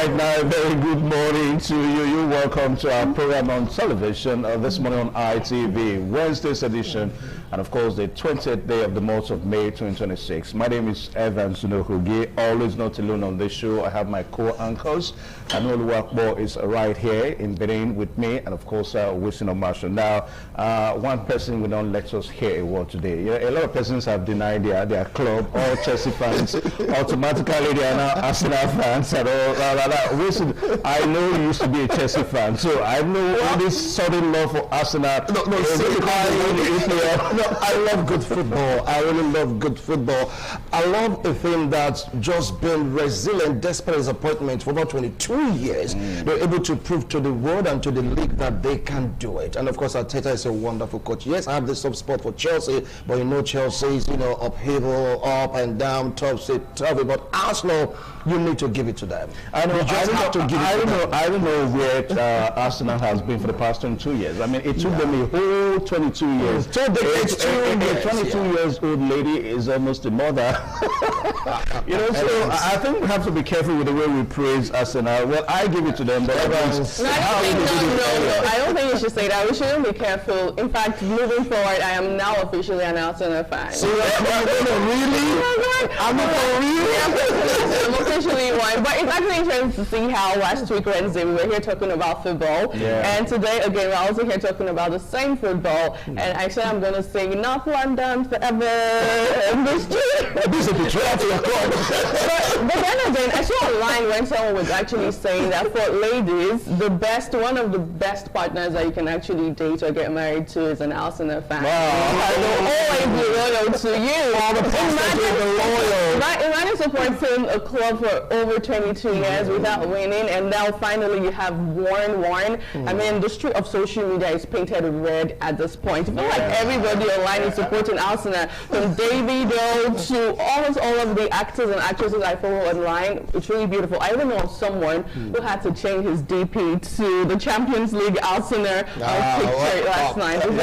right now, a very good morning to you. You're welcome to our program on television this morning on ITV, Wednesday's edition, and of course the 20th day of the month of May 2026. My name is Evan Sunokugi, always not alone on this show. I have my co-anchors, and Oluwakbo is right here in Benin with me, and of course Wilson Marshall. Now, one person will not let us hear a word today. You know, a lot of persons have denied their club, all Chelsea fans, automatically they are now Arsenal fans and all that. Wilson, I know you used to be a Chelsea fan, so I know all this sudden love for Arsenal. I love good football. I really love good football. I love a thing that's just been resilient despite disappointment for about 22 years. They're able to prove to the world and to the league that they can do it. And of course, Arteta is a wonderful coach. Yes, I have this soft spot for Chelsea, but you know Chelsea's, upheaval, up and down, tough, but Arsenal, you need to give it to them. I don't know where Arsenal has been for the past 22 years. I mean, it took them a whole 22 years. A 22 years old lady is almost a mother. So I think we have to be careful with the way we praise Arsenal. Well, I give it to them, but I don't think you should say that. We shouldn't be careful. In fact, moving forward, I am now officially an Arsenal fan. So really? I'm officially one. But it's actually interesting to see how last week, Wednesday, we were here talking about football. Yeah. And today, again, we're also here talking about the same football. And I said I'm going to sing North London forever. This is a betrayal to your club. But then again, I saw online when someone was actually saying that for ladies, one of the best partners that you can actually date or get married to is an Arsenal fan. Wow. I will always be loyal to you. Imagine supporting a club for over 22 years without winning, and now finally you have won. I mean, the street of social media is painted red at this point. I feel like everybody online is supporting Arsenal, from Davido to almost all of the actors and actresses I follow online. It's really beautiful. I even know someone who had to change his DP to the Champions League Arsenal picture last night. It was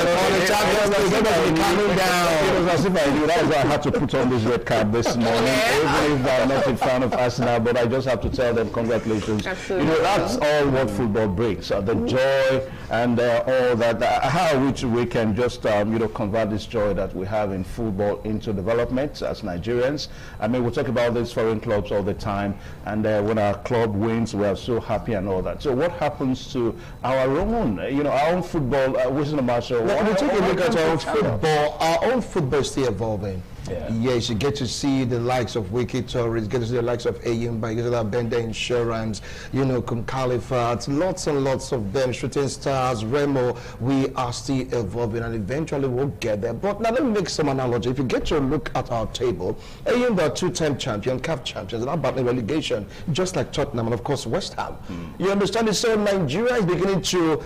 as if I knew that is why I had to put on this red card this morning. Even if I'm not a fan of Arsenal, but I just have to tell them congratulations. Absolutely. That's all what football brings. The joy and all that. How we can just convert this joy that we have in football into development as Nigerians. I mean, we talk about these foreign clubs all the time, and when our club wins, we are so happy and all that. So what happens to our own, our own football? Wilson Marshall. When we take a look at our own football, our own football is still evolving. Yeah. Yes, you get to see the likes of Wiki Torres, get to see the likes of Ayimba, you get to see that Bender Insurance, Califat, lots and lots of them, Shooting Stars, Remo. We are still evolving, and eventually we'll get there. But now let me make some analogy. If you get to look at our table, Ayimba, two-time champion, CAF champions, and about relegation, just like Tottenham and of course West Ham. You understand it? So Nigeria is beginning to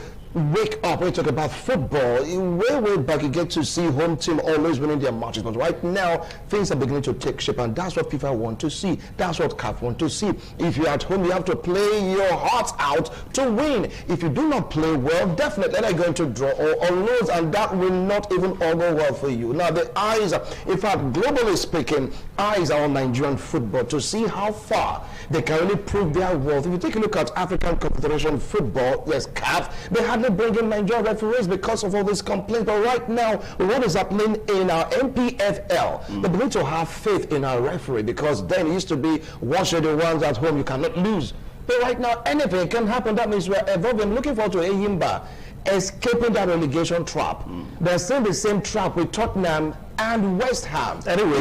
wake up when you talk about football. Way back, you get to see home team always winning their matches, but right now things are beginning to take shape, and that's what FIFA want to see. That's what CAF want to see. If you're at home, you have to play your heart out to win. If you do not play well, definitely they're going to draw or lose, and that will not even all go well for you. Now the eyes, in fact, globally speaking, eyes are on Nigerian football to see how far they can really prove their worth. If you take a look at African Confederation Football, yes, CAF, they hardly bring in Nigerian referees because of all these complaints. But right now, what is happening in our MPFL? They begin to have faith in our referee, because then it used to be, watch the ones at home, you cannot lose. But right now, anything can happen. That means we're evolving. Looking forward to Ayimba escaping that relegation trap. They're still the same trap with Tottenham and West Ham. Anyway,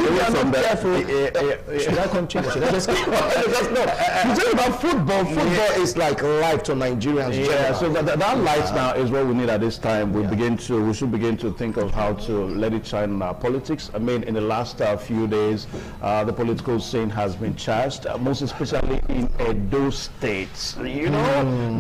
should I continue? Should I just no. You talk about football. Football is like life to Nigerians. Yeah, so that light now is what we need at this time. We should begin to think of how to let it shine in our politics. I mean, in the last few days, the political scene has been charged, most especially in Edo State.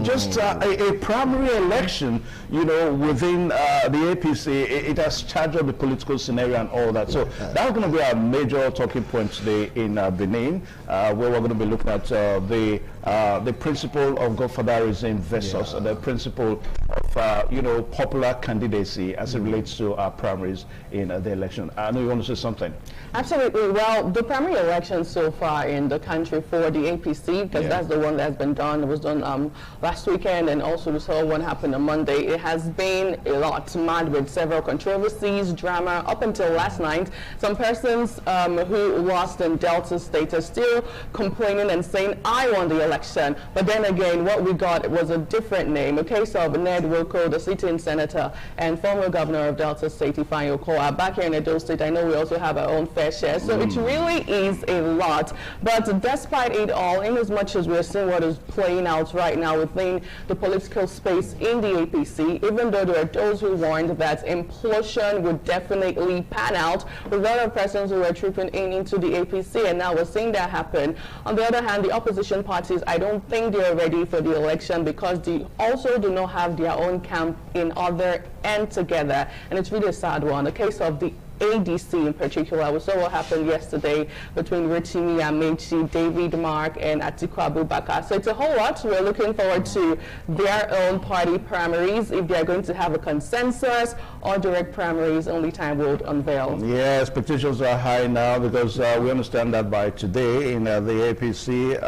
Just a primary election, within the APC, it has charged up the political scenario and and all that. So that's going to be our major talking point today in Benin, where we're going to be looking at the principle of godfatherism versus the principle of popular candidacy as it relates to our primaries in the election. I know you want to say something. Absolutely. Well, the primary election so far in the country for the APC, because that's the one that's been done, it was done last weekend, and also we saw one happen on Monday. It has been a lot, mad with several controversies, drama, up until last night. Some persons who lost in Delta State are still complaining and saying, I won the election. But then again, what we got was a different name. A case of Ned Wilco, the sitting senator and former governor of Delta State, Ifeanyi Okowa. Back here in Edo State, I know we also have our own fair share. So it really is a lot. But despite it all, in as much as we're seeing what is playing out right now within the political space in the APC, even though there are those who warned that implosion would definitely pan out, with a lot of persons who were trooping in into the APC, and now we're seeing that happen. On the other hand, the opposition parties, I don't think they're ready for the election because they also do not have their own camp in other end together, and it's really a sad one. The case of the ADC in particular, we saw what happened yesterday between Rotimi Amechi, David Mark, and Atiku Abubakar. So it's a whole lot. We're looking forward to their own party primaries, if they're going to have a consensus or direct primaries. Only time will unveil. Yeah, expectations are high now because we understand that by today in the APC,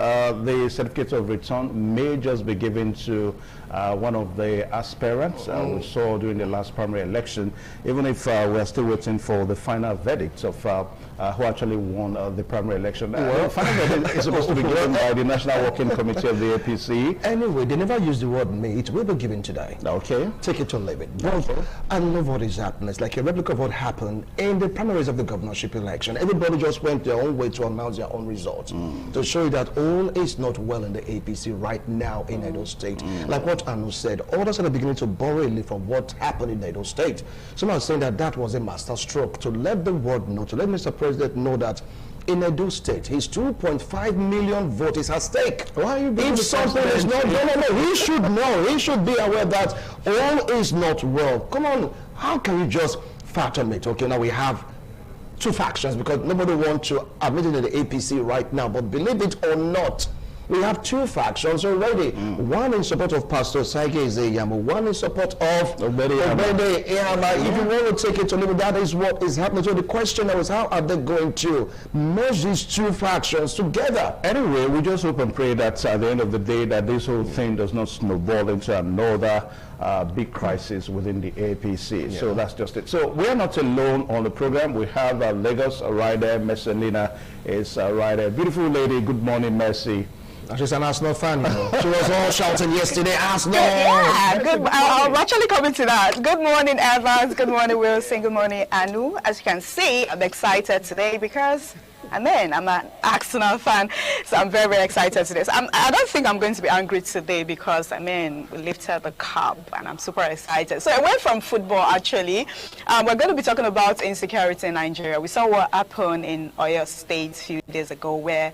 the certificate of return may just be given to one of the aspirants we saw during the last primary election, even if we're still waiting for the final verdict of who actually won the primary election. The final verdict is supposed to be given by the National Working Committee of the APC. Anyway, they never used the word "may." It will be given today. Okay. Take it or leave it. But I love what is happening. It's like a replica of what happened in the primaries of the governorship election. Everybody just went their own way to announce their own results to show you that all is not well in the APC right now in Edo State. Like what Anu said, others are beginning to borrow a leaf from what happened in Edo State. Some are saying that that was a master stroke to let the world know, to let Mr. President know that in Edo State, his 2.5 million vote is at stake. Why are you being if something is not, no, he should know. He should be aware that all is not well. Come on, how can you just fathom it? Okay, now we have two factions because nobody wants to admit it in the APC right now, but believe it or not, we have two factions already. One in support of Pastor Saige Ezeyamu, one in support of Obede Ehama. If you want to take it to live, that is what is happening. So the question now is, how are they going to merge these two factions together? Anyway, we just hope and pray that at the end of the day that this whole thing does not snowball into another big crisis within the APC. So that's just it. So we're not alone on the program. We have Lagos right there. Messelina is right there. Beautiful lady. Good morning, Mercy. She's an Arsenal fan, you know. She was all shouting yesterday, Arsenal! Yeah, good. I'm actually coming to that. Good morning, Evans. Good morning, Wilson. Good morning, Anu. As you can see, I'm excited today because I'm an Arsenal fan, so I'm very, very excited today. So I don't think I'm going to be angry today because, we lifted the cup and I'm super excited. So away from football, actually, we're going to be talking about insecurity in Nigeria. We saw what happened in Oyo State a few days ago where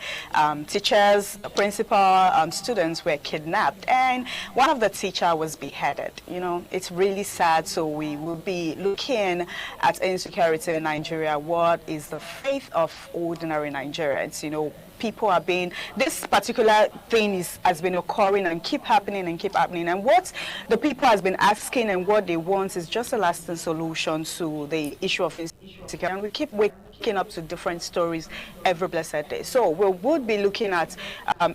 teachers, principal, students were kidnapped and one of the teachers was beheaded. You know, it's really sad. So we will be looking at insecurity in Nigeria. What is the faith of ordinary Nigerians? You know, people are being, this particular thing has been occurring and keep happening and what the people has been asking and what they want is just a lasting solution to the issue of insecurity, and we keep waking up to different stories every blessed day. So we would be looking at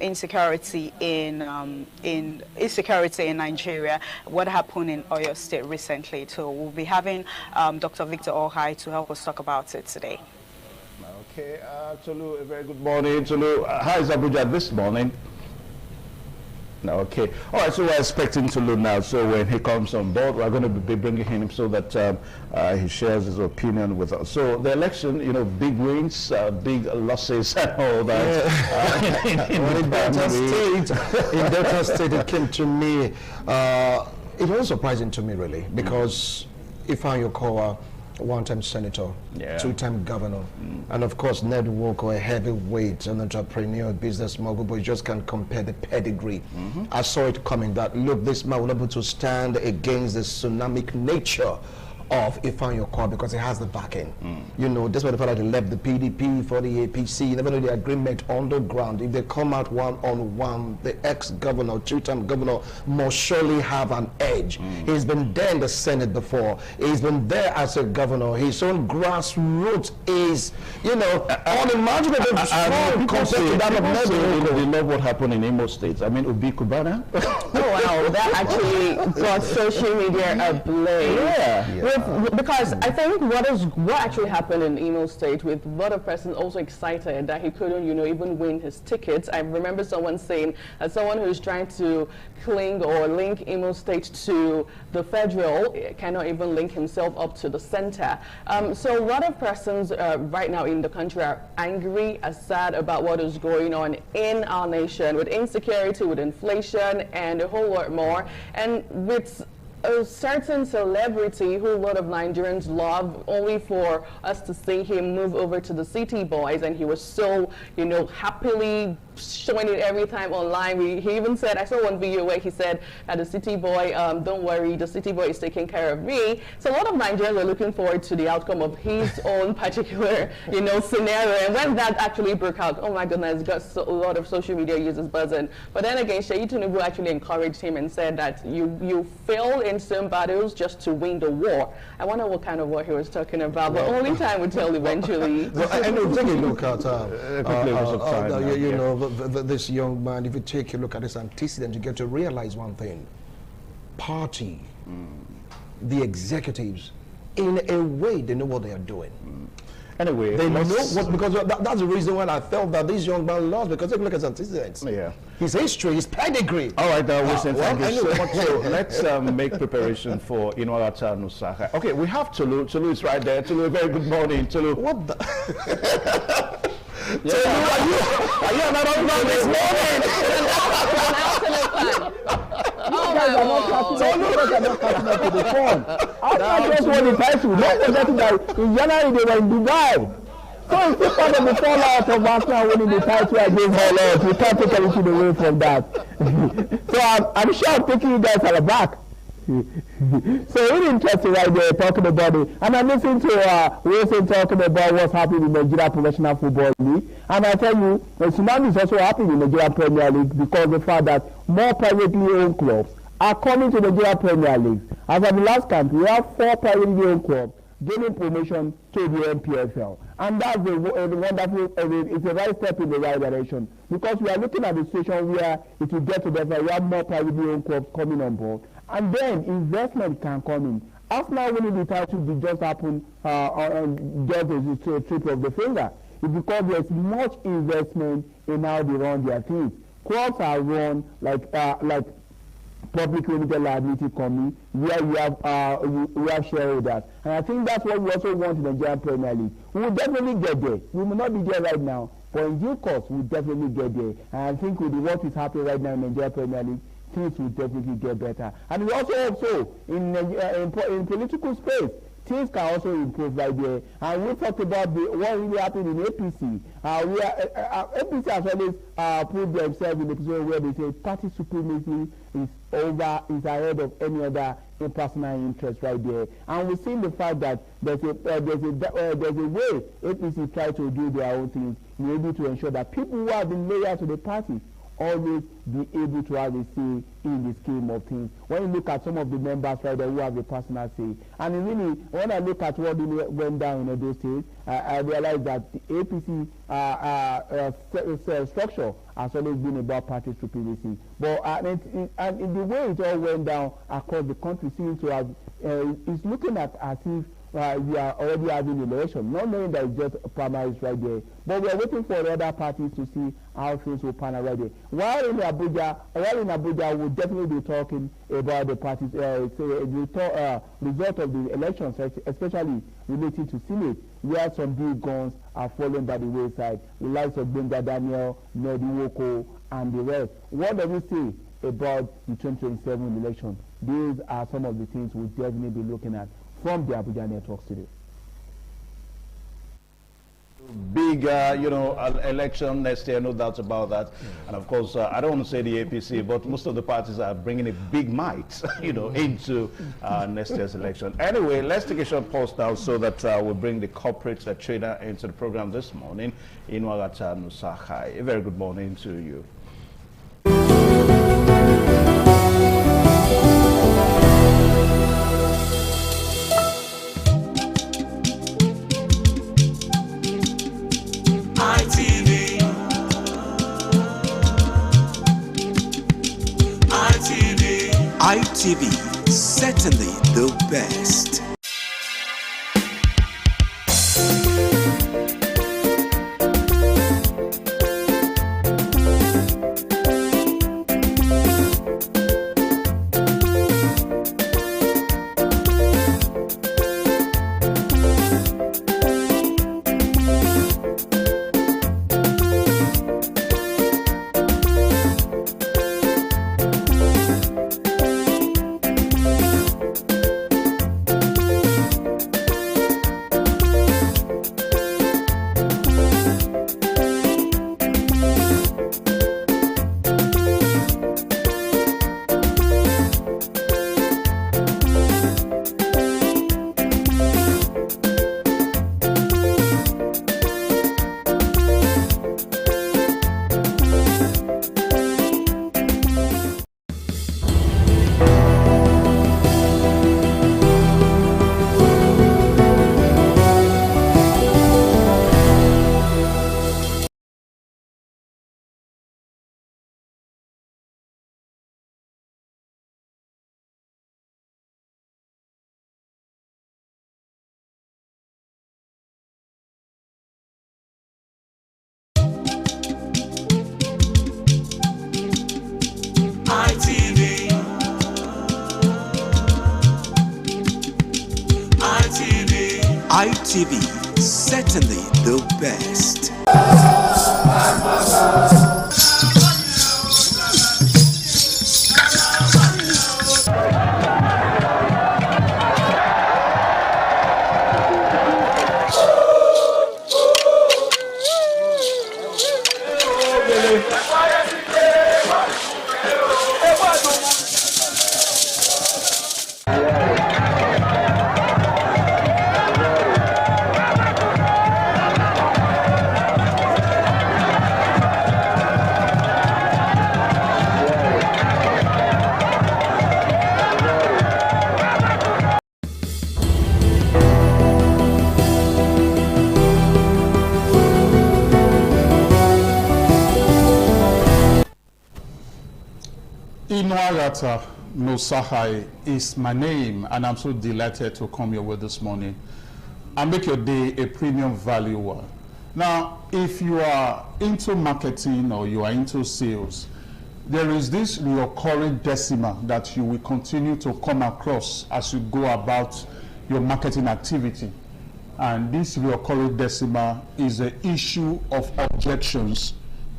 insecurity in Nigeria, what happened in Oyo State recently. So we'll be having Dr. Victor Ohai to help us talk about it today. Okay, Tolu, a very good morning. Tolu, how is Abuja this morning? No, okay. All right, so we're expecting Tolu now. So when he comes on board, we're going to be bringing him so that he shares his opinion with us. So the election, you know, big wins, big losses and all that. In Delta State, it came to me. It was surprising to me, really, because Ifeanyi Okowa, one-time senator, two-time governor, and of course Ned Walker, a heavyweight, an entrepreneur, business mogul, but you just can't compare the pedigree. I saw it coming that, look, this man will be able to stand against the tsunamic nature of Ifeanyi Okowa because he has the backing. You know, that's why the fact that they left the PDP for the APC. You never know the agreement on the ground. If they come out one-on-one, the ex-governor, two-time governor, must surely have an edge. He's been there in the Senate before. He's been there as a governor. His own grassroots is, you know, unimaginably strong compared to that of Nebel. They love what happened in Imo State. I mean, Obi Kubana. Oh wow, that actually got social media ablaze. Because I think what actually happened in Imo State, with a lot of persons also excited that he couldn't, you know, even win his tickets. I remember someone saying that someone who's trying to cling or link Imo State to the federal cannot even link himself up to the center. So a lot of persons right now in the country are angry, are sad about what is going on in our nation with insecurity, with inflation, and a whole lot more. And with a certain celebrity who a lot of Nigerians love, only for us to see him move over to the City Boys, and he was so, you know, happily showing it every time online. He even said, I saw one video where he said that the City Boy, don't worry, the City Boy is taking care of me. So a lot of Nigerians are looking forward to the outcome of his own particular, you know, scenario. And when that actually broke out, oh my goodness, got a lot of social media users buzzing. But then again, Seyi Tinubu actually encouraged him and said that you fail in some battles just to win the war. I wonder what kind of war he was talking about, but only time will tell eventually. And take a look at, you know, this young man. If you take a look at his antecedents, you get to realize one thing: party, the executives, in a way, they know what they are doing. Anyway, they know what, because that's the reason why I felt that this young man lost, because take a look at his antecedents. His history, his pedigree. All right, Wilson, thank you so much. So let's make preparation for Inwalata Nusaka. Okay, we have Tulu. Tulu is right there. Tulu, very good morning. Tulu. What the? Tulu, are you another man this morning? Oh my God. So you guys are not catching up to the phone. I just won the title. Don't forget that in January they were in Dubai. So it's still part of the fallout of Arsenal winning the title against Holland. We can't take anything away from that. So I'm sure I'm taking you guys at the back. So really interesting right there talking about it. And I'm listening to Wilson talking about what's happening in the Nigeria Professional Football League. And I tell you, the tsunami is also happening in the Nigeria Premier League because of the fact that more privately owned clubs are coming to the Nigeria Premier League. As of the last count, we have 4 privately owned clubs gaining promotion to the NPFL. And that's a wonderful, it's a right step in the right direction, because we are looking at the situation where it will get to the point we have more privately owned clubs coming on board. And then investment can come in. Arsenal winning the title did just happen on just a trip of the finger. It's because there's much investment in how they run their things. Clubs are run like public limited liability company, where we have shareholders. And I think that's what we also want in the Nigerian Premier League. We will definitely get there. We may not be there right now, but in due course, we'll definitely get there. And I think with what is happening right now in the Nigerian Premier League, things will definitely get better. And we also in political space, things can also improve right there. And we talked about what really happened in APC. APC has always put themselves in a position where they say party supremacy is ahead of any other personal interest right there. And we've seen the fact that there's a way APC try to do their own things, maybe to ensure that people who have been loyal to the party always be able to have a say in the scheme of things. When you look at some of the members right there who have a personal say, and really, when I look at what really went down in those states, I realized that the APC structure has always been about party supremacy. But and in the way it all went down across the country seems to have, it's looking at as if we are already having an election, not knowing that it's just primaries right there. But we are waiting for the other parties to see how things will pan out right there. While in Abuja, we'll definitely be talking about the parties, result of the elections, especially related to Senate, where some big guns are falling by the wayside, the likes of Benga Daniel, Nedi Woko, and the rest. What does it say about the 2027 election? These are some of the things we'll definitely be looking at from the Abuja Network Studio. Big, election next year, no doubt about that. And of course, I don't want to say the APC, but most of the parties are bringing a big might, into next year's election. Anyway, let's take a short pause now so that we'll bring the corporate trader into the program this morning. Inwagata Nusahai. A very good morning to you. ITV, certainly the best. ITV, certainly the best. Inwagata Nusahai is my name, and I'm so delighted to come your way this morning and make your day a premium value one. Now, if you are into marketing or you are into sales, there is this recurring decimal that you will continue to come across as you go about your marketing activity. And this recurring decimal is the issue of objections.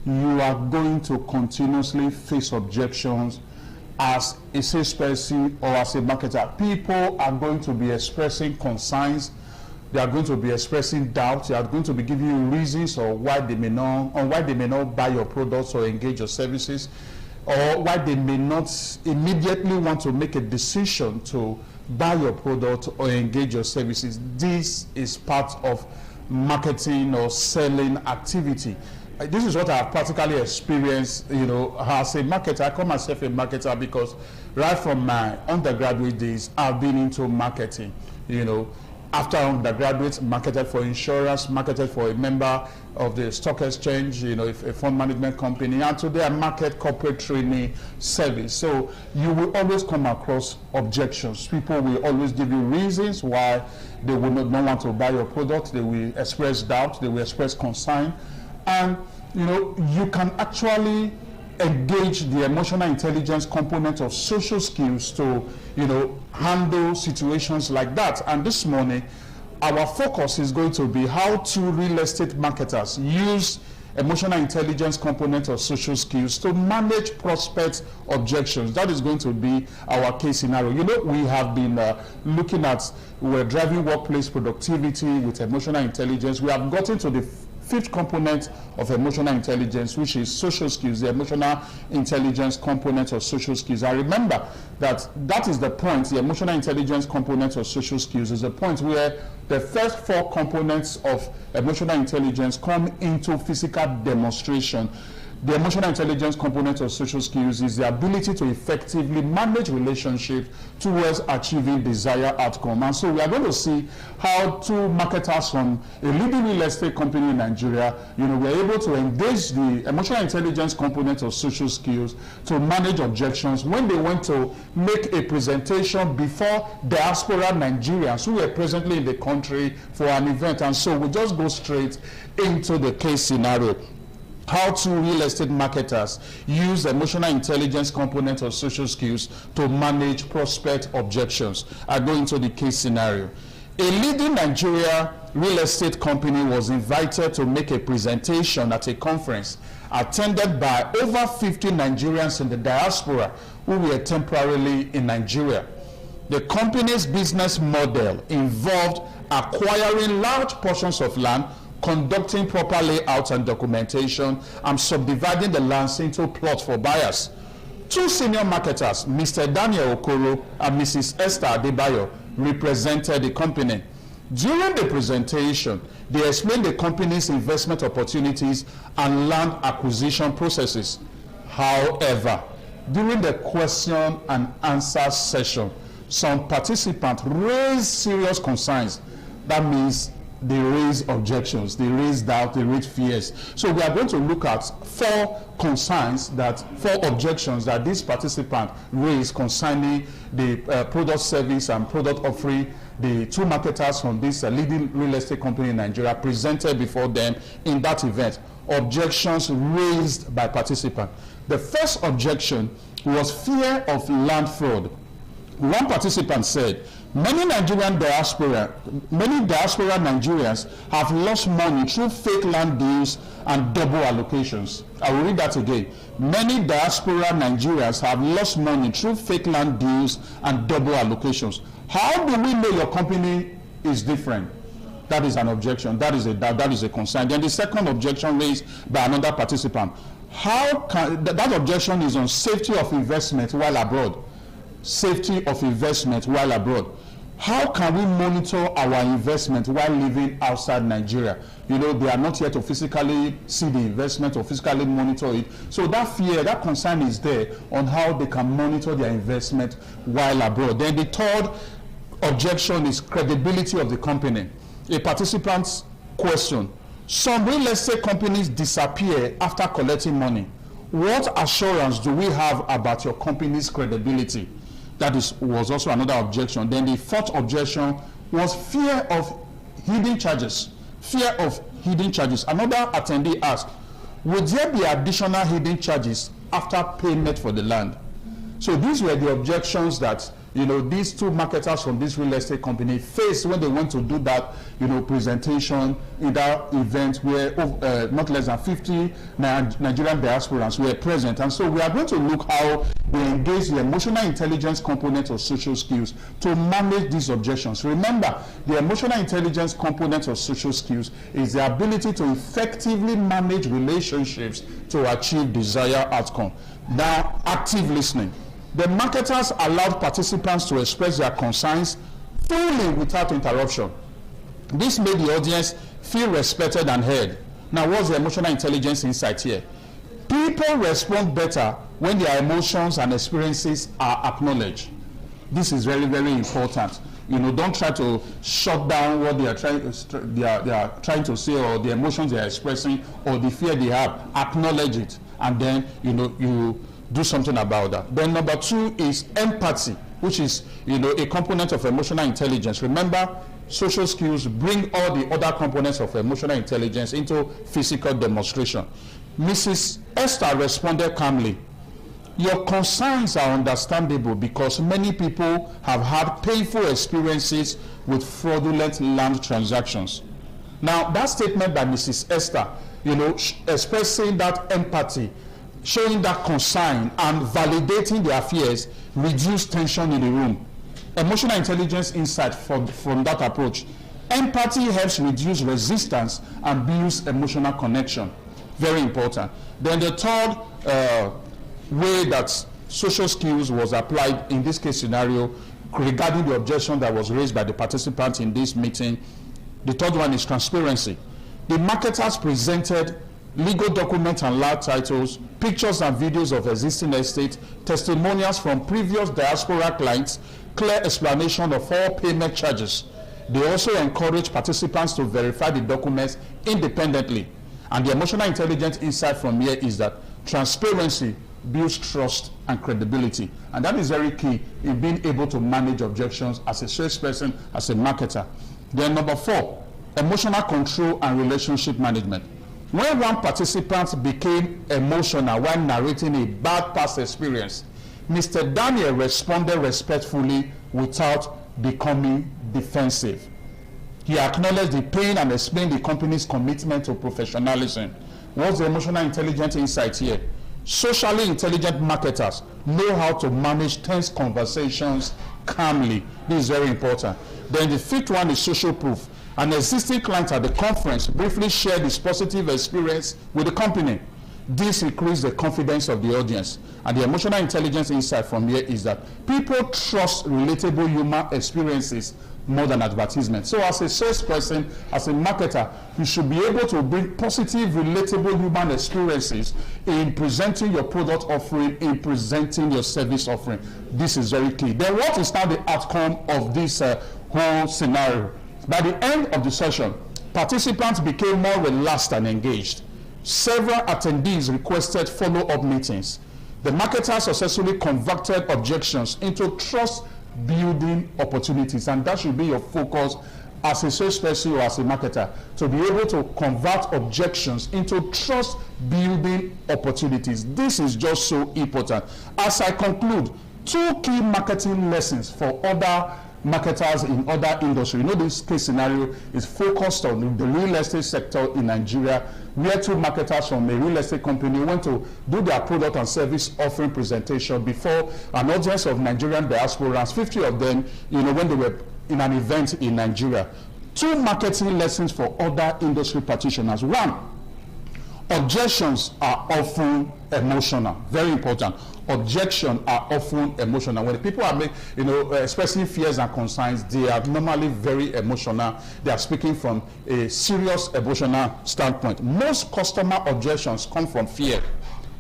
You are going to continuously face objections as a salesperson or as a marketer. People are going to be expressing concerns. They are going to be expressing doubts. They are going to be giving you reasons or why they may not buy your products or engage your services, or why they may not immediately want to make a decision to buy your product or engage your services. This is part of marketing or selling activity. This is what I have practically experienced, as a marketer. I call myself a marketer because right from my undergraduate days, I've been into marketing. After undergraduate, marketed for insurance, marketed for a member of the stock exchange, a fund management company, and today I market corporate training service. So you will always come across objections. People will always give you reasons why they will not want to buy your product. They will express doubt. They will express concern. And you can actually engage the emotional intelligence component of social skills to handle situations like that. And this morning our focus is going to be how to real estate marketers use emotional intelligence component of social skills to manage prospect objections. That is going to be our case scenario. You know, we have been looking at, we're driving workplace productivity with emotional intelligence. We have gotten to the fifth component of emotional intelligence, which is social skills, the emotional intelligence component of social skills. I remember that that is the point, the emotional intelligence component of social skills is the point where the first four components of emotional intelligence come into physical demonstration. The emotional intelligence component of social skills is the ability to effectively manage relationships towards achieving desired outcome. And so we are going to see how two marketers from a leading real estate company in Nigeria, you know, were able to engage the emotional intelligence component of social skills to manage objections when they went to make a presentation before diaspora Nigerians who were presently in the country for an event. And so we just go straight into the case scenario. How two real estate marketers use the emotional intelligence component of social skills to manage prospect objections. I go into the case scenario. A leading Nigeria real estate company was invited to make a presentation at a conference attended by over 50 Nigerians in the diaspora who were temporarily in Nigeria. The company's business model involved acquiring large portions of land, conducting proper layouts and documentation, and subdividing the lands into plots for buyers. Two senior marketers, Mr. Daniel Okoro and Mrs. Esther Adebayo, represented the company. During the presentation, they explained the company's investment opportunities and land acquisition processes. However, during the question and answer session, some participants raised serious concerns. That means they raise objections, they raise doubt, they raise fears. So we are going to look at four objections that this participant raised concerning the product service and product offering the two marketers from this leading real estate company in Nigeria presented before them in that event. Objections raised by participants. The first objection was fear of land fraud. One participant said, many diaspora Nigerians have lost money through fake land deals and double allocations. I will read that again. Many diaspora Nigerians have lost money through fake land deals and double allocations. How do we know your company is different? That is an objection. That is a doubt. That is a concern. Then the second objection raised by another participant. How can that objection is on safety of investment while abroad? Safety of investment while abroad. How can we monitor our investment while living outside Nigeria? You know, they are not here to physically see the investment or physically monitor it. So that fear, that concern is there on how they can monitor their investment while abroad. Then the third objection is credibility of the company. A participant's question. Some real estate companies disappear after collecting money. What assurance do we have about your company's credibility? That was also another objection. Then the fourth objection was fear of hidden charges. Fear of hidden charges. Another attendee asked, would there be additional hidden charges after payment for the land? So these were the objections that, you know, these two marketers from this real estate company faced when they went to do that, you know, presentation in that event where not less than 50 Nigerian diasporans were present. And so we are going to look how we engage the emotional intelligence component of social skills to manage these objections. Remember, the emotional intelligence component of social skills is the ability to effectively manage relationships to achieve desired outcome. Now, active listening. The marketers allowed participants to express their concerns fully without interruption. This made the audience feel respected and heard. Now, what's the emotional intelligence insight here? People respond better when their emotions and experiences are acknowledged. This is very, very important. You know, don't try to shut down what they are trying to say, or the emotions they are expressing, or the fear they have. Acknowledge it, and then, you know, you do something about that. Then number two is empathy, which is, you know, a component of emotional intelligence. Remember, social skills bring all the other components of emotional intelligence into physical demonstration. Mrs. Esther responded calmly, your concerns are understandable because many people have had painful experiences with fraudulent land transactions. Now, that statement by Mrs. Esther expressing that empathy, showing that concern, and validating their fears, reduce tension in the room. Emotional intelligence insight from that approach. Empathy helps reduce resistance and builds emotional connection. Very important. Then the third way that social skills was applied in this case scenario regarding the objection that was raised by the participants in this meeting, the third one is transparency. The marketers presented legal documents and land titles, pictures and videos of existing estate, testimonials from previous diaspora clients, clear explanation of all payment charges. They also encourage participants to verify the documents independently. And the emotional intelligence insight from here is that transparency builds trust and credibility. And that is very key in being able to manage objections as a salesperson, as a marketer. Then number 4, emotional control and relationship management. When one participant became emotional while narrating a bad past experience, Mr. Daniel responded respectfully without becoming defensive. He acknowledged the pain and explained the company's commitment to professionalism. What's the emotional intelligence insight here? Socially intelligent marketers know how to manage tense conversations calmly. This is very important. Then the fifth one is social proof. An existing client at the conference briefly shared his positive experience with the company. This increased the confidence of the audience. And the emotional intelligence insight from here is that people trust relatable human experiences more than advertisement. So as a salesperson, as a marketer, you should be able to bring positive, relatable human experiences in presenting your product offering, in presenting your service offering. This is very key. Then what is now the outcome of this whole scenario? By the end of the session, participants became more relaxed and engaged. Several attendees requested follow-up meetings. The marketer successfully converted objections into trust-building opportunities, and that should be your focus as a salesperson or as a marketer, to be able to convert objections into trust-building opportunities. This is just so important. As I conclude, 2 key marketing lessons for other marketers in other industries. This case scenario is focused on the real estate sector in Nigeria, where 2 marketers from a real estate company went to do their product and service offering presentation before an audience of Nigerian diasporans, 50 of them, when they were in an event in Nigeria. 2 marketing lessons for other industry practitioners. 1, objections are often emotional. Very important. Objections are often emotional. When people are expressing fears and concerns, they are normally very emotional. They are speaking from a serious emotional standpoint. Most customer objections come from fear,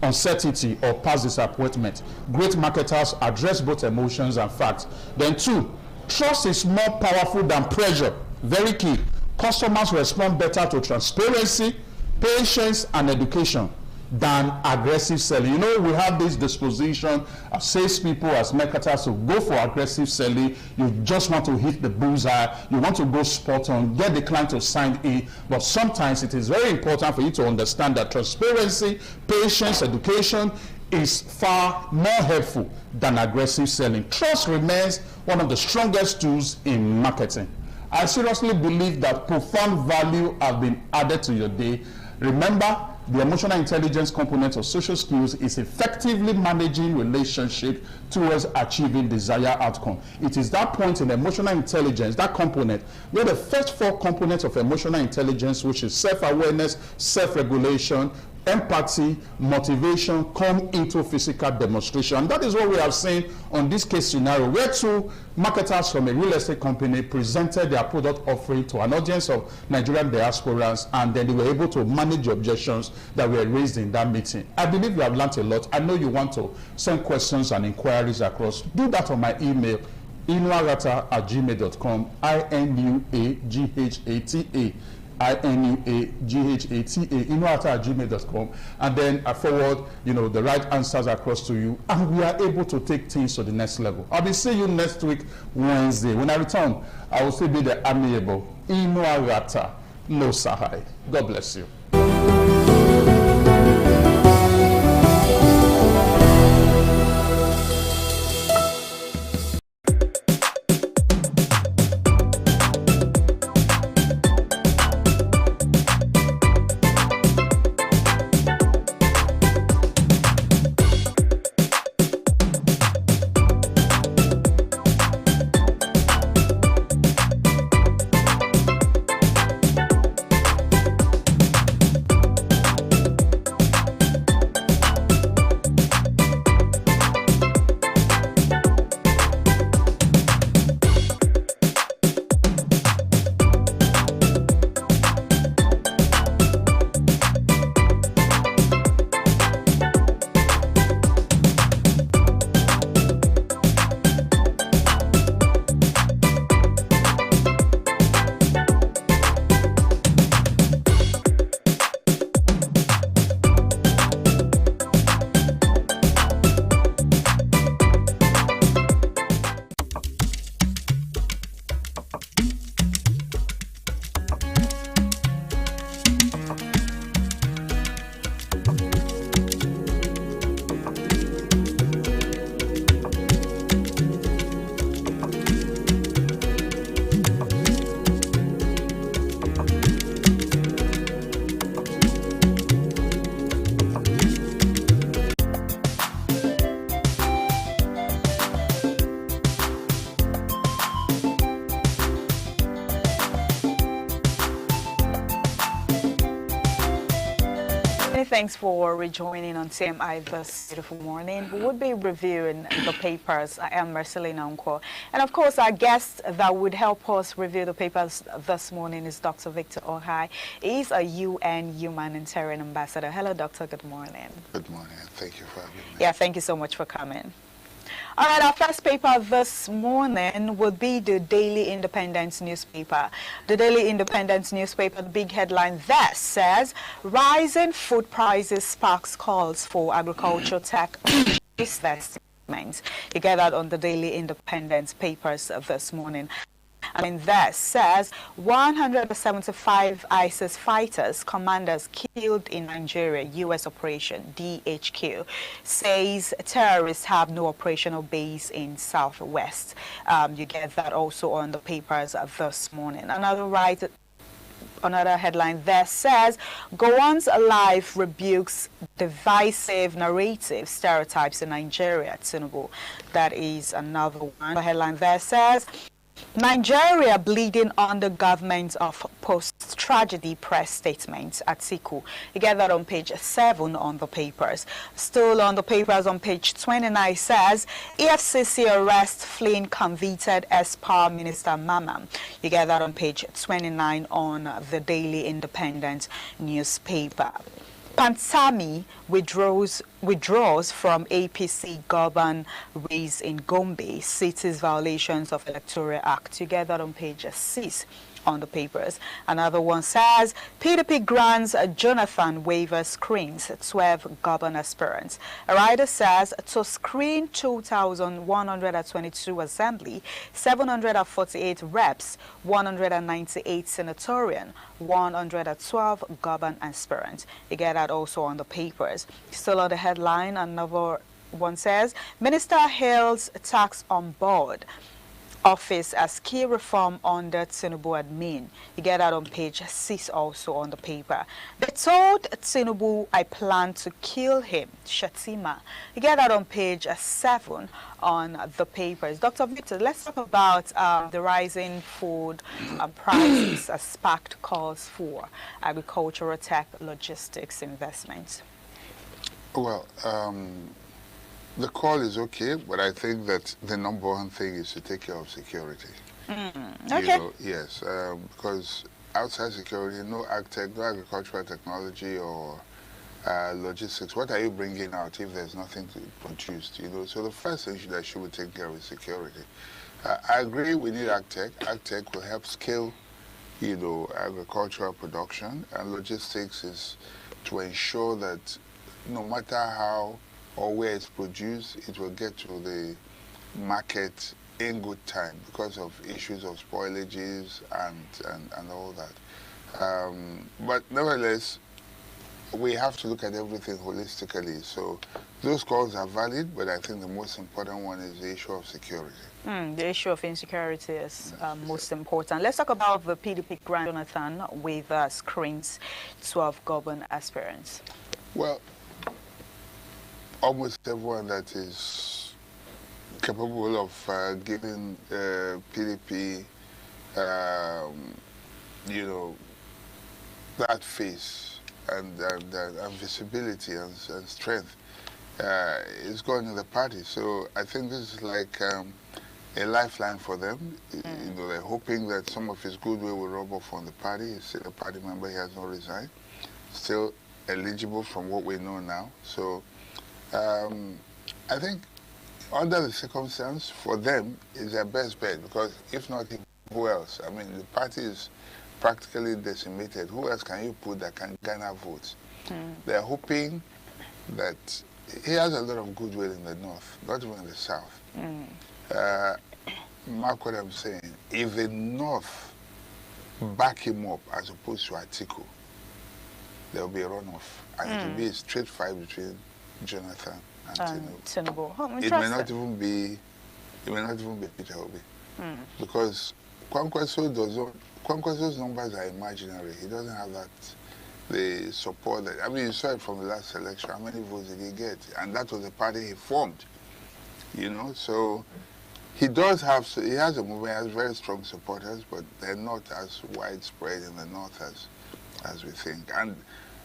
uncertainty, or past disappointment. Great marketers address both emotions and facts. Then 2, trust is more powerful than pressure. Very key. Customers respond better to transparency, patience, and education than aggressive selling. We have this disposition as salespeople, as marketers, to go for aggressive selling. You just want to hit the bullseye. You want to go spot on, get the client to sign in. But sometimes it is very important for you to understand that transparency, patience, education is far more helpful than aggressive selling. Trust remains one of the strongest tools in marketing. I seriously believe that profound value has been added to your day. Remember, the emotional intelligence component of social skills is effectively managing relationship towards achieving desired outcome. It is that point in emotional intelligence, that component, where the first 4 components of emotional intelligence, which is self-awareness, self-regulation, empathy, motivation, come into physical demonstration. And that is what we have seen on this case scenario, where 2 marketers from a real estate company presented their product offering to an audience of Nigerian diasporans, and then they were able to manage the objections that were raised in that meeting. I believe you have learned a lot. I know you want to send questions and inquiries across. Do that on my email, inuagata@gmail.com, INUAGHATA. inuagata@gmail.com, and then I forward the right answers across to you, and we are able to take things to the next level. I'll be seeing you next week Wednesday. When I return, I will still be the amiable Inuagata no Sahai. God bless you. thanks for rejoining on TMI this beautiful morning. We would be reviewing the papers. I am Marcelina Unko. And of course, our guest that would help us review the papers this morning is Dr. Victor Ohai. He's a UN Humanitarian Ambassador. Hello, Doctor. Good morning. Good morning. Thank you for having me. Yeah, thank you so much for coming. All right, our first paper this morning would be the Daily Independence newspaper. The Daily Independence newspaper, the big headline there says, rising food prices sparks calls for agricultural tech investments. You get that on the Daily Independence papers this morning. And that says 175 ISIS fighters, commanders killed in Nigeria, U.S. operation, DHQ, says terrorists have no operational base in Southwest. You get that also on the papers this morning. Another headline there says, Gowon's life rebukes divisive narrative stereotypes in Nigeria, Tinubu. That is another one. The headline there says, Nigeria bleeding under government of post-tragedy press statements at Siku. You get that on page 7 on the papers. Still on the papers on page 29 says, EFCC arrest fleeing convicted ex-Power Minister Mamam. You get that on page 29 on the Daily Independent newspaper. Pantami withdraws from APC Govern race in Gombe, cites violations of Electoral Act. You get that on page 6 on the papers. Another one says, PDP grants Jonathan waiver screens 12 governor aspirants. A rider says to screen 2,122 assembly, 748 reps, 198 senatorian, 112 governor aspirants. You get that also on the papers. Still on the headline, another one says, Minister hails tax on board office as key reform under Tinubu admin. You get that on page 6 also on the paper. They told Tinubu I plan to kill him, Shatima. You get that on page 7 on the papers. Dr. Victor, let's talk about the rising food prices as sparked calls for agricultural tech logistics investments. Well, the call is okay, but I think that the number one thing is to take care of security. Okay. Yes, because outside security, no agtech, no agricultural technology or logistics. What are you bringing out if there's nothing to produce? So the first thing that should be taken care of is security. I agree we need agtech. Agtech will help scale, agricultural production, and logistics is to ensure that no matter how or where it's produced, it will get to the market in good time because of issues of spoilages and all that. But nevertheless, we have to look at everything holistically. So those calls are valid, but I think the most important one is the issue of security. The issue of insecurity is most important. Let's talk about the PDP grant Jonathan with screens 12 governor aspirants. Well, almost everyone that is capable of giving PDP, that face and visibility and strength is going in the party. So I think this is like a lifeline for them. They're hoping that some of his goodwill will rub off on the party. He's still a party member. He has not resigned. Still eligible from what we know now. So I think under the circumstance, for them, is their best bet, because if not, who else? I mean, the party is practically decimated. Who else can you put that can garner votes? They're hoping that he has a lot of goodwill in the north, not even in the south. Mark what I'm saying. If the north back him up as opposed to Atiku, there will be a runoff, and it will be a straight fight between Jonathan and Tinubu. It may not even be Peter Obi, because Kwankwaso's numbers are imaginary. He doesn't have the support that, I mean, you saw it from the last election. How many votes did he get? And that was the party he formed. So he has a movement, he has very strong supporters, but they're not as widespread in the north as we think. And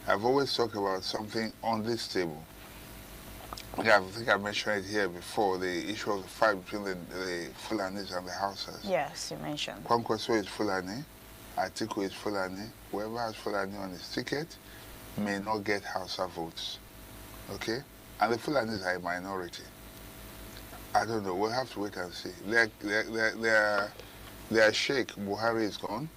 I've always talked about something on this table. Yeah, I think I mentioned it here before, the issue of the fight between the Fulanis and the Hausas. Yes, you mentioned. Kwankwaso is Fulani, Atiku is Fulani. Whoever has Fulani on his ticket may not get Hausa votes. Okay? And the Fulanis are a minority. I don't know. We'll have to wait and see. Their sheikh, Buhari, is gone.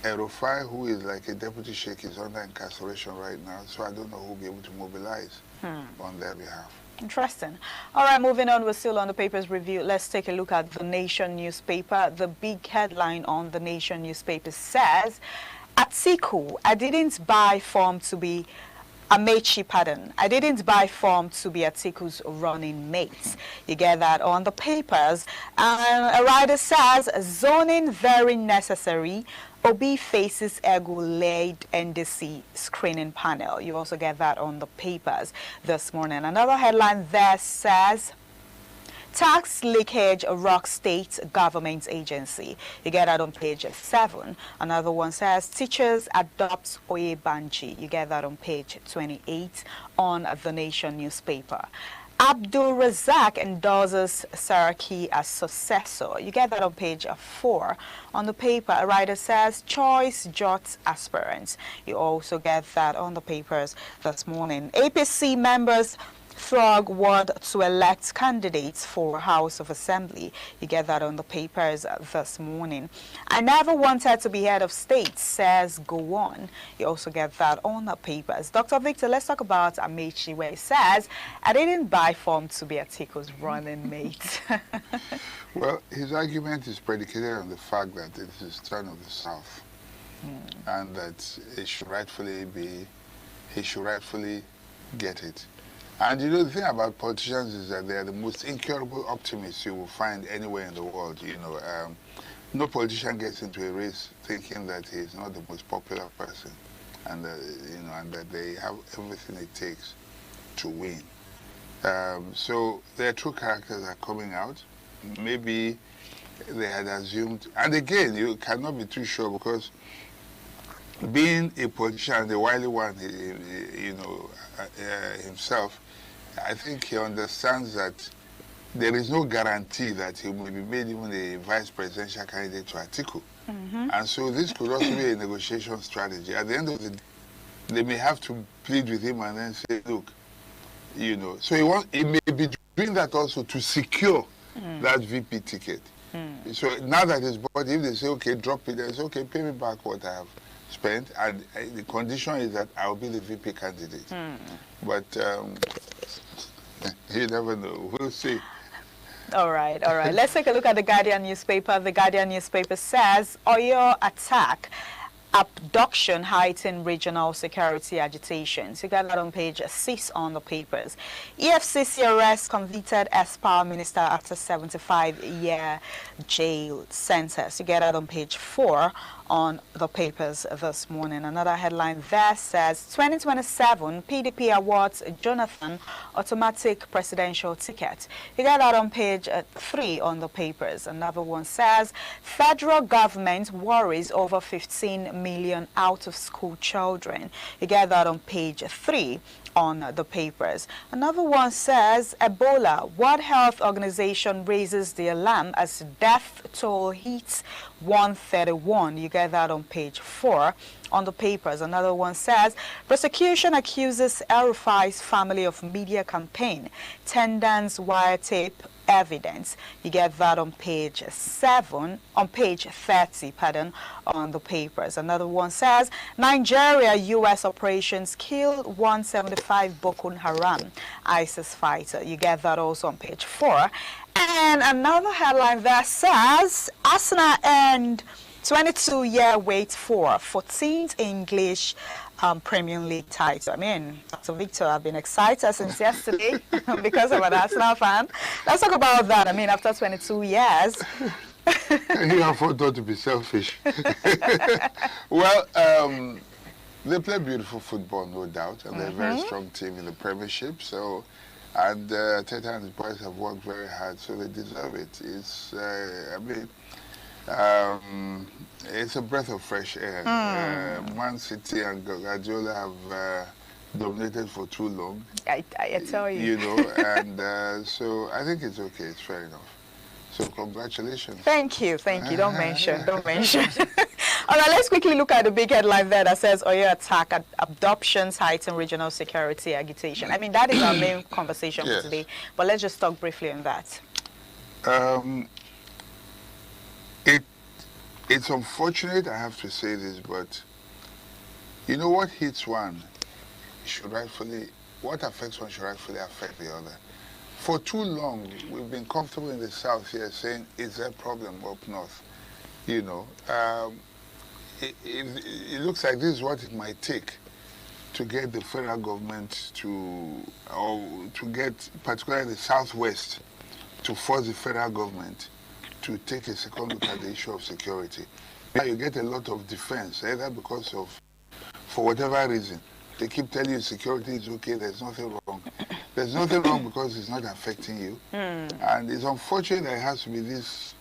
Erufai, who is like a deputy sheikh, is under incarceration right now. So I don't know who will be able to mobilize on their behalf. Interesting. All right, moving on. We're still on the papers review. Let's take a look at the Nation newspaper. The big headline on the Nation newspaper says, Atiku, I didn't buy form to be Amechi, pardon. I didn't buy form to be Atiku's running mate. You get that on the papers. A writer says, zoning very necessary. Obi faces Egu-led NDC screening panel. You also get that on the papers this morning. Another headline there says, tax leakage rocks state government agency. You get that on page 7. Another one says, teachers adopt Oyebanji. You get that on page 28 on the Nation newspaper. Abdul Razak endorses Saraki as successor. You get that on page 4. On the paper, a writer says, choice jots aspirants. You also get that on the papers this morning. APC members Throg word to elect candidates for House of Assembly. You get that on the papers this morning. I never wanted to be head of state, says Go On. You also get that on the papers. Dr. Victor, let's talk about Amechi, where he says, I didn't buy form to be Atiku's running mate. Well, his argument is predicated on the fact that it is turn of the South, and that he should rightfully get it. And you know, the thing about politicians is that they are the most incurable optimists you will find anywhere in the world. You know, no politician gets into a race thinking that he is not the most popular person, and you know, and that they have everything it takes to win. So their true characters are coming out. Maybe they had assumed, and again, you cannot be too sure, because being a politician, the wily one, you know, himself, I think he understands that there is no guarantee that he will be made even a vice presidential candidate to Atiku. And so this could also be a negotiation strategy. At the end of the day, they may have to plead with him and then say, look, you know, so he may be doing that also to secure that VP ticket. So now that it's bought, if they say, okay, drop it, they say, okay, pay me back what I have spent, and the condition is that I'll be the VP candidate. But you never know. We'll see. All right. Let's take a look at the Guardian newspaper. The Guardian newspaper says, Oyo attack, abduction heighten regional security agitations. You got that on page 6 on the papers. EFCC arrests convicted ex-power minister after 75-year jail sentence. You get that on page 4 on the papers this morning. Another headline there says 2027 PDP awards Jonathan automatic presidential ticket. You get that on page 3 on the papers. Another one says federal government worries over 15 million out of school children. You get that on page 3 on the papers. Another one says Ebola, World Health Organization raises the alarm as death toll hits 131. You get that on page 4 on the papers. Another one says prosecution accuses El-Rufai's family of media campaign, Tendance wiretap evidence. You get that on page 30, pardon, on the papers. Another one says Nigeria U.S. operations killed 175 Boko Haram ISIS fighter. You get that also on page 4. And another headline that says Arsenal earned 22-year wait for 14th English Premier League title. I mean, Dr. Victor, I've been excited since yesterday because I'm an Arsenal fan. Let's talk about that. I mean, after 22 years. You afford not to be selfish. Well, they play beautiful football, no doubt, and they're a very strong team in the Premiership. So, and Teta and his boys have worked very hard, so they deserve it. It's, I mean, It's a breath of fresh air. Man City and Guardiola have dominated for too long. I tell you. You know, and so I think it's okay. It's fair enough. So congratulations. Thank you. Don't mention. All right, let's quickly look at the big headline there that says Oyo attack at adoptions heighten regional security agitation. I mean, that is our main conversation for today, but let's just talk briefly on that. It's unfortunate, I have to say this, but you know what hits one what affects one should rightfully affect the other. For too long, we've been comfortable in the South here saying, is there a problem up north? You know, it looks like this is what it might take to get the federal government to get, particularly the Southwest, to force the federal government to take a second look at the issue of security. Now you get a lot of defense, either because of, for whatever reason, they keep telling you security is okay, there's nothing wrong. There's nothing wrong because it's not affecting you. And it's unfortunate that it has to be this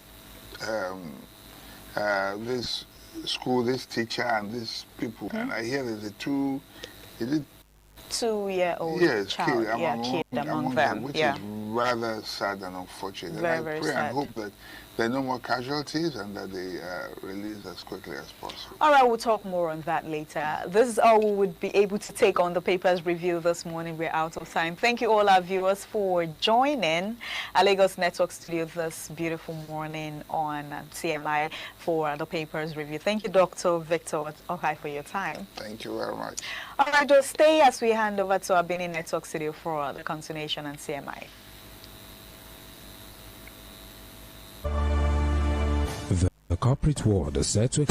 this school, this teacher, and these people. And I hear there's a 2-year-old child, kid among them, which is rather sad and unfortunate. And I pray and hope that there are no more casualties and that they are released as quickly as possible. All right, we'll talk more on that later. This is all we would be able to take on the papers review this morning. We're out of time. Thank you all our viewers for joining our Lagos Network studio this beautiful morning on CMI for the papers review. Thank you, Dr. Victor Ohai, for your time. Thank you very much. All right, just stay as we hand over to our Benin Network studio for the continuation on CMI. The corporate world is set to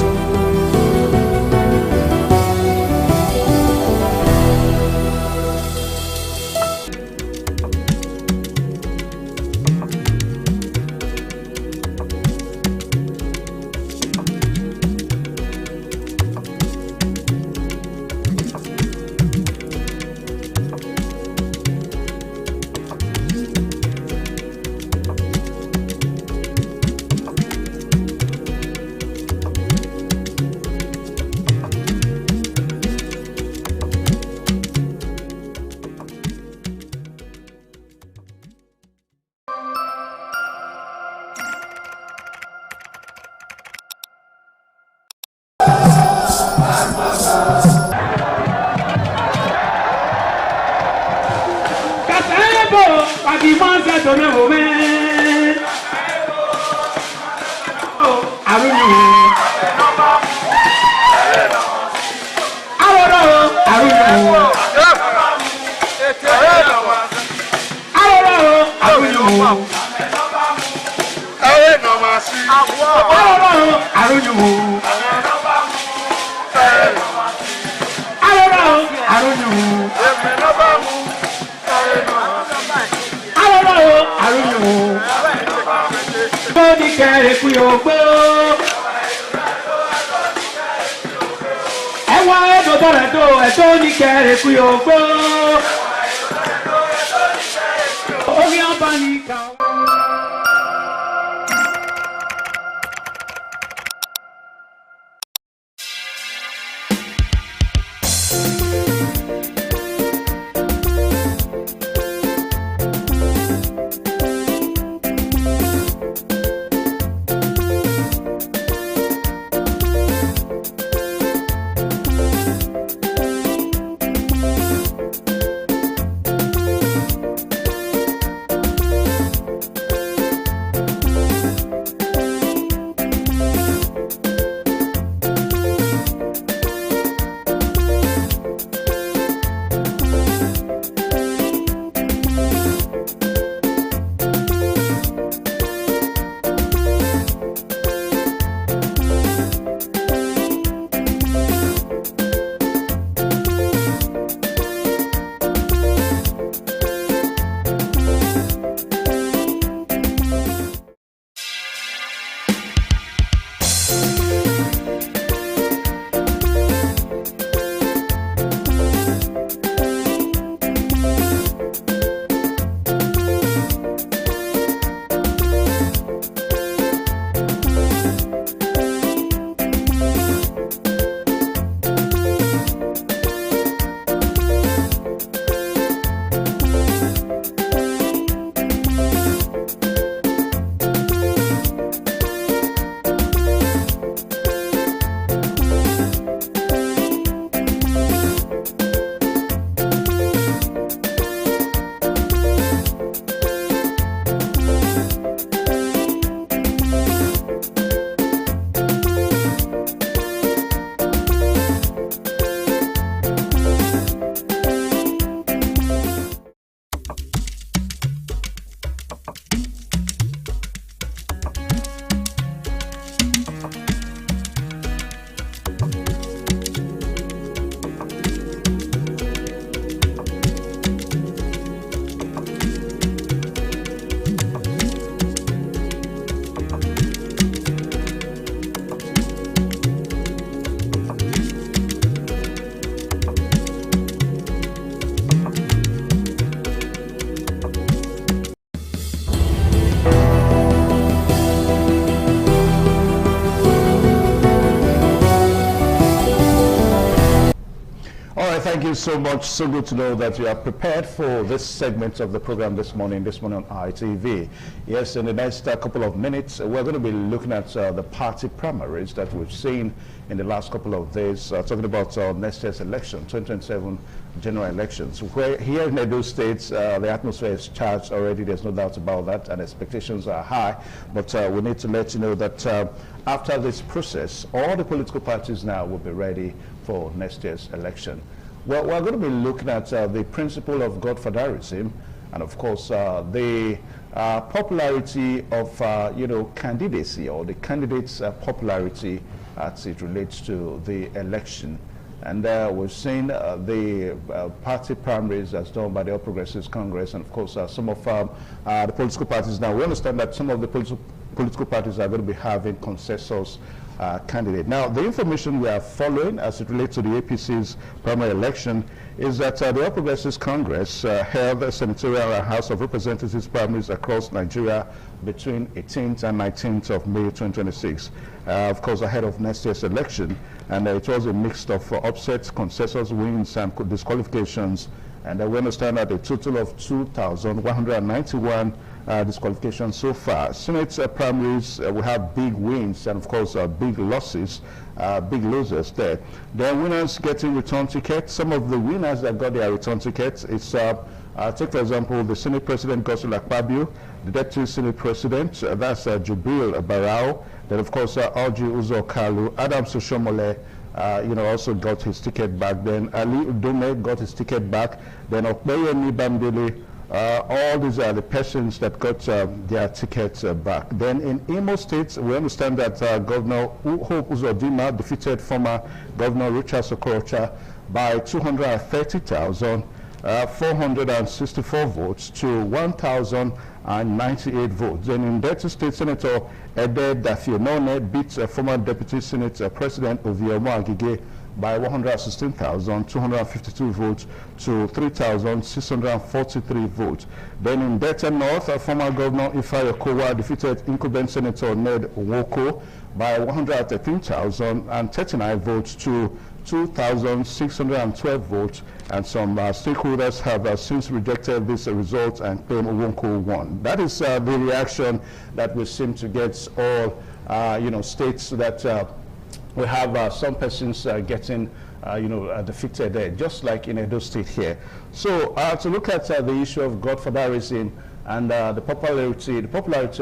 you so much. So good to know that you are prepared for this segment of the program this morning on ITV. Yes, in the next couple of minutes, we're going to be looking at the party primaries that we've seen in the last couple of days, talking about next year's election, 2027 general elections. Where here in Edo State, the atmosphere is charged already, there's no doubt about that, and expectations are high. But we need to let you know that after this process, all the political parties now will be ready for next year's election. Well, we're going to be looking at the principle of godfatherism, and of course the popularity of candidacy, or the candidates' popularity as it relates to the election. And we've seen the party primaries as done by the All Progressives Congress, and of course some of the political parties. Now we understand that some of the political parties are going to be having consensus candidate. Now, the information we are following as it relates to the APC's primary election is that the All Progressives Congress held a senatorial and House of Representatives primaries across Nigeria between 18th and 19th of May 2026, of course ahead of next year's election. And it was a mix of upsets, consensus wins, and disqualifications. And we understand that a total of 2,191 disqualifications so far. Senate primaries, we have big wins and of course big losses, big losers there. The winners getting return tickets. Some of the winners that got their return tickets is take for example the Senate President Godswill Akpabio, the Deputy Senate President, that's Jubril Barao, then of course Alji Uzo Kalu, Adam Soshomole, also got his ticket back. Then Ali Udome got his ticket back. Then Okpeyemi Bamdele, all these are the persons that got their tickets back. Then in Imo State, we understand that Governor Hope Uzodinma defeated former Governor Richard Okorocha by 230,464 votes to 1,098 votes. Then in Delta State, Senator Ede Dafionone beat former Deputy Senate President Ovieomo Agige by 116,252 votes to 3,643 votes. Then in Delta North, former Governor Ifeanyi Okowa defeated incumbent Senator Ned Nwoko by 113,039 votes to 2,612 votes, and some stakeholders have since rejected this result and claim Nwoko won. That is the reaction that we seem to get all states that we have some persons getting defeated there, just like in Edo State here. So to look at the issue of godfatherism and the popularity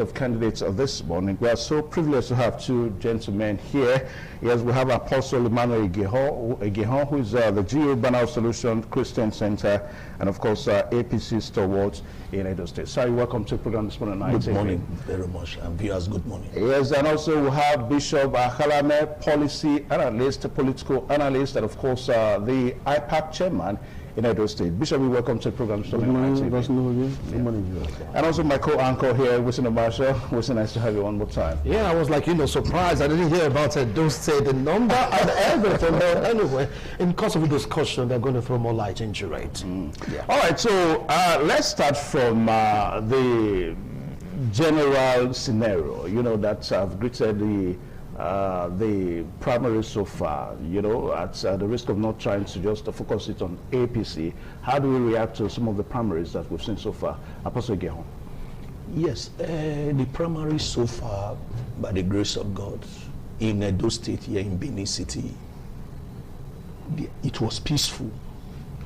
of candidates of this morning, we are so privileged to have two gentlemen here. Yes, we have Apostle Emmanuel Egehon, who is the GA Banner Solution Christian Center, and of course APC stalwart in Edo State. Sir, welcome to the program this morning. Good morning very much, and viewers, good morning. Yes, and also we have Bishop Akalame, policy analyst, political analyst, and of course the IPAC chairman in Edo State. Bishop, we welcome to the program. Good morning. Good morning. And also my co-anchor here, Wilson Marshall. Wilson, nice to have you one more time. Yeah, I was like, surprised. I didn't hear about Edo State, the number and everything. But anyway, in course of the discussion, they're going to throw more light into it. Yeah. All right, so let's start from the general scenario, that have greeted the primary so far, at the risk of not trying to just focus it on APC. How do we react to some of the primaries that we've seen so far? Apostle Egehon. Yes, the primaries so far, by the grace of God, in Edo State here in Benin City, it was peaceful.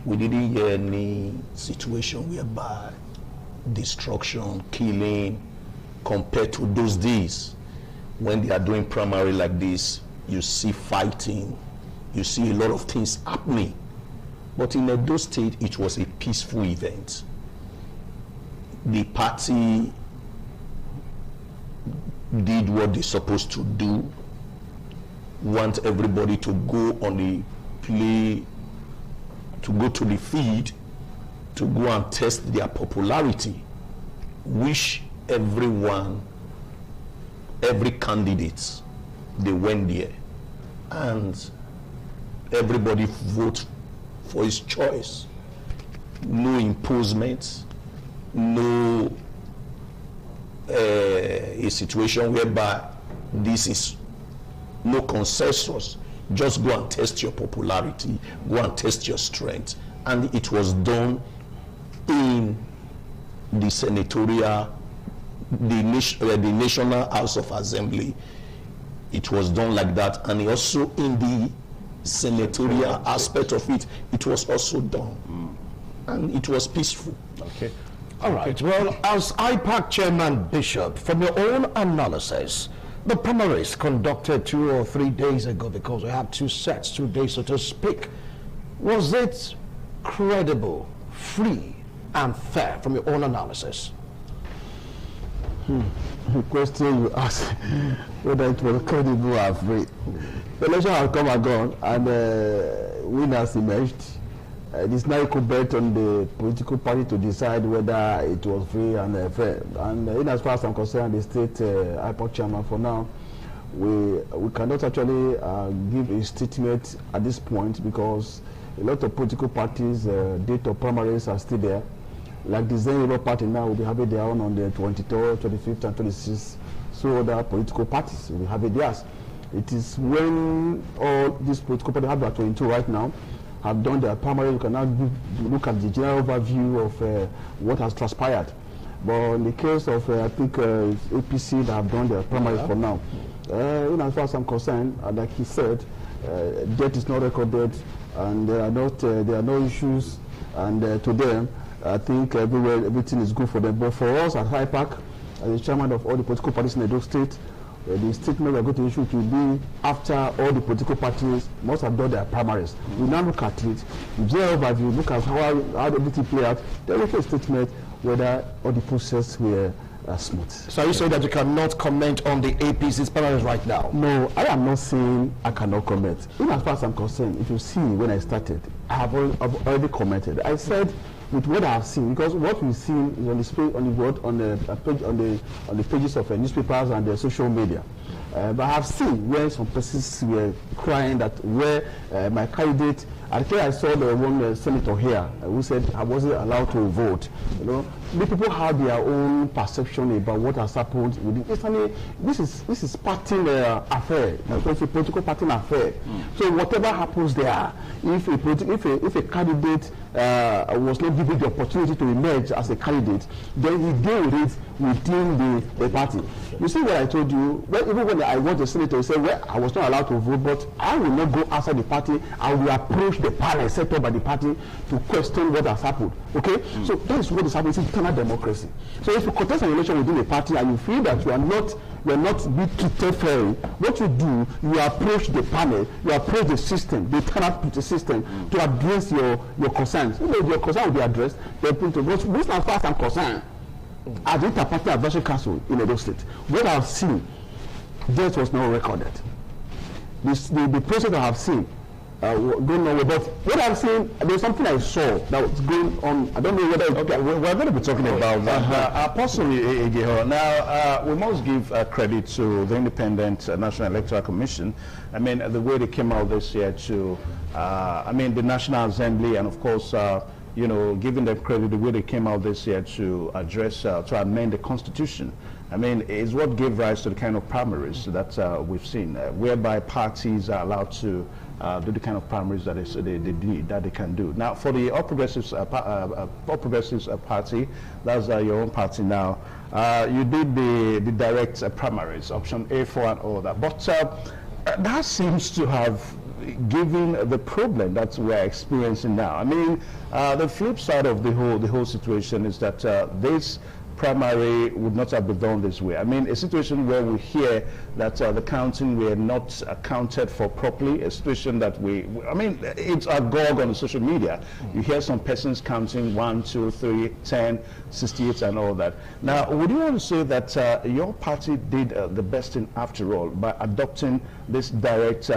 We didn't hear any situation whereby destruction, killing, compared to those days. When they are doing primary like this, you see fighting, you see a lot of things happening. But in Edo State, it was a peaceful event. The party did what they're supposed to do, want everybody to go on the play, to go to the field, to go and test their popularity, which every candidate, they went there and everybody vote for his choice. No imposement, no a situation whereby this is no consensus. Just go and test your popularity, go and test your strength. And it was done in the senatorial, the National House of Assembly. It was done like that, and also in the senatorial aspect of it, it was also done. And it was peaceful. Okay. All right. Well, as IPAC Chairman Bishop, from your own analysis, the primaries conducted 2 or 3 days ago, because we have 2 sets, 2 days, so to speak, was it credible, free, and fair from your own analysis? The question you asked, whether it was credible or free. The election has come and gone, and winners emerged. It is now incumbent on the political party to decide whether it was free and fair. And in as far as I'm concerned, the state IPOC chairman, for now, we cannot actually give a statement at this point, because a lot of political parties, date of primaries are still there. Like the Zen Labour Party now will be having their own on the 23rd, 25th, and 26th. So other political parties will be having theirs. It is when all these political parties have their 22 right now, have done their primary, you can now look at the general overview of what has transpired. But in the case of, I think, APC that have done their primaries for now, as far as I'm concerned, like he said, debt is not recorded, and there are no issues, and to them, I think everything is good for them. But for us at IPAC, as the chairman of all the political parties in Edo State, the statement we are going to issue will be after all the political parties must have done their primaries. We now look at it, general overview, look at how everything play out, then we make a statement whether all the process were smooth. So are you saying that you cannot comment on the APC's primaries right now? No, I am not saying I cannot comment. Even as far as I'm concerned, if you see when I started, I have already commented. I said with what I have seen, because what we've seen is on the pages of newspapers and the social media. But I have seen where some persons were crying that where my candidate, I think I saw the one senator here who said I wasn't allowed to vote. You know, the people have their own perception about what has happened within. This is party affair. It's a political party affair. So whatever happens there, if a candidate was not given the opportunity to emerge as a candidate, then he deal with it within the party. You see what I told you? Well, even when I was a senator, he said, well, I was not allowed to vote, but I will not go outside the party. I will approach the panel set up by the party to question what has happened. Okay? So that is what is happening. It's internal democracy. So if you contest an election within the party and you feel that you are not being treated fairly, what you do, you approach the panel, you approach the system, the internal system to address your concerns. You know, your concern will be addressed. But as far as I'm concerned, at the Interparty Advisory Council in Edo State, what I've seen, death was not recorded. The process I have seen going on, but what I've seen, there's something I saw that was going on. I don't know whether we're going to be talking about that. Possibly, now we must give credit to the Independent National Electoral Commission. I mean, the way they came out this year to, the National Assembly, and of course, giving them credit the way they came out this year to address, to amend the Constitution. I mean, is what gave rise to the kind of primaries that we've seen, whereby parties are allowed to do the kind of primaries that they can do. Now, for the All Progressives Party, that's your own party now, you did the direct primaries, option A4 and all that. But that seems to have given the problem that we're experiencing now. I mean, the flip side of the whole situation is that this primary would not have been done this way. I mean, a situation where we hear that the counting were not accounted for properly, a situation that it's agog on social media. You hear some persons counting 1, 2, 3, 10, 68 and all that. Now, would you want to say that your party did the best thing after all by adopting this direct,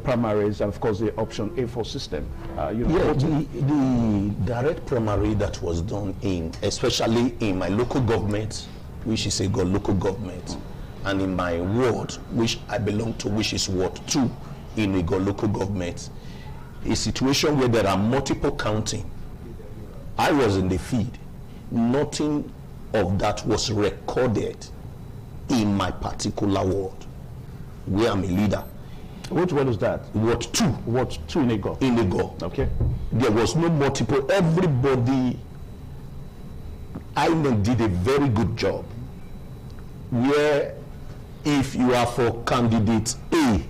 primaries and of course the option A4 system? The direct primary that was done especially in my local government, which is a local government, and in my ward, which I belong to, which is Ward 2 in a local government, a situation where there are multiple counting. I was in the field. Nothing of that was recorded in my particular ward, where I'm a leader. Which word is that? Ward 2. Ward 2 in Igor. In Igor. Okay. There was no multiple. Everybody, INEC did a very good job. Where if you are for candidate A,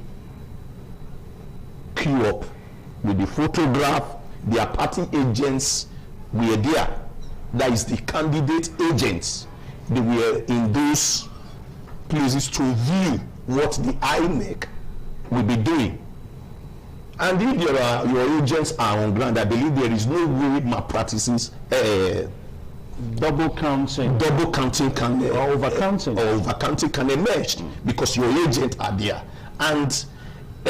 queue up with the photograph, their party agents were there. That is the candidate agents. They were in those places to view what the INEC will be doing. And if your agents are on ground, I believe there is no way malpractices, double counting can or overcounting can emerge because your agents are there. And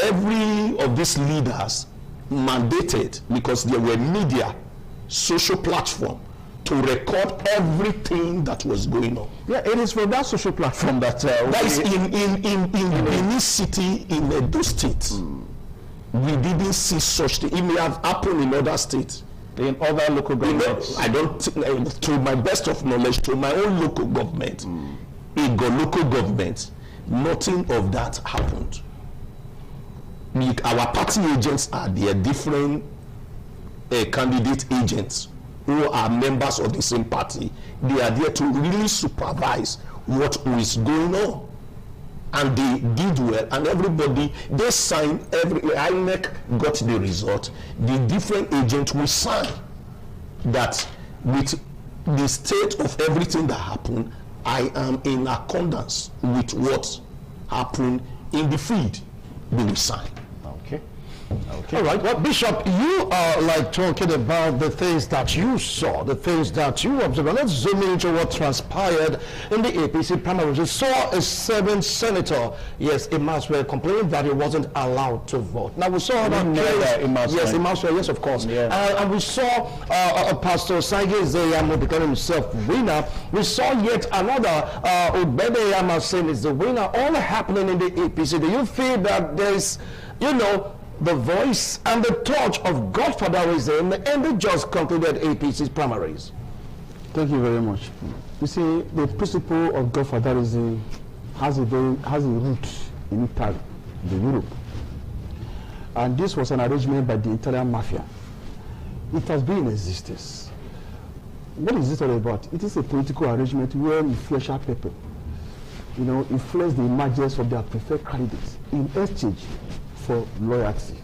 every of these leaders mandated, because there were media, social platform, to record everything that was going on. Yeah, it is from that social platform that is in Benin City in Edo State. We didn't see such thing. It may have happened in other states. In other local governments? I don't, to my best of knowledge, to my own local government, local government, nothing of that happened. Our party agents are there, different candidate agents who are members of the same party. They are there to really supervise what is going on. And they did well, and everybody, they signed, INEC got the result. The different agents will sign that with the state of everything that happened, I am in accordance with what happened in the field. They will sign. Okay. Okay. All right. Well, Bishop, you are like talking about the things that you saw, the things that you observed. Let's zoom into what transpired in the APC primaries. We saw a 7th senator, yes, Emmanuel, complaining that he wasn't allowed to vote. Now we saw that case. Yes, Emmanuel, yes, of course. Yeah. And we saw Pastor Sage Zeyamo declaring himself winner. We saw yet another Obede Yama saying is the winner. All happening in the APC. Do you feel that there's, you know, the voice and the touch of godfatherism and the just concluded APC's primaries? Thank you very much. You see, the principle of godfatherism has a root in Italy, in Europe. And this was an arrangement by the Italian mafia. It has been in existence. What is this all about? It is a political arrangement where influential people, you know, influence the emergence of their preferred candidates in exchange for loyalty,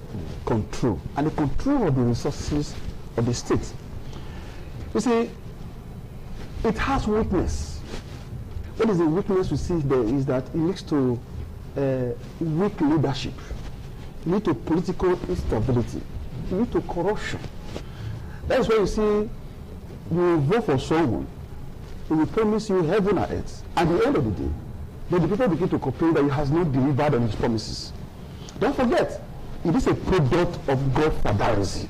control, and the control of the resources of the state. You see, it has weakness. What is the weakness we see there is that it leads to weak leadership, it leads to political instability, it leads to corruption. That's why you see, you vote for someone, he will promise you heaven and earth. At the end of the day, then the people begin to complain that he has not delivered on his promises. Don't forget, it is a product of godfatherism.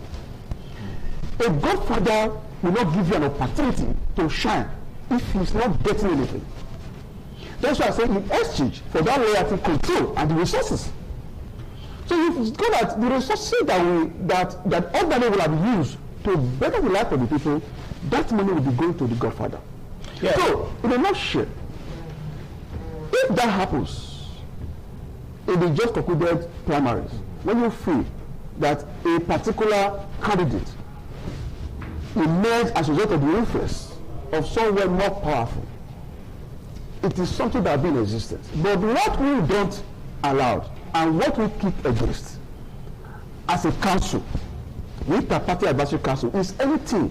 A godfather will not give you an opportunity to shine if he's not getting anything. That's why I say in exchange for that loyalty, control, and the resources. So you've got that the resources that ordinarily will have used to better the life of the people, that money will be going to the godfather. Yeah. So, in a nutshell, if that happens, in the just concluded primaries, when you feel that a particular candidate emerged as a result of the influence of someone more powerful, it is something that has been in existence. But what we don't allow and what we keep against as a council, with the party advisory council, is anything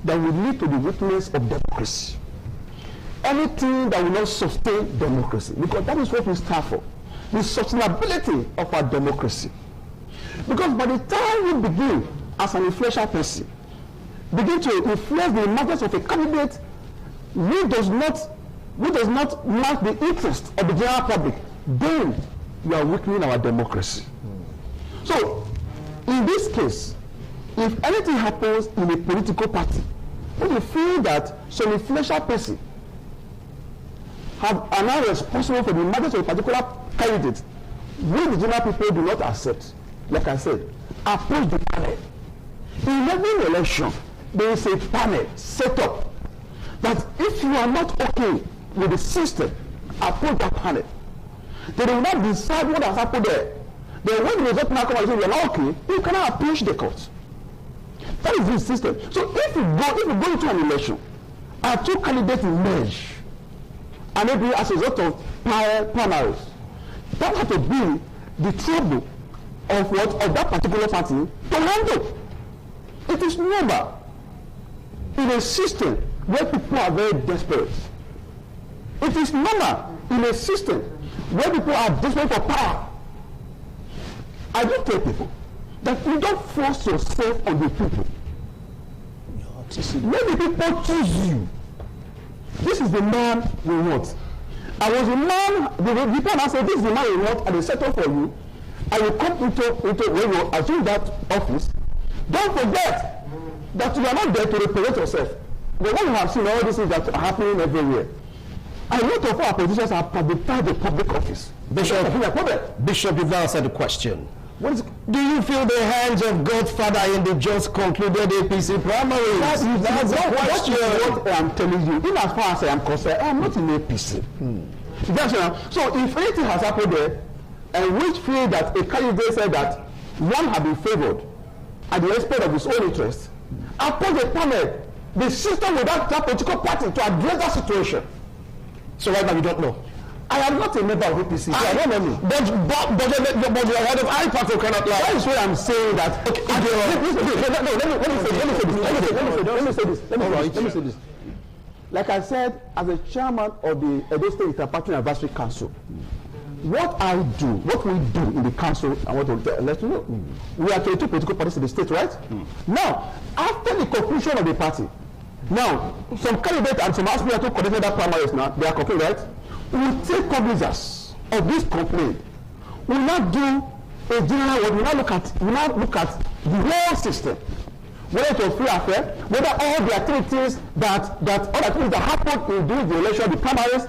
that will lead to the weakness of democracy. Anything that will not sustain democracy, because that is what we stand for. The sustainability of our democracy. Because by the time you begin as an influential person, begin to influence the emergence of a candidate who does not match the interest of the general public, then you are weakening our democracy. So, in this case, if anything happens in a political party, when you feel that some influential person are now responsible for the emergence of a particular candidate, we the general people do not accept, like I said, approach the panel. In every election, there is a panel set up that if you are not okay with the system, approach that panel. They will not decide what has happened there. Then when the result now comes and say you're not okay, you cannot approach the court. That is the system. So if you go into an election and two candidates emerge, and maybe as a result of primaries, that has to be the trouble of that particular party to handle. It is normal in a system where people are very desperate. It is normal in a system where people are desperate for power. I do tell people that you don't force yourself on the people. When the people choose you, this is the man we want. I was the man, the people now say this is the man we want, and they settle for you. I will come into when you assume that office. Don't forget that you are not there to represent yourself. The one you have seen all these things that are happening everywhere. A lot of our politicians are privatized the public office. Bishop, you've answered the question. Do you feel the hands of Godfather in the just concluded APC primaries? That's the question. What I'm telling you, in as far as I am concerned, I am not in APC. So if anything has happened there, and which feel that a candidate said that one had been favored at the expense of his own interest, upon the panel, the system without that political party to address that situation. So right now you don't know. I am not a member of APC. I don't know. But you are head of IPAC cannot lie. That is why I'm saying that. Okay, let me say this. Like I said, as a chairman of the Edo State Interparty Advisory Council, what we do in the council, I want to let you know. We are 22 political parties in the state, right? Now, after the conclusion of the party, now some candidates and some aspirants who conducted that primaries now, they are complaining, right? We will take cognizance of this complaint. We will not do a general work. We will not look at the whole system, whether it's a free affair, whether all the activities that happened in during the election, the primaries,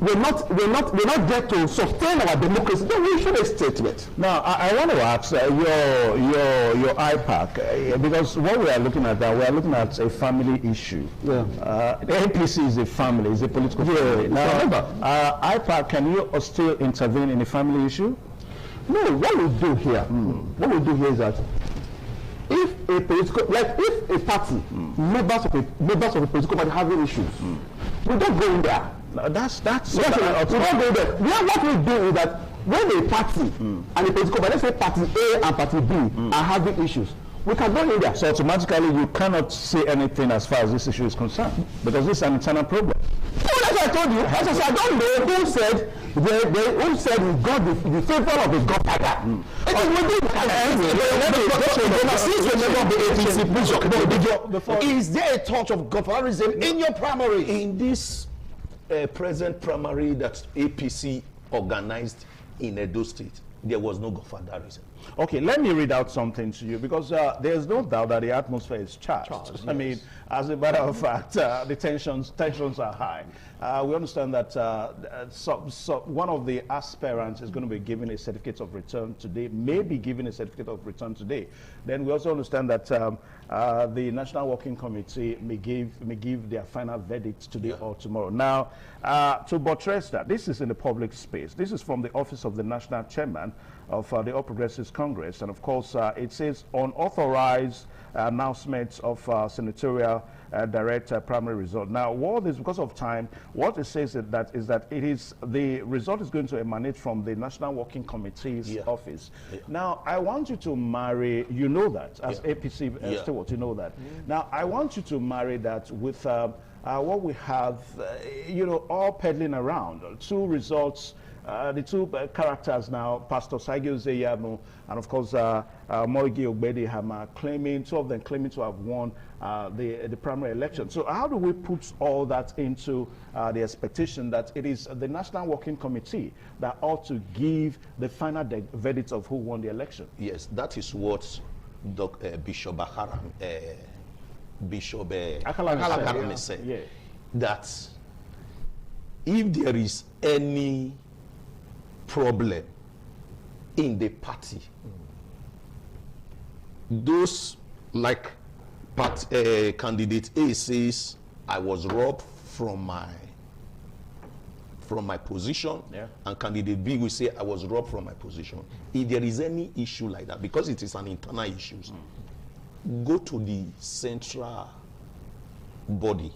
we're not there to sustain our democracy. Then we issue a statement. Now, I want to ask your IPAC, because what we are looking at, we are looking at a family issue. Yeah. The APC is a family, it's a political family. Now, remember, IPAC, can you still intervene in a family issue? No, what we do here is that if a political, like if a party, members of a political party having issues, we don't go in there. No, that's we don't go there. What we do is that when a party and a political party, let's say party A and party B are having issues, we can go in there. So automatically you cannot say anything as far as this issue is concerned, because this is an internal problem. No, that's what I told you. As I said, I don't know who said he got the favor of his godfather. Is there a touch of godfatherism in your primary? In this present primary that APC organized in Edo State, there was no godfatherism. Okay, let me read out something to you, because there's no doubt that the atmosphere is charged. Yes. I mean, as a matter of fact, the tensions are high. We understand that one of the aspirants is going to be given a certificate of return today, may be given a certificate of return today. Then we also understand that the National Working Committee may give their final verdict today or tomorrow. Now, to buttress that, this is in the public space. This is from the office of the National Chairman of the All Progressives Congress, and of course it says unauthorized announcements of senatorial direct primary result. Now, what is, because of time, what it says is that the result is going to emanate from the National Working Committee's office. Now, I want you to marry, you know that as APC steward, you know that. Now, I want you to marry that with what we have, all peddling around. Two results. The two characters now, Pastor Saigio Zeyamu and of course Morigi Ogbedi Hama, two of them claiming to have won the primary election. So how do we put all that into the expectation that it is the National Working Committee that ought to give the final verdict of who won the election? Yes, that is what Bishop Akalame said. Yeah. That if there is any problem in the party, those like candidate A says, I was robbed from from my position, and candidate B will say I was robbed from my position. If there is any issue like that, because it is an internal issue, go to the central body,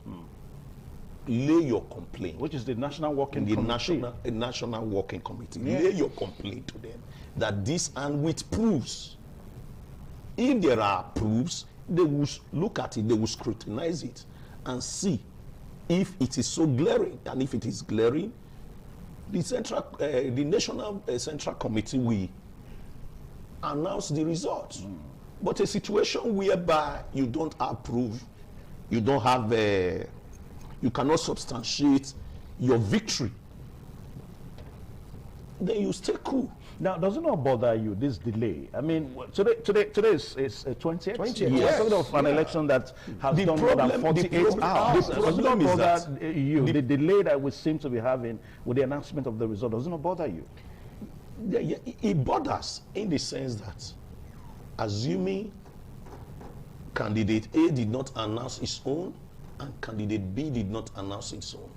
lay your complaint, which is the National Working Committee. National Working Committee. Lay your complaint to them that this, and with proofs. If there are proofs, they will look at it, they will scrutinize it and see if it is so glaring. And if it is glaring, the National Central Committee will announce the results. But a situation whereby you don't have proof, you don't have you cannot substantiate your victory, then you stay cool. Now, does it not bother you, this delay? I mean, today is 20th. 20th. We're talking of an election that has done more than 48 hours. Does it not bother you, the delay that we seem to be having with the announcement of the result? Does it not bother you? Yeah, it bothers in the sense that, assuming candidate A did not announce his own and candidate B did not announce his own,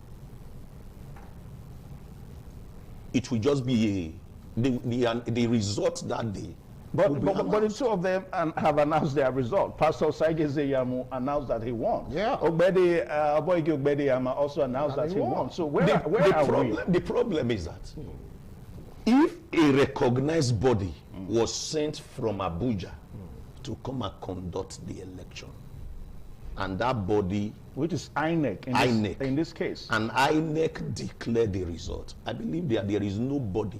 it will just be the result that day. But the two of them have announced their result. Pastor Saige Zeyamu announced that he won. Yeah. Ogbede Ogbedeyama also announced that he won. So where are we? The problem is that if a recognized body was sent from Abuja to come and conduct the election, and that body, which is INEC in this case, and INEC declared the result, I believe there is nobody.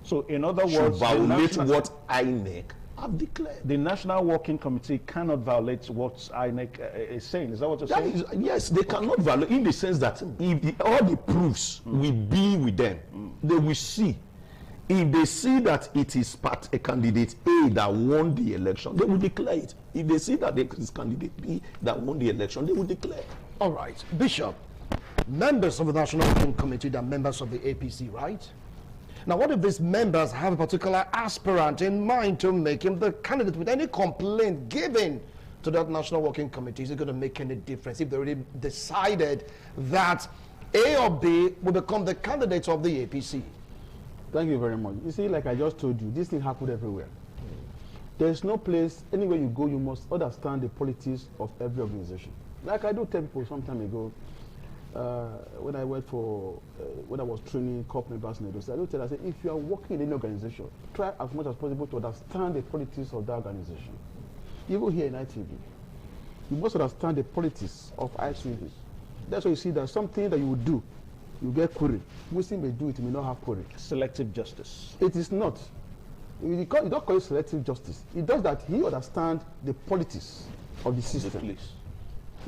So in other words, violate what INEC have declared. The National Working Committee cannot violate what INEC is saying. Is that what you're saying? Yes, they cannot violate in the sense that if all the proofs will be with them, they will see. If they see that it is a candidate A that won the election, they will declare it. If they see that it is candidate B that won the election, they will declare. All right, Bishop, members of the National Working Committee are members of the APC, right? Now, what if these members have a particular aspirant in mind to make him the candidate with any complaint given to that National Working Committee? Is it going to make any difference if they already decided that A or B will become the candidates of the APC? Thank you very much. You see, like I just told you, this thing happened everywhere. There's no place, anywhere you go, you must understand the politics of every organization. Like I do tell people some time ago, when I worked for, when I was training corp members in Edo State, I do tell them, I say, if you are working in any organization, try as much as possible to understand the politics of that organization. Even here in ITV, you must understand the politics of ITV. That's why you see that something that you would do, you get query. Muslim may do it, may not have query. Selective justice. It is not. You don't call it selective justice. It does that he understands the politics of the system.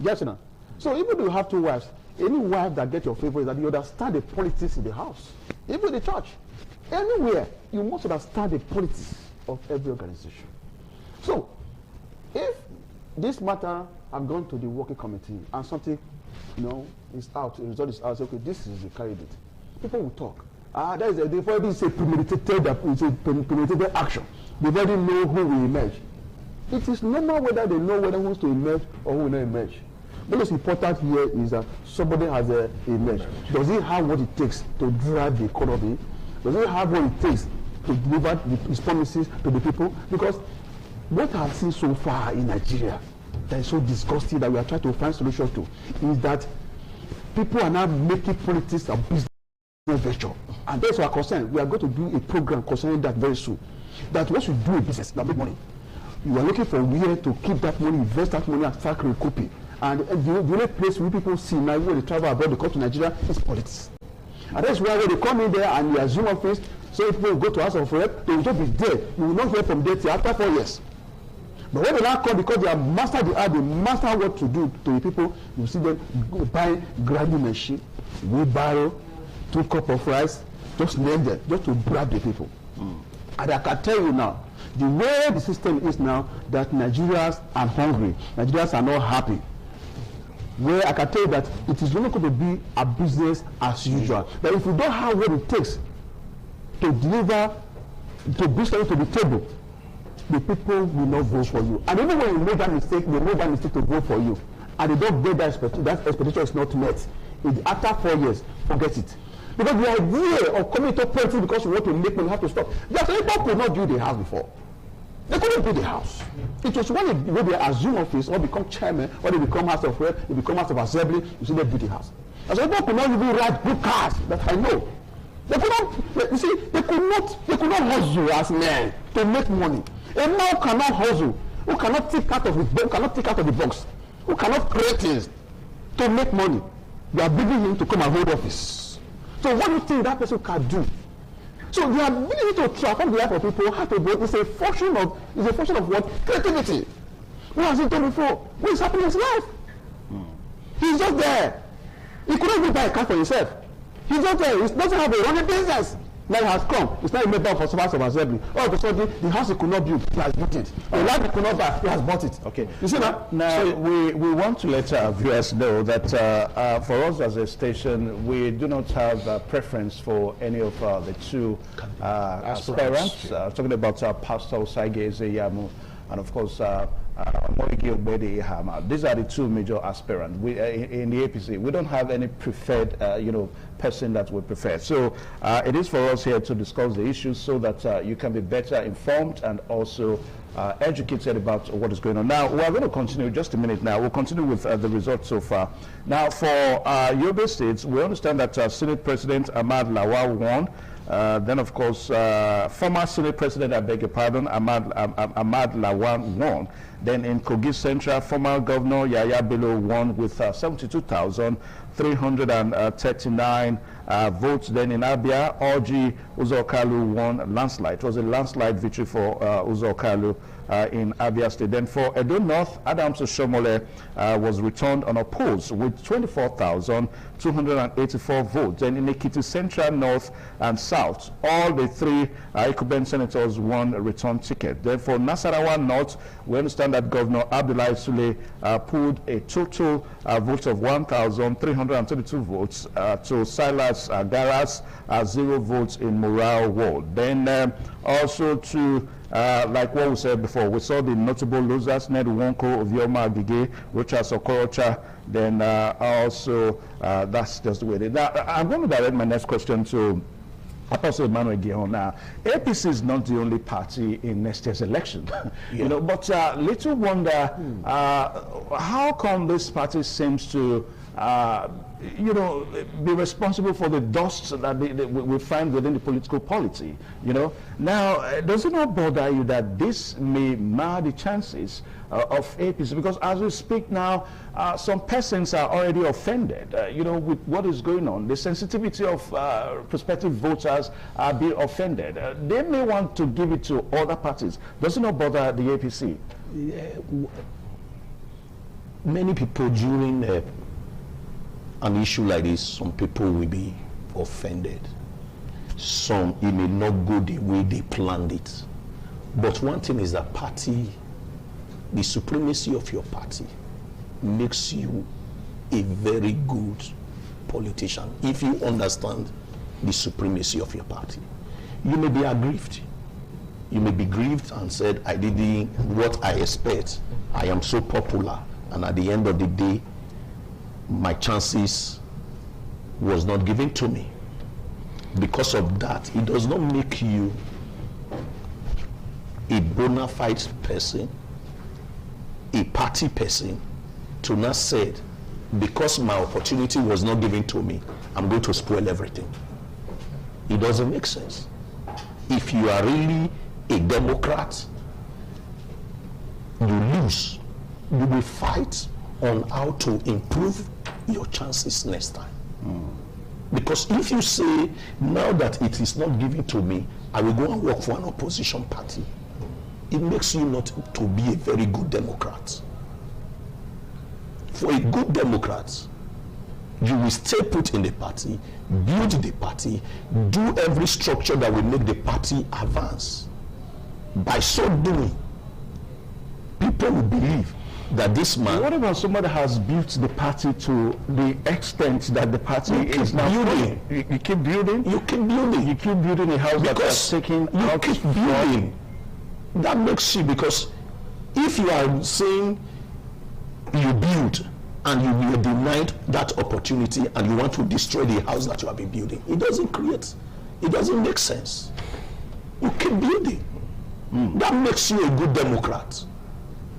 Yes, no. So even though you have two wives, any wife that gets your favor is that you understand the politics in the house, even in the church, anywhere, you must understand the politics of every organization. So, if this matter have gone to the working committee and something, is out, the result is out, say, okay, this is the candidate, people will talk. That is a premeditated action. They already know who will emerge. It is normal whether they know whether who's to emerge or who will not emerge. What is important here is that somebody has emerged. Does he have what it takes to drive the economy? Does he have what it takes to deliver his promises to the people? Because what I've seen so far in Nigeria that is so disgusting that we are trying to find solutions to is that people are now making politics a business venture. And that's our concern. We are going to do a program concerning that very soon. That once you do a business, you make money. You are looking for where to keep that money, invest that money, and start recouping. And the only place where people see now when they travel abroad, they come to Nigeria, is politics. And that's why when they come in there and you Zoom office, so people will go to House of Rep, they will just be there. You will not hear from there till after 4 years. But when they now come, because they have mastered the art, they master what to do to the people, you see them buy grinding machine, wheelbarrow, 2 cups of rice, just name them, just to bribe the people. And I can tell you now, the way the system is now, that Nigerians are hungry, Nigerians are not happy. Where I can tell you that it is not going to be a business as usual. But if you don't have what it takes to deliver, to bring something to the table, the people will not vote for you. And even when you make that mistake, they make that mistake to vote for you. And they don't get that expectation is not met. After 4 years, forget it. Because the idea of coming to politics because you want to make money have to stop. There are some people could not build a house before. They couldn't build a house. It was when they assume office or become chairman or they become House of Rep, they become House of Assembly, you see they build a house. And some people could not even write good cars that I know. They could not, you see, they could not hustle as men to make money. A man cannot hustle, who cannot think out of the box, who cannot create things to make money. They are bringing him to come and hold office. So what do you think that person can do? So the ability to transform the life of people, how to vote, is a function of what? Creativity. What has he done before? What is happening in his life? He's just there. He couldn't even buy a car for himself. He's just there. He doesn't have a running business. Now he has come. He's not a member of House of Assembly. All of a sudden, the house he could not build, he has bought it. The land he could not buy, he has bought it. Okay. You see that? Now, so we want to let our viewers know that for us as a station, we do not have a preference for any of the two aspirants. Talking about Pastor Osaige Ezeyamu and, of course, Morigi Obede Ihama. These are the two major aspirants. We, in the APC, we don't have any preferred, person that we prefer. So it is for us here to discuss the issues so that you can be better informed and also educated about what is going on. Now, we are going to continue just a minute now. We'll continue with the results so far. Now, for Yobe State, we understand that Senate President Ahmad Lawal won. Then, of course, former Senate President, I beg your pardon, Ahmad Lawan won. Then in Kogi Central, former Governor Yaya Bello won with 72,339 votes. Then in Abia, Orji Uzokalu won landslide. It was a landslide victory for Uzokalu in Abia State. Then for Edo North, Adams Oshomole was returned unopposed with 24,284 votes. Then in Ekiti Central, North and South, all the three Ikuben senators won a return ticket. Then for Nasarawa North, we understand that Governor Abdullahi Sule pulled a total votes of 1,332 votes to Silas Garas, 0 votes in Morale Ward. Then also to like what we said before, we saw the notable losers, Ned Wonko, Ovioma Agige, Rochas Okorocha, then also that's just the way it is. Now, I'm going to direct my next question to Apostle Emmanuel Gihon. Now, APC is not the only party in next year's election, but little wonder how come this party seems to be responsible for the dust that we find within the political polity. Now, does it not bother you that this may mar the chances of APC? Because as we speak now, some persons are already offended, with what is going on. The sensitivity of prospective voters are being offended. They may want to give it to other parties. Does it not bother the APC? Many people during an issue like this, some people will be offended. Some, it may not go the way they planned it. But one thing is that party, the supremacy of your party makes you a very good politician if you understand the supremacy of your party. You may be aggrieved. You may be grieved and said, I did what I expect. I am so popular. And at the end of the day, my chances was not given to me. Because of that, it does not make you a bona fide person, a party person, to not say, because my opportunity was not given to me, I'm going to spoil everything. It doesn't make sense. If you are really a Democrat, you lose. You will fight on how to improve your chances next time. Because if you say, now that it is not given to me, I will go and work for an opposition party, it makes you not to be a very good Democrat. For a good Democrat, you will stay put in the party, build the party, do every structure that will make the party advance. By so doing, people will believe that this man... What about somebody has built the party to the extent that the party is now building? You keep building? You keep building. You keep building a house that is taking you keep building. That makes you, because if you are saying you build and you were denied that opportunity and you want to destroy the house that you have been building. It doesn't make sense. You keep building. That makes you a good Democrat.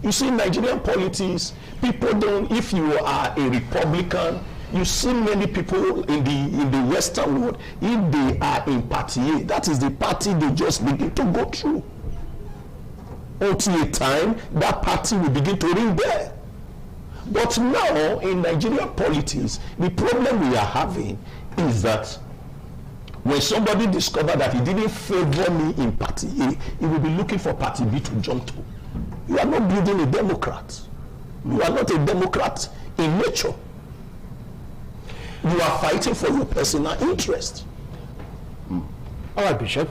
You see, in Nigerian politics, people don't, if you are a Republican, you see many people in the Western world, if they are in party A, that is the party they just begin to go through. Until a time, that party will begin to ring there. But now, in Nigerian politics, the problem we are having is that when somebody discovers that he didn't favor me in party A, he will be looking for party B to jump to. You are not building a Democrat. You are not a Democrat in nature. You are fighting for your personal interest. All right, Bishop.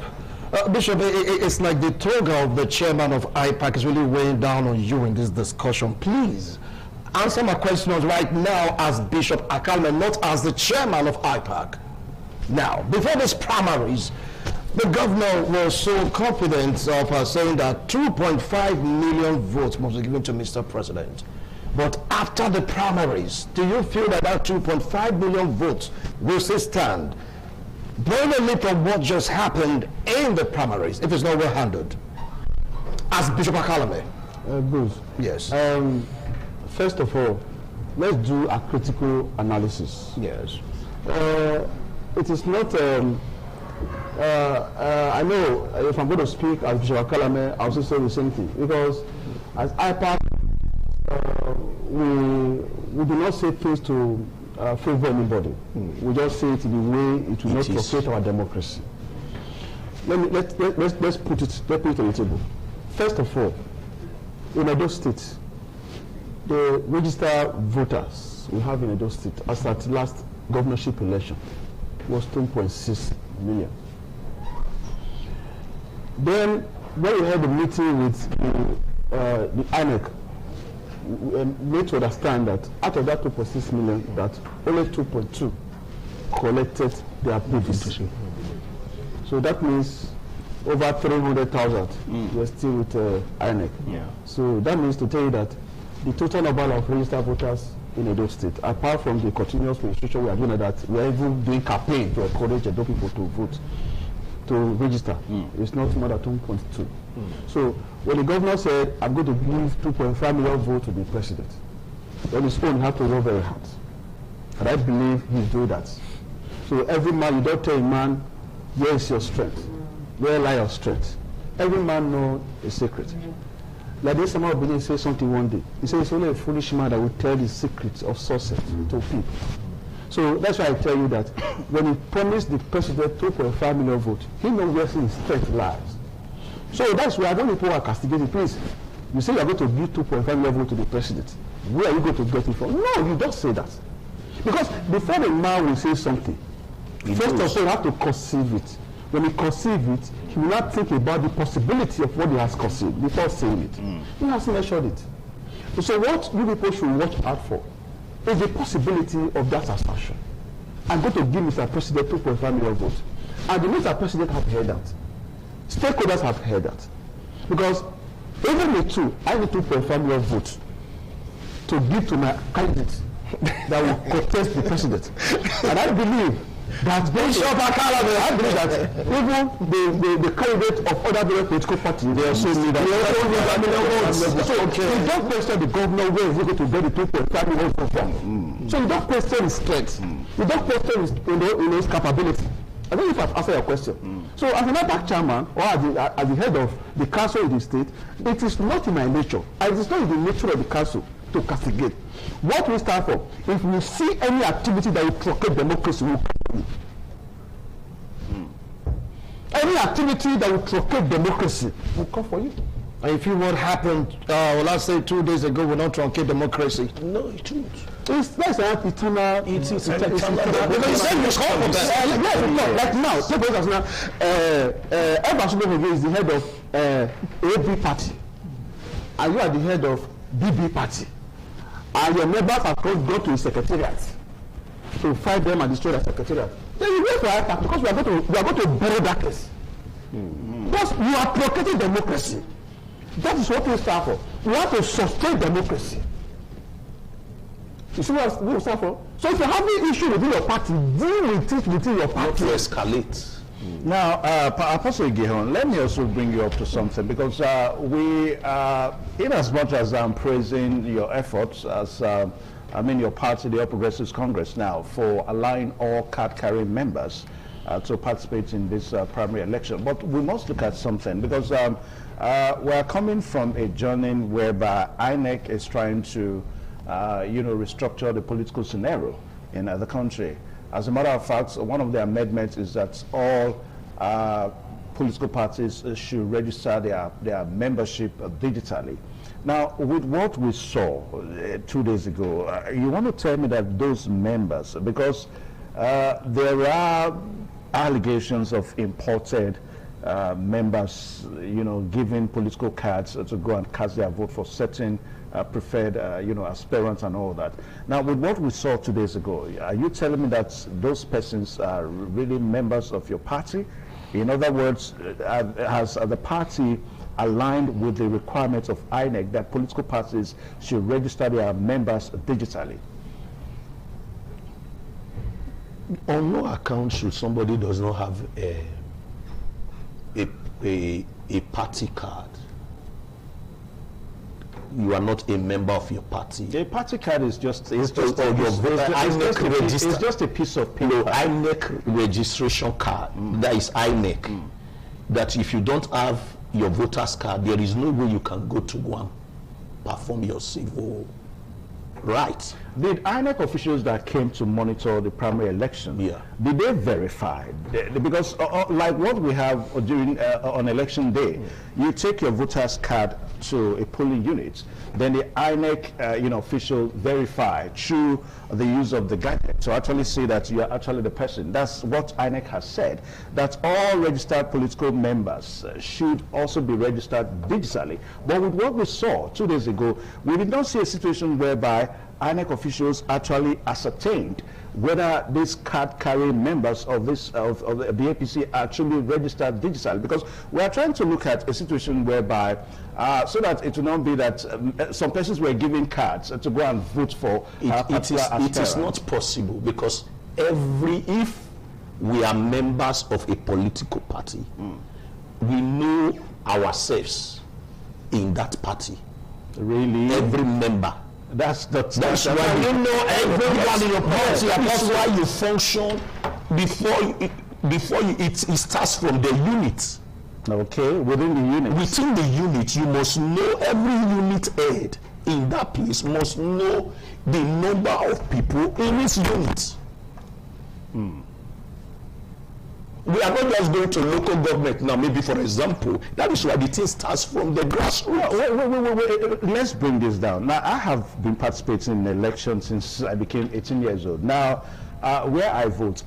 Bishop, it's like the toga of the chairman of IPAC is really weighing down on you in this discussion. Please answer my questions right now as Bishop Akalme, not as the chairman of IPAC. Now, before these primaries, the governor was so confident of saying that 2.5 million votes must be given to Mr. President. But after the primaries, do you feel that that 2.5 million votes will still stand? Brilliantly from what just happened in the primaries, if it's not well handled. As Bishop Akalme. Bruce. Yes. First of all, let's do a critical analysis. Yes. It is not, I know if I'm going to speak as Bishop Akalme, I'll also say the same thing. Because as IPAC, we do not say things to favor anybody. We just say it in the way it will not frustrate our democracy. Let's put it on the table. First of all, in Edo State, the registered voters we have in Edo State as at last governorship election was 2.6 million. Then when we had the meeting with the INEC, we made to understand that out of that 2.6 million, that only 2.2 collected their PVC. So that means over 300,000 were still with INEC. Yeah. So that means to tell you that the total number of registered voters in Edo State, apart from the continuous registration we are doing, that we are even doing campaign to encourage Edo people to vote, to register, it's not more than 2.2. So when the governor said, I'm going to give 2.5 million votes to the president, on his own, he had to work very hard. And I believe he's doing that. So every man, you don't tell a man, where is your strength? Where lie your strength? Every man knows a secret. Like this, someone will say something one day. He says it's only a foolish man that will tell the secrets of success to people. So that's why I tell you that when he promised the president 2.5 million votes, he knows where his strength lies. So that's why when people are castigating, please, you say you're going to give 2.5 million votes to the president. Where are you going to get it from? No, you don't say that. Because before the man will say something, first of all, you have to conceive it. When he conceives it, he will not think about the possibility of what he has conceived before saying it. He has measured it. So what you people should watch out for is the possibility of that assertion. I'm going to give Mr. President 2.5 million votes. And the Mr. President have heard that. Stakeholders have heard that. Because even with two, I need 2.5 million votes to give to my candidate that will contest the president. And I believe that Bishop Akalme, I believe that even the candidate of other political parties, they also need that. So you don't question the governor where is he going to get the 2.5 million votes from. So you don't question his strength. You don't question his capability. I don't know if I've answered your question. So as an IPAC chairman or as the head of the council in the state, it is not in my nature. It is not in the nature of the council to castigate. What we stand for, if we see any activity that will truncate democracy, we will come for you. Any activity that will truncate democracy will come for you. And if you what happened, let's say 2 days ago, will not truncate democracy. No, it won't. It's like eternal. It is eternal. Because you said you call for that. Like now, take for example now, Ebasubebe is the head of AB party, and you are the head of BB party, and your members have gone to the secretariat to fight them and destroy the secretariat. Then you wait for IPAC because we are going to bury that case. Because you are protecting democracy. That is what we stand for. We want to sustain democracy. You see what we start from? So if you have an issue within your party, deal with it within your party. Not to escalate. Now, Apostle Gihon, let me also bring you up to something, because we, in as much as I'm praising your efforts as, your party, the All Progressives Congress now, for allowing all card-carrying members to participate in this primary election. But we must look at something, because we're coming from a journey whereby INEC is trying to, restructure the political scenario in the country. As a matter of fact, one of the amendments is that all political parties should register their membership digitally. Now, with what we saw 2 days ago, you want to tell me that those members, because there are allegations of imported members, giving political cards to go and cast their vote for certain preferred, aspirants and all that. Now, with what we saw 2 days ago, are you telling me that those persons are really members of your party? In other words, has the party aligned with the requirements of INEC that political parties should register their members digitally? On no account should somebody does not have a party card. You are not a member of your party. A party card is just it's just a piece of paper. No, INEC registration card. That is INEC. That if you don't have your voter's card, there is no way you can go to go and perform your civil right. Did INEC officials that came to monitor the primary election, did they verify? Because like what we have during on election day, you take your voter's card to a polling unit, then the INEC official verify through the use of the gadget to actually say that you are actually the person. That's what INEC has said, that all registered political members should also be registered digitally. But with what we saw 2 days ago, we did not see a situation whereby INEC officials actually ascertained whether these card-carrying members of the APC are actually registered digitally, because we are trying to look at a situation whereby so that it will not be that some persons were given cards to go and vote for it is not possible, because if we are members of a political party, we know ourselves in that party. Really? Every member. That's why you know everyone in your party. That's why you function before it starts from the unit. Okay, within the unit. Within the unit, you must know every unit head in that place must know the number of people in its unit. We are not just going to local government now. Maybe, for example, that is why the thing starts from the grassroots. Wait. Let's bring this down. Now, I have been participating in elections since I became 18 years old. Now, where I vote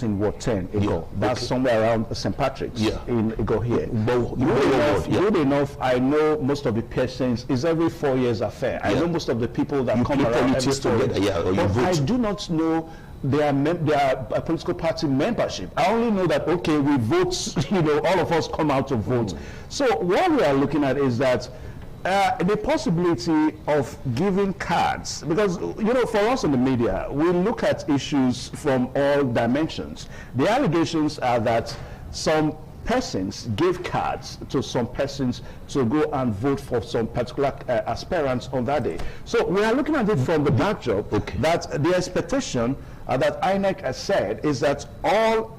in Ward 10, Ego. That's somewhere around St. Patrick's in Ego here. Good enough, I know most of the persons. It's every 4 years affair. I know most of the people that come around every 4 years. But I do not know their political party membership. I only know that, okay, we vote, all of us come out to vote. So what we are looking at is that the possibility of giving cards, because for us in the media, we look at issues from all dimensions. The allegations are that some persons gave cards to some persons to go and vote for some particular aspirants on that day. So we are looking at it from the backdrop that the expectation that INEC has said is that all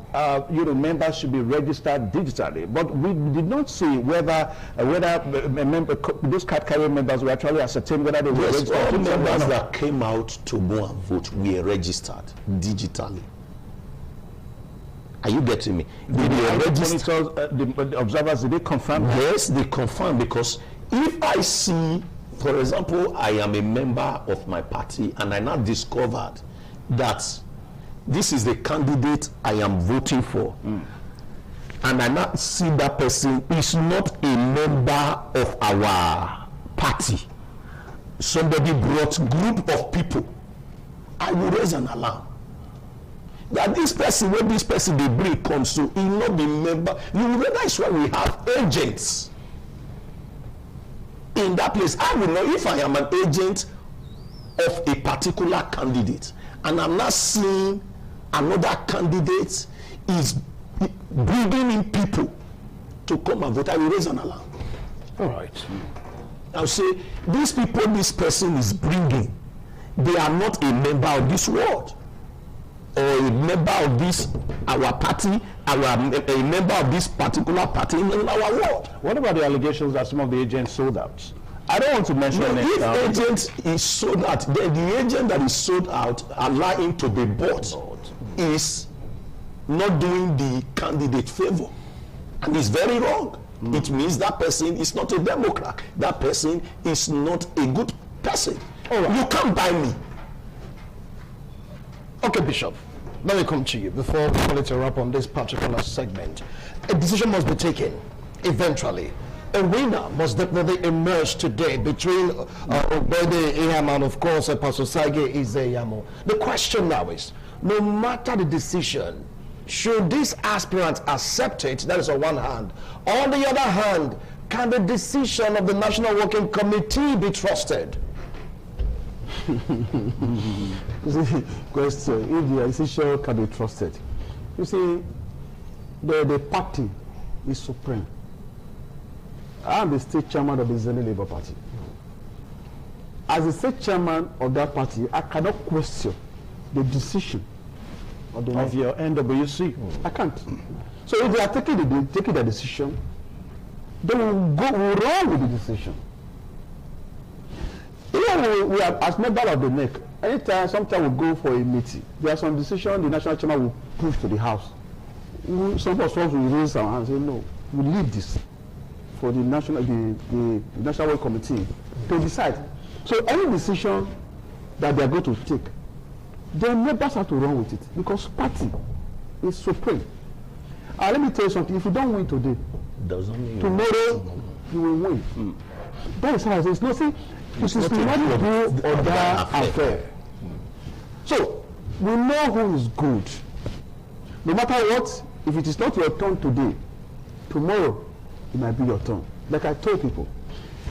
members should be registered digitally, but we did not see whether those card-carrying members were actually ascertained whether they were registered. All members that came out to go and vote were registered digitally. Are you getting me? The observers, did they confirm? Yes, they confirm, because if I see, for example, I am a member of my party and I now discovered that this is the candidate I am voting for, and I now see that person is not a member of our party, somebody brought group of people, I will raise an alarm. That this person, when this person they bring comes to, he will not be member. You will realize why we have agents in that place. I will know if I am an agent of a particular candidate, and I'm not seeing another candidate is bringing in people to come and vote, I will raise an alarm. All right. I'll say, these people this person is bringing, they are not a member of this world, or a member of this, our party, a member of this particular party in our world. What about the allegations that some of the agents sold out? I don't want to mention it. If agent is sold out, then the agent that is sold out, allow him to be bought, is not doing the candidate favor, and it's very wrong. It means that person is not a Democrat. That person is not a good person. Right. You can't buy me. Okay, Bishop, let me come to you before we call it a wrap on this particular segment. A decision must be taken eventually. A winner must definitely emerge today between Obede Iham and, of course, Pastor Sage Izeyamo. The question now is, no matter the decision, should these aspirants accept it? That is on one hand. On the other hand, can the decision of the National Working Committee be trusted? Question, if the decision can be trusted. You see, the party is supreme. I am the state chairman of the Zeni Labour Party. As the state chairman of that party, I cannot question the decision of your NWC. I can't. So if they are taking the decision, they will run with the decision. Even we are, as members of the NEC, anytime, sometimes we go for a meeting, there are some decisions the national chairman will push to the house. Some of us will raise our hands and say, no, we leave this for the national work committee to decide. So any decision that they are going to take, their members have to run with it, because party is supreme. Let me tell you something. If you don't win today, tomorrow you will win. That is how it is. No, see, it is not do or die affair. So we know who is good. No matter what, if it is not your turn today, tomorrow it might be your turn. Like I told people,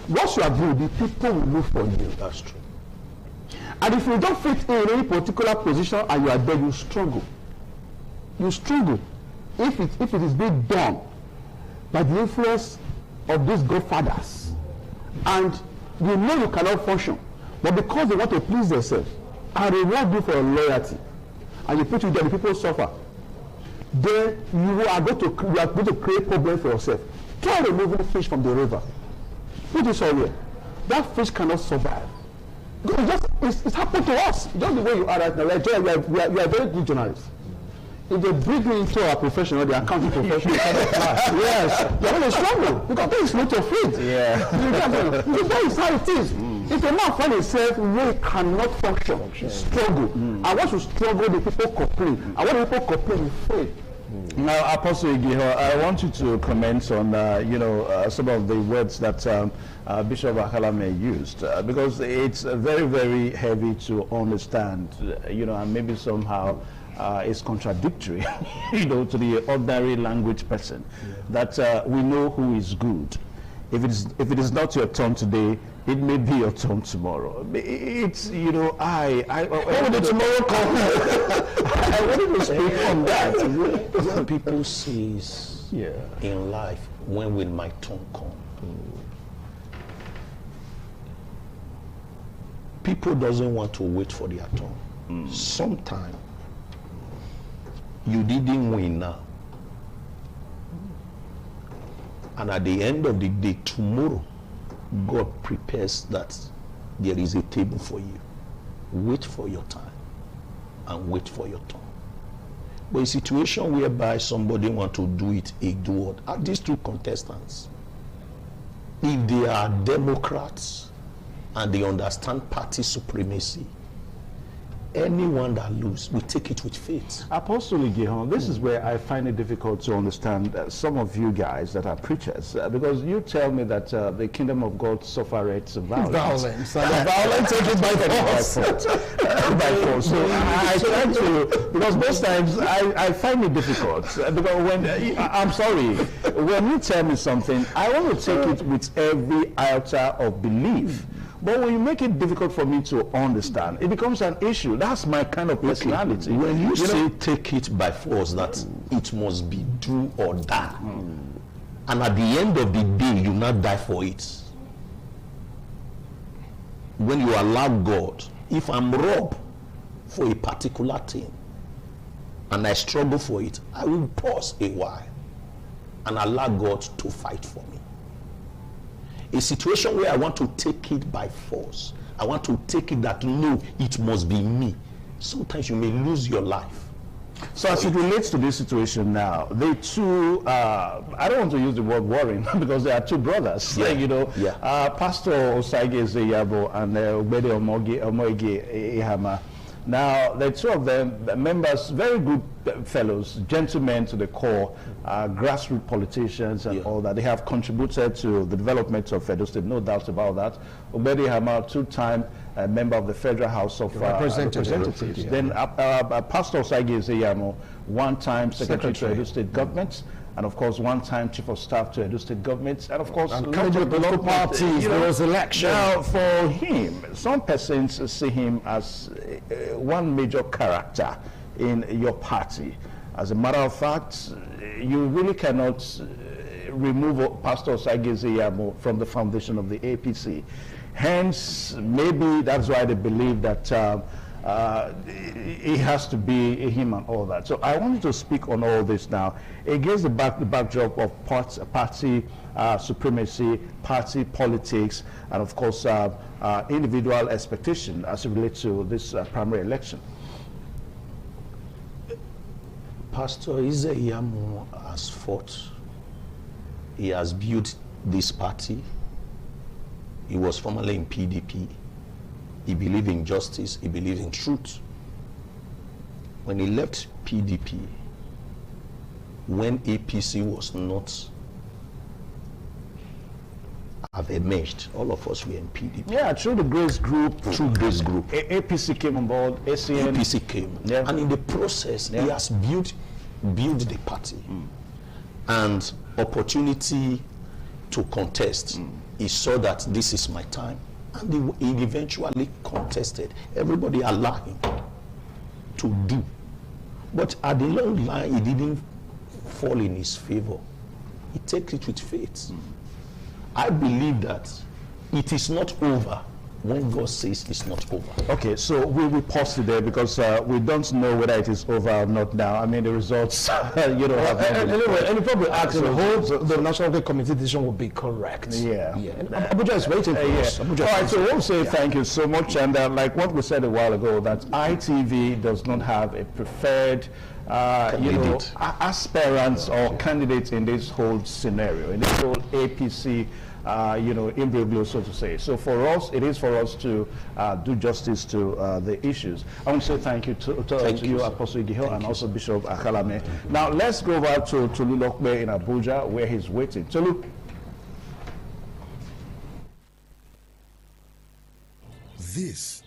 once you are good, the people will look for you. That's true. And if you don't fit in any particular position and you are there, you struggle. You struggle. If it is being done by the influence of these godfathers, and you know you cannot function, but because they want to please themselves and reward you for your loyalty, and you put you there, the people suffer, then you are going to create problems for yourself. Try removing fish from the river. Put this all here. That fish cannot survive. It's happened to us. Just the way you are right now. We are very good journalists. If they bring you into our profession or the accounting profession, yes, you're going to struggle because that is not your field. Yeah. That is how it is. If a man finds himself where he cannot function, struggle. And once you struggle, the people complain. And when the people complain, you fail. Now, Apostle Igiho, I want you to comment on, some of the words that Bishop Akalame used, because it's very, very heavy to understand, and maybe somehow it's contradictory, to the ordinary language person, that we know who is good. If it is not your turn today, it may be your turn tomorrow. It's, when will tomorrow come? I wanted to speak on that. What people say in life, when will my turn come? People doesn't want to wait for their turn. Sometime you didn't win now. And at the end of the day, tomorrow, God prepares that there is a table for you. Wait for your time and wait for your turn. But a situation whereby somebody want to do it, these two contestants, if they are Democrats and they understand party supremacy, anyone that loses, we take it with faith. Apostle Igiho, this is where I find it difficult to understand some of you guys that are preachers, because you tell me that the kingdom of God suffers violence. And the violence taken by force. By force. So I try to, because most times I find it difficult, because I'm sorry, when you tell me something, I want to take it with every iota of belief. But when you make it difficult for me to understand, it becomes an issue. That's my kind of personality. When you say take it by force, that it must be do or die. And at the end of the day, you not die for it. When you allow God, if I'm robbed for a particular thing, and I struggle for it, I will pause a while and allow God to fight for me. A situation where I want to take it by force, I want to take it that no, it must be me. Sometimes you may lose your life. So as it relates to this situation now, the two, I don't want to use the word warring because there are two brothers, Pastor Osagie Zeyabo and Obede Omoige Ihama. Now, the two of them, members, very good fellows, gentlemen to the core, grassroots politicians and all that. They have contributed to the development of Edo State, no doubt about that. Obede Ihama, two-time member of the Federal House of Representatives. Then Pastor Osagie Zeyamo, one-time Secretary to Edo State Government, and of course one-time Chief of Staff to Edo State Government, and of course political parties. There was election. Now, for him, some persons see him as one major character in your party. As a matter of fact, you really cannot remove Pastor Osagie Zeyamo from the foundation of the APC. Hence, maybe that's why they believe that it has to be him and all that. So I wanted to speak on all this now against the backdrop of party supremacy, party politics, and of course individual expectation as it relates to this primary election. Pastor Izeyamo has fought. He has built this party. He was formerly in PDP. He believed in justice. He believed in truth. When he left PDP, when APC was not have emerged, all of us were in PDP. Yeah, through the Grace Group. Through Grace Group. APC came on board, ACN. APC came. Yeah. And in the process, he has built the party. And opportunity to contest. He saw that this is my time. And he eventually contested. Everybody allowed him to do. But at the long line, it didn't fall in his favor. He takes it with faith. I believe that it is not over when God says it's not over. Okay, so we will pause it there because we don't know whether it is over or not now. I mean, the results, anyway, and probably asking the National Committee decision will be correct. Yeah. Abuja is waiting for us. All right, so we'll say thank you so much. And like what we said a while ago, that ITV does not have a preferred aspirants or candidates in this whole scenario, in this whole APC imbroglio, so to say. So for us, it is for us to do justice to the issues. I want to say thank you to you, Apostle Igiho, and also Bishop Akalame. Now let's go over to Tolu Lokbe in Abuja, where he's waiting. Tolu. This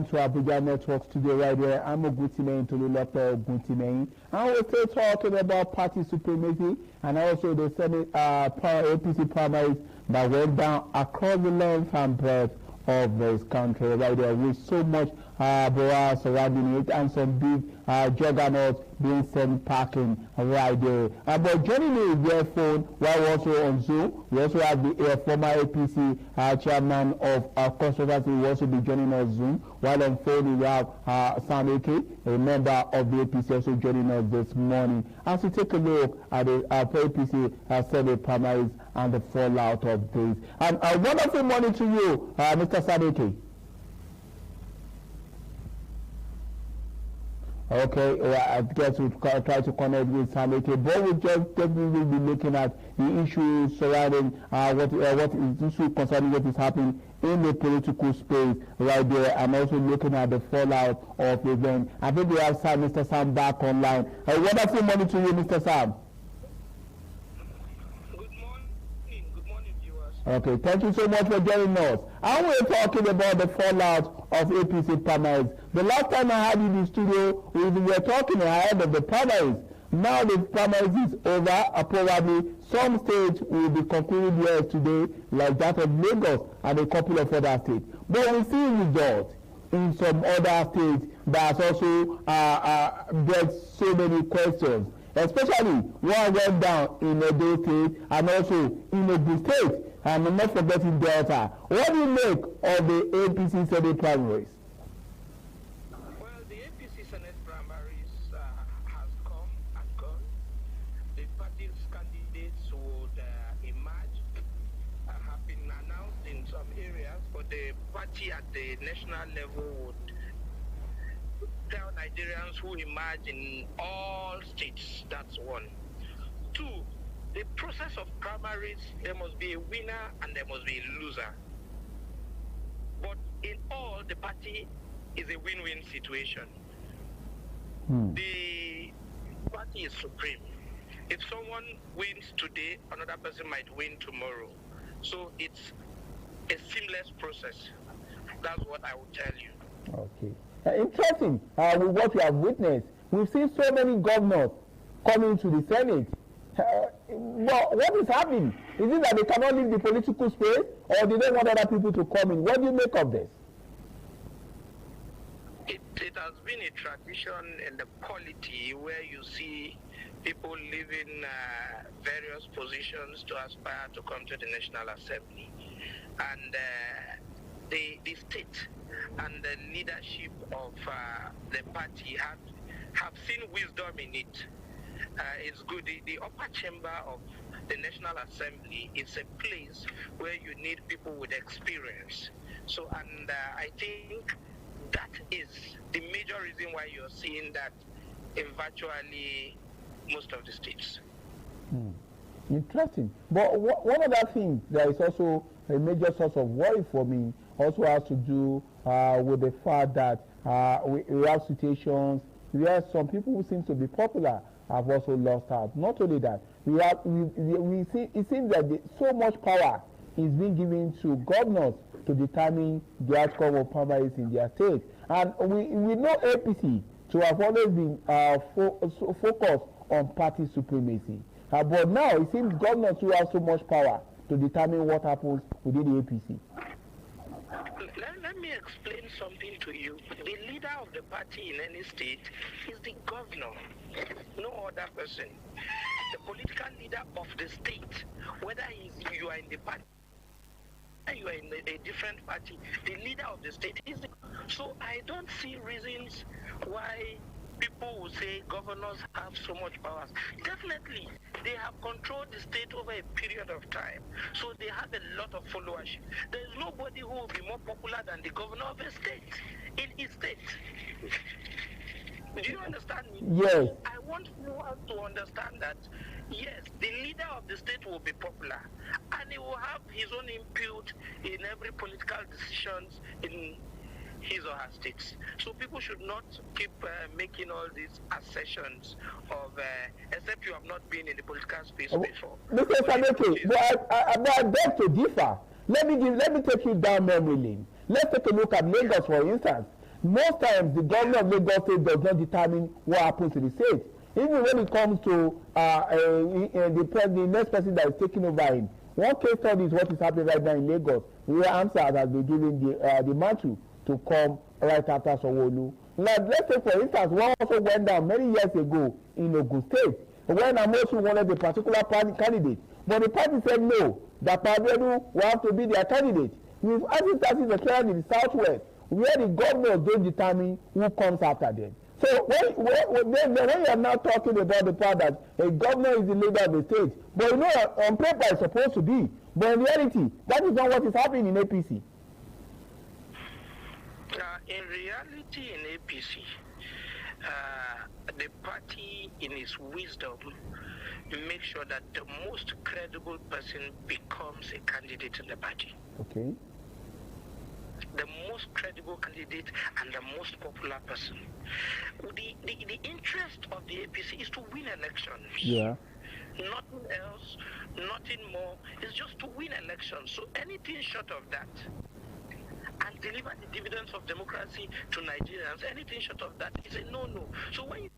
To Abuja Network Studio right here. I'm Oguntimehin Tolulope Oguntimehin. And we're still talking about party supremacy and also the Senate APC primaries that went down across the length and breadth of this country right there, with so much brouhaha surrounding it and some big juggernauts being sent packing right there. But joining me via phone while also on Zoom, we also have the former APC chairman of controversy who will also be joining us Zoom. While on phone we have Sam Eke, a member of the APC, also joining us this morning. As we take a look at the APC Senate primaries and the fallout of this. And a wonderful morning to you, Mr. Sadeke. Okay, I guess we'll try to connect with Sameke, but we'll just definitely be looking at the issues surrounding what is issue concerning what is happening in the political space right there, and also looking at the fallout of the event. I think we have Mr. Sam back online. A wonderful morning to you, Mr. Sam. Good morning, viewers. Okay, thank you so much for joining us. And we're talking about the fallout of APC primaries. The last time I had you in the studio, we were talking ahead of the primaries. Now the primaries is over. Probably some states will be concluded here today, like that of Lagos and a couple of other states. But we see results in some other states that also brought so many questions. Especially one went down in Edo State and also in Ogun State, and not forgetting Delta. What do you make of the APC Senate primaries? Well, the APC Senate primaries has come and gone. The party's candidates would emerge, have been announced in some areas, but the party at the national level would tell Nigerians who emerge in all states. That's one. Two, the process of primaries, there must be a winner and there must be a loser. But in all, the party is a win-win situation. The party is supreme. If someone wins today, another person might win tomorrow. So it's a seamless process. That's what I will tell you. Okay. Interesting with what we have witnessed. We've seen so many governors coming to the Senate. But what is happening? Is it that they cannot leave the political space, or do they want other people to come in? What do you make of this? It has been a tradition in the polity where you see people leaving various positions to aspire to come to the National Assembly. And the state and the leadership of the party have seen wisdom in it. It's good. The upper chamber of the National Assembly is a place where you need people with experience. So, and I think that is the major reason why you're seeing that in virtually most of the states. Interesting. But one other thing that is also a major source of worry for me also has to do with the fact that we have situations where some people who seem to be popular have also lost out. Not only that, we see it seems that so much power is being given to governors to determine the outcome of primaries in their state. And we know APC to have always been focused on party supremacy. But now it seems governors who have so much power to determine what happens within the APC. Let me explain something to you. The leader of the party in any state is the governor, no other person. The political leader of the state, whether you are in the party, you are in a different party, the leader of the state is the. So I don't see reasons why people will say governors have so much powers. Definitely, they have controlled the state over a period of time. So they have a lot of followership. There is nobody who will be more popular than the governor of a state, in his state. Do you understand me? Yes. I want everyone to understand that, yes, the leader of the state will be popular, and he will have his own input in every political decisions in his or her states. So people should not keep making all these assertions of, except you have not been in the political space before. Mr. Sameke, but I beg to differ. Let me take you down memory lane. Let's take a look at Lagos, for instance. Most times, the governor of Lagos State does not determine what happens to the state. Even when it comes to the next person that is taking over him, One case study is what is happening right now in Lagos, where AMSA has been given the mantle to come right after Sanwo-Olu. Now, let's say, for instance, one also went down many years ago in Ogun State, when Amosu wanted a particular candidate. But the party said no, that Pabedu will have to be their candidate. We've had instances especially in the Southwest, where the governors don't determine who comes after them. So when you are now talking about the part that a governor is the leader of the state, but you know, on paper it's supposed to be, but in reality, that is not what is happening in APC. In reality, in APC, the party, in its wisdom, makes sure that the most credible person becomes a candidate in the party. Okay. The most credible candidate and the most popular person. The interest of the APC is to win elections. Yeah. Nothing else, nothing more. It's just to win elections. So anything short of that, and deliver the dividends of democracy to Nigerians, anything short of that is a no-no. So when you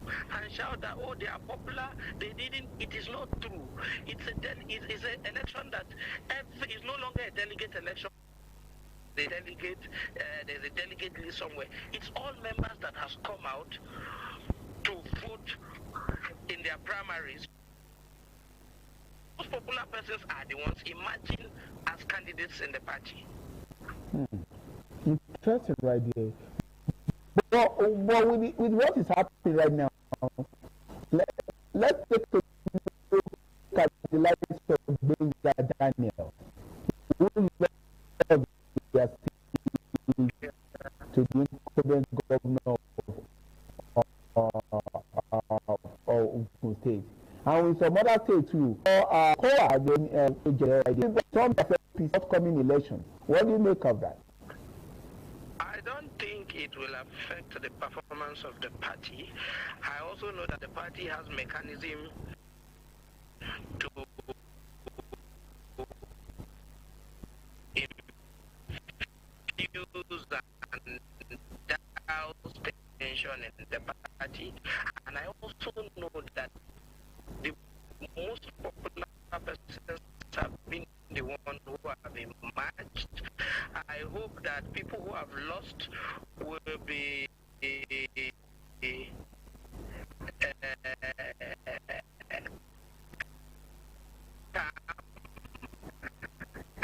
and shout that, oh, they are popular, they didn't, it is not true. It's an election that is no longer a delegate election. The delegate, there's a delegate list somewhere. It's all members that has come out to vote in their primaries. Most popular persons are the ones emerging as candidates in the party. Interesting right there. But with what is happening right now, let's take a look at the likes of Benga Daniel, who led their state to the incumbent governor of Ogun State. And with some other states too, some upcoming election. What do you make of that? I don't think it will affect the performance of the party. I also know that the party has mechanism to infuse and douse tension in the party. And I also know that the most popular persons have been the one who have emerged. I hope that people who have lost will be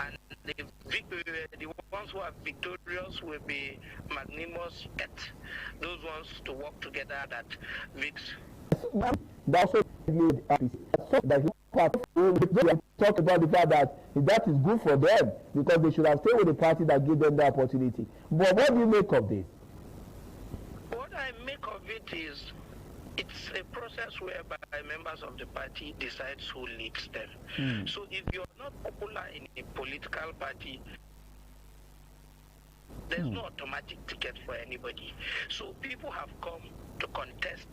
and the ones who are victorious will be magnanimous at those ones to work together that VIX. That's what that talk about the fact that is good for them because they should have stayed with the party that gave them the opportunity. But what do you make of this? What I make of it is it's a process whereby members of the party decides who leads them. So if you're not popular in a political party, there's no automatic ticket for anybody. So people have come to contest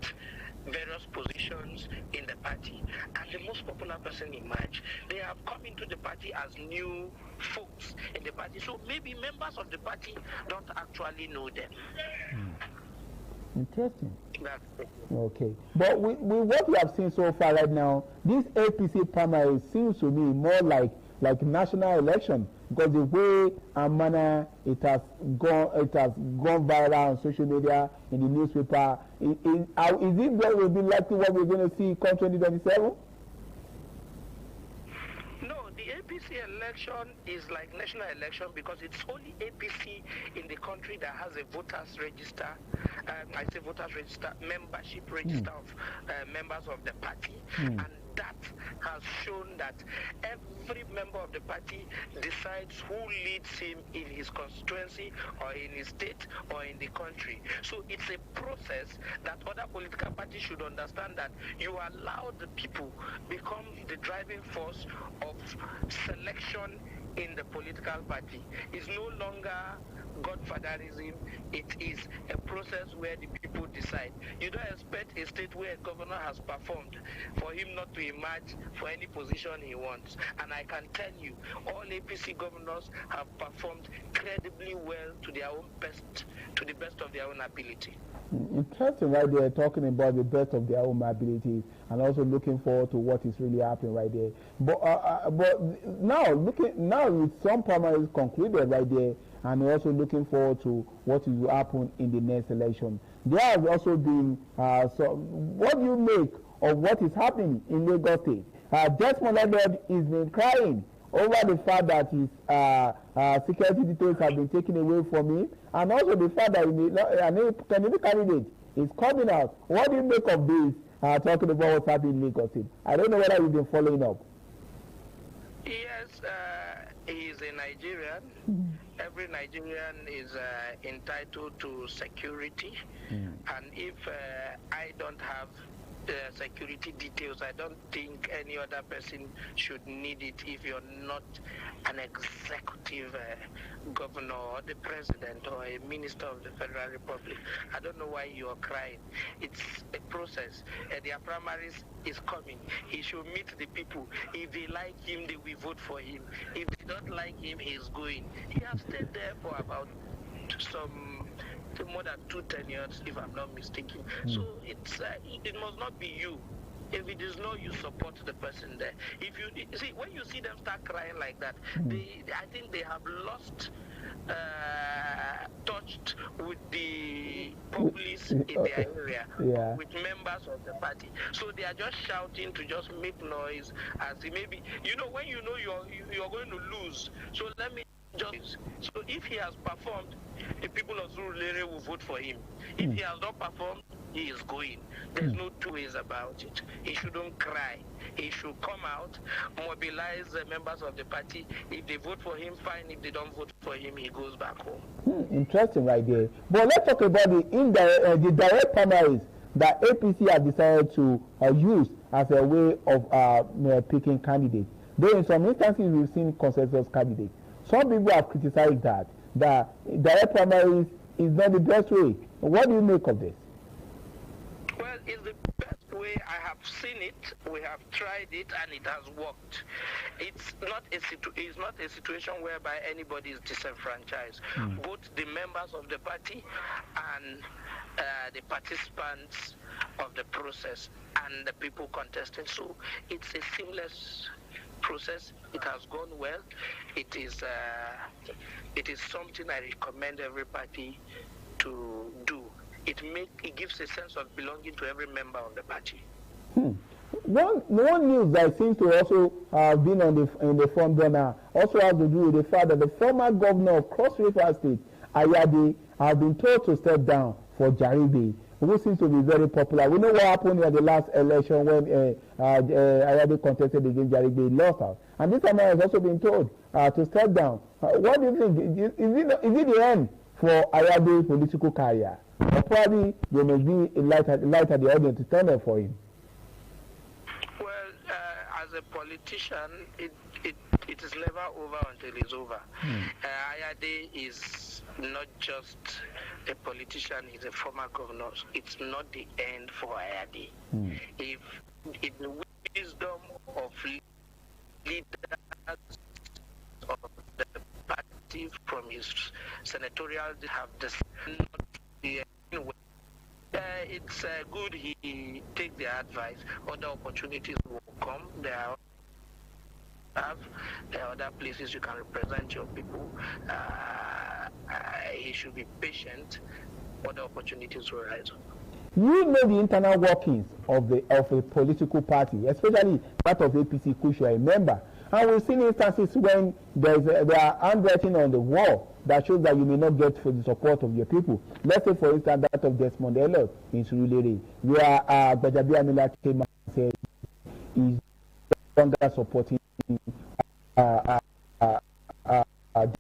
various positions in the party, and the most popular person emerged. They have come into the party as new folks in the party, so maybe members of the party don't actually know them. Interesting. Okay, but with what we have seen so far right now, this APC primary seems to me more like national election, because the way and manner it has gone viral on social media, in the newspaper. Is it going to be likely what we're going to see come 2027? No, the APC election is like national election because it's only APC in the country that has a voters register. I say voters register, membership register of members of the party, and that has shown that every member of the party decides who leads him in his constituency or in his state or in the country. So it's a process that other political parties should understand, that you allow the people become the driving force of selection in the political party. It's no longer godfatherism, it is a process where the people decide. You don't expect a state where a governor has performed for him not to emerge for any position he wants. And I can tell you, all APC governors have performed credibly well to their own best, to the best of their own ability. Interesting right there, talking about the best of their own abilities and also looking forward to what is really happening right there. But now with some primaries concluded right there, and also looking forward to what will happen in the next election. There has also been what do you make of what is happening in Lagos State? Desmond Elliott is been crying over the fact that his security details have been taken away from him, and also the fact that a new candidate is coming out. What do you make of this? Talking about what's happening in Lagos State. I don't know whether you've been following up. Yes, he is a Nigerian. Every Nigerian is entitled to security, and if I don't have security details, I don't think any other person should need it if you're not an executive governor or the president or a minister of the Federal Republic. I don't know why you're crying. It's a process. Their primaries is coming. He should meet the people. If they like him, they will vote for him. If they don't like him, he's going. He has stayed there for about more than 2 tenures, if I'm not mistaken. So it must not be you. If it is not you, support the person there. If you see, when you see them start crying like that, I think they have lost touched with the populace in their area, with members of the party. So they are just shouting to just make noise, as maybe when you know you're going to lose. So let me just. So if he has performed, the people of Surulere will vote for him. If he has not performed, he is going. There's no two ways about it. He shouldn't cry. He should come out, mobilize the members of the party. If they vote for him, fine. If they don't vote for him, he goes back home. Interesting right there. But let's talk about the direct primaries that APC has decided to use as a way of picking candidates. Though in some instances we've seen consensus candidates. Some people have criticized that direct primaries is not the best way. What do you make of this? Well, it's the best way. I have seen it. We have tried it, and it has worked. It's not a situation whereby anybody is disenfranchised. Both the members of the party and the participants of the process and the people contesting. So it's a seamless process. It has gone well. It is something I recommend every party to do. It gives a sense of belonging to every member of the party. One news that seems to also have been in the front burner also has to do with the fact that the former governor of Cross River State, Ayade, has been told to step down for Jaribe, who seems to be very popular. We know what happened at the last election when Ayade contested against Jaribe, he lost out. And this time he has also been told to step down. What do you think? Is it the end for Ayade's political career? Or probably there may be a light at the audience to turn up for him. Well, as a politician, it is never over until it's over. Ayade is not just a politician, he's a former governor. It's not the end for Ayade. If the wisdom of leaders of the party from his senatorial have decided not the end, it's good he take their advice. Other opportunities will come. There are other places you can represent your people. He should be patient. Other opportunities will rise up. You know the internal workings of a political party, especially that of APC, which you are a member. And we've seen instances when there are handwriting on the wall that shows that you may not get for the support of your people. Let's say, for instance, that of Desmond Elliott in Surulere, where Gbajabiamila Amila came and said he's no longer supporting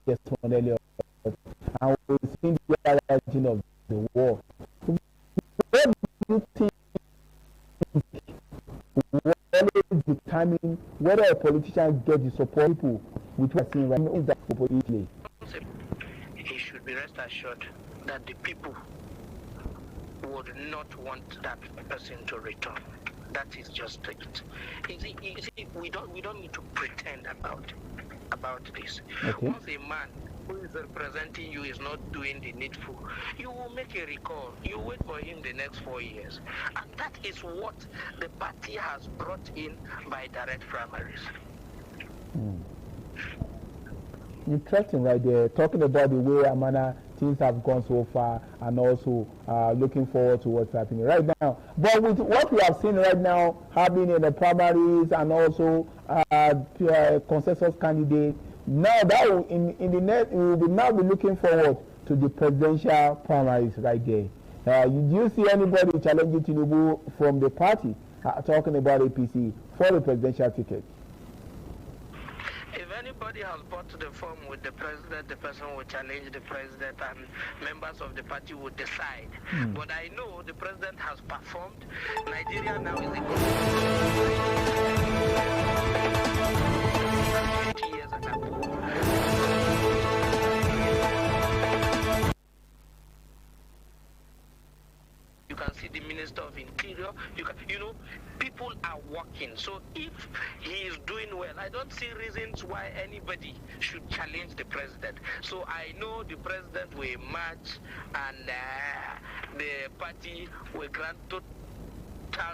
Desmond Elliott. And we've seen the handwriting of the wall. What do you think will determine whether a politician gets the support people with what we're seeing right now? Is that politically? He should be rest assured that the people would not want that person to return. That is just it. You see, we don't need to pretend about this. Okay. Once a man who is representing you is not doing the needful, you will make a recall. You wait for him the next 4 years. And that is what the party has brought in by direct primaries. Interesting right there, talking about the way Amana things have gone so far and also looking forward to what's happening right now. But with what we have seen right now happening in the primaries and also consensus candidate, now that will, in the net we will now be looking forward to the presidential primaries right there. Do you see anybody challenging Tinubu from the party talking about APC for the presidential ticket? If anybody has bought the form with the president, the person will challenge the president and members of the party will decide. But I know the president has performed. Nigeria now is a country 20 years ago. You can see the Minister of Interior. You know, people are working. So if he is doing well, I don't see reasons why anybody should challenge the president. So I know the president will emerge and the party will grant total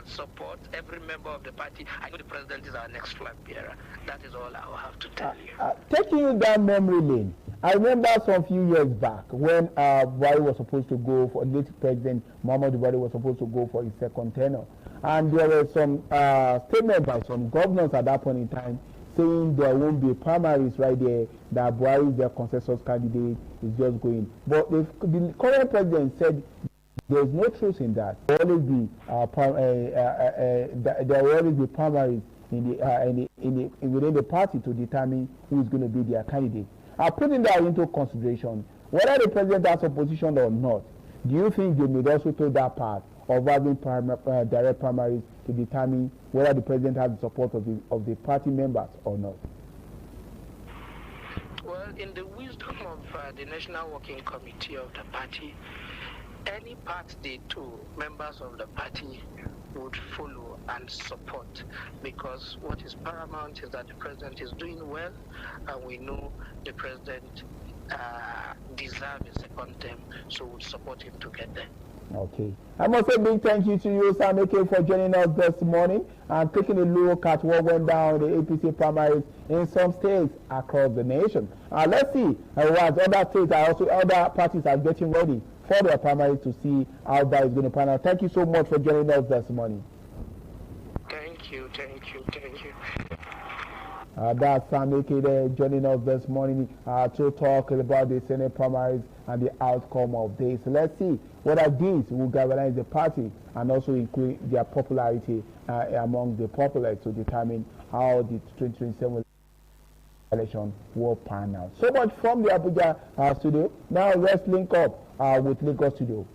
support, every member of the party. I know the president is our next flag bearer. That is all I will have to tell you. Taking you down memory lane, I remember some few years back when Buhari was supposed to go for, late President Muhammadu Buhari was supposed to go for his second tenure. And there were some statements by some governors at that point in time saying there won't be primaries right there, that Buhari is their consensus candidate, is just going. But the current president said there is no truth in that. There will always be there will always be primaries within the party to determine who is going to be their candidate. Putting that into consideration, whether the president has opposition or not, do you think they may also take that part of having direct primaries to determine whether the president has the support of the party members or not? Well, in the wisdom of the National Working Committee of the party, any part they do, members of the party would follow and support, because what is paramount is that the president is doing well, and we know the president deserves a second term, so we'll support him to get there. Okay. I must say a big thank you to you, Sam Eke, for joining us this morning and taking a look at what went down the APC primaries in some states across the nation. Let's see what other states are also, other parties are getting ready for their primaries to see how that is going to pan out. Thank you so much for joining us this morning. Thank you. That's Sam Eke there joining us this morning to talk about the Senate primaries and the outcome of this. Let's see whether these will galvanize the party and also increase their popularity among the populace to determine how the 2027 election will pan out. So much from the Abuja studio. Now let's link up with Lagos studio.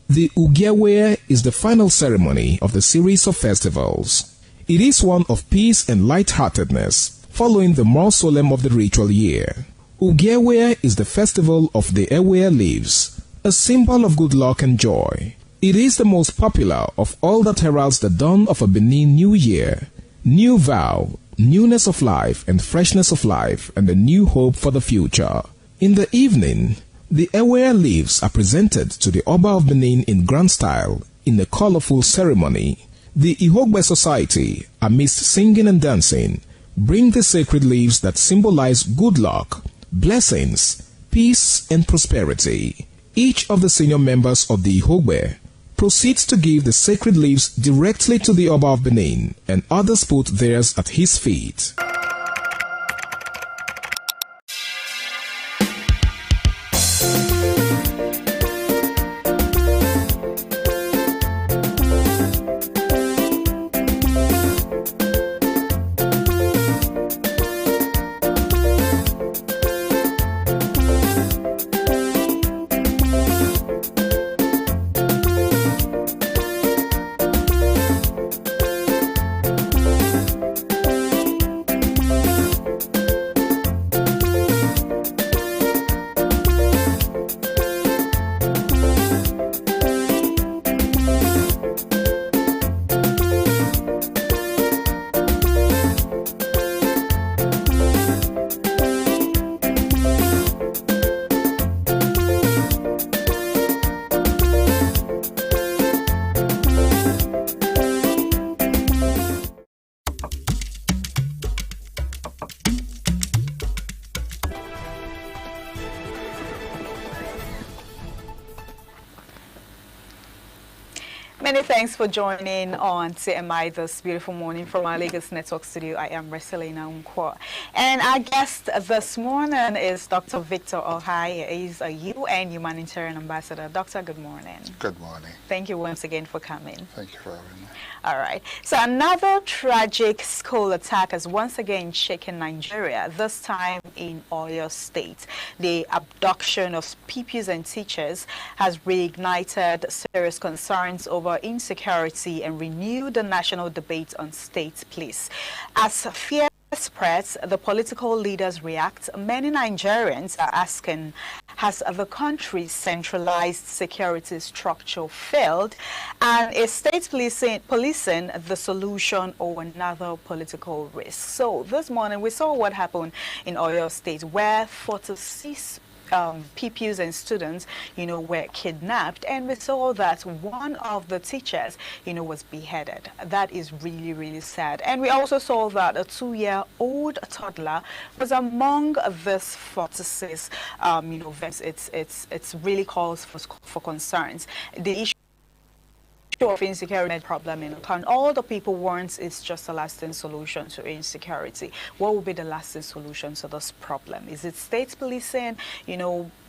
The Ugewe is the final ceremony of the series of festivals. It is one of peace and lightheartedness, following the more solemn of the ritual year. Ugewe is the festival of the Ewe leaves, a symbol of good luck and joy. It is the most popular of all that heralds the dawn of a Benin New Year. New vow, newness of life and freshness of life, and a new hope for the future. In the evening, the Ewe leaves are presented to the Oba of Benin in grand style in a colorful ceremony. The Ihogbe Society, amidst singing and dancing, bring the sacred leaves that symbolize good luck, blessings, peace, and prosperity. Each of the senior members of the Ihogbe proceeds to give the sacred leaves directly to the Oba of Benin, and others put theirs at his feet. Many thanks for joining on TMI this beautiful morning from our Lagos Network studio. I am Reselina Unkwa. And our guest this morning is Dr. Victor Ohai. He's a UN Humanitarian Ambassador. Doctor, good morning. Good morning. Thank you once again for coming. Thank you for having me. All right. So another tragic school attack has once again shaken Nigeria, this time in Oyo State. The abduction of pupils and teachers has reignited serious concerns over insecurity and renewed the national debate on state police. As fear spreads, the political leaders react. Many Nigerians are asking, has the country's centralized security structure failed? And is state policing the solution or another political risk? So this morning we saw what happened in Oyo State, where 46 pupils and students, were kidnapped, and we saw that one of the teachers, was beheaded. That is really, really sad. And we also saw that a 2-year-old toddler was among this 46 events. It's really cause for concerns. The issue of insecurity problem in the country. All the people want is just a lasting solution to insecurity. What will be the lasting solution to this problem? Is it state policing?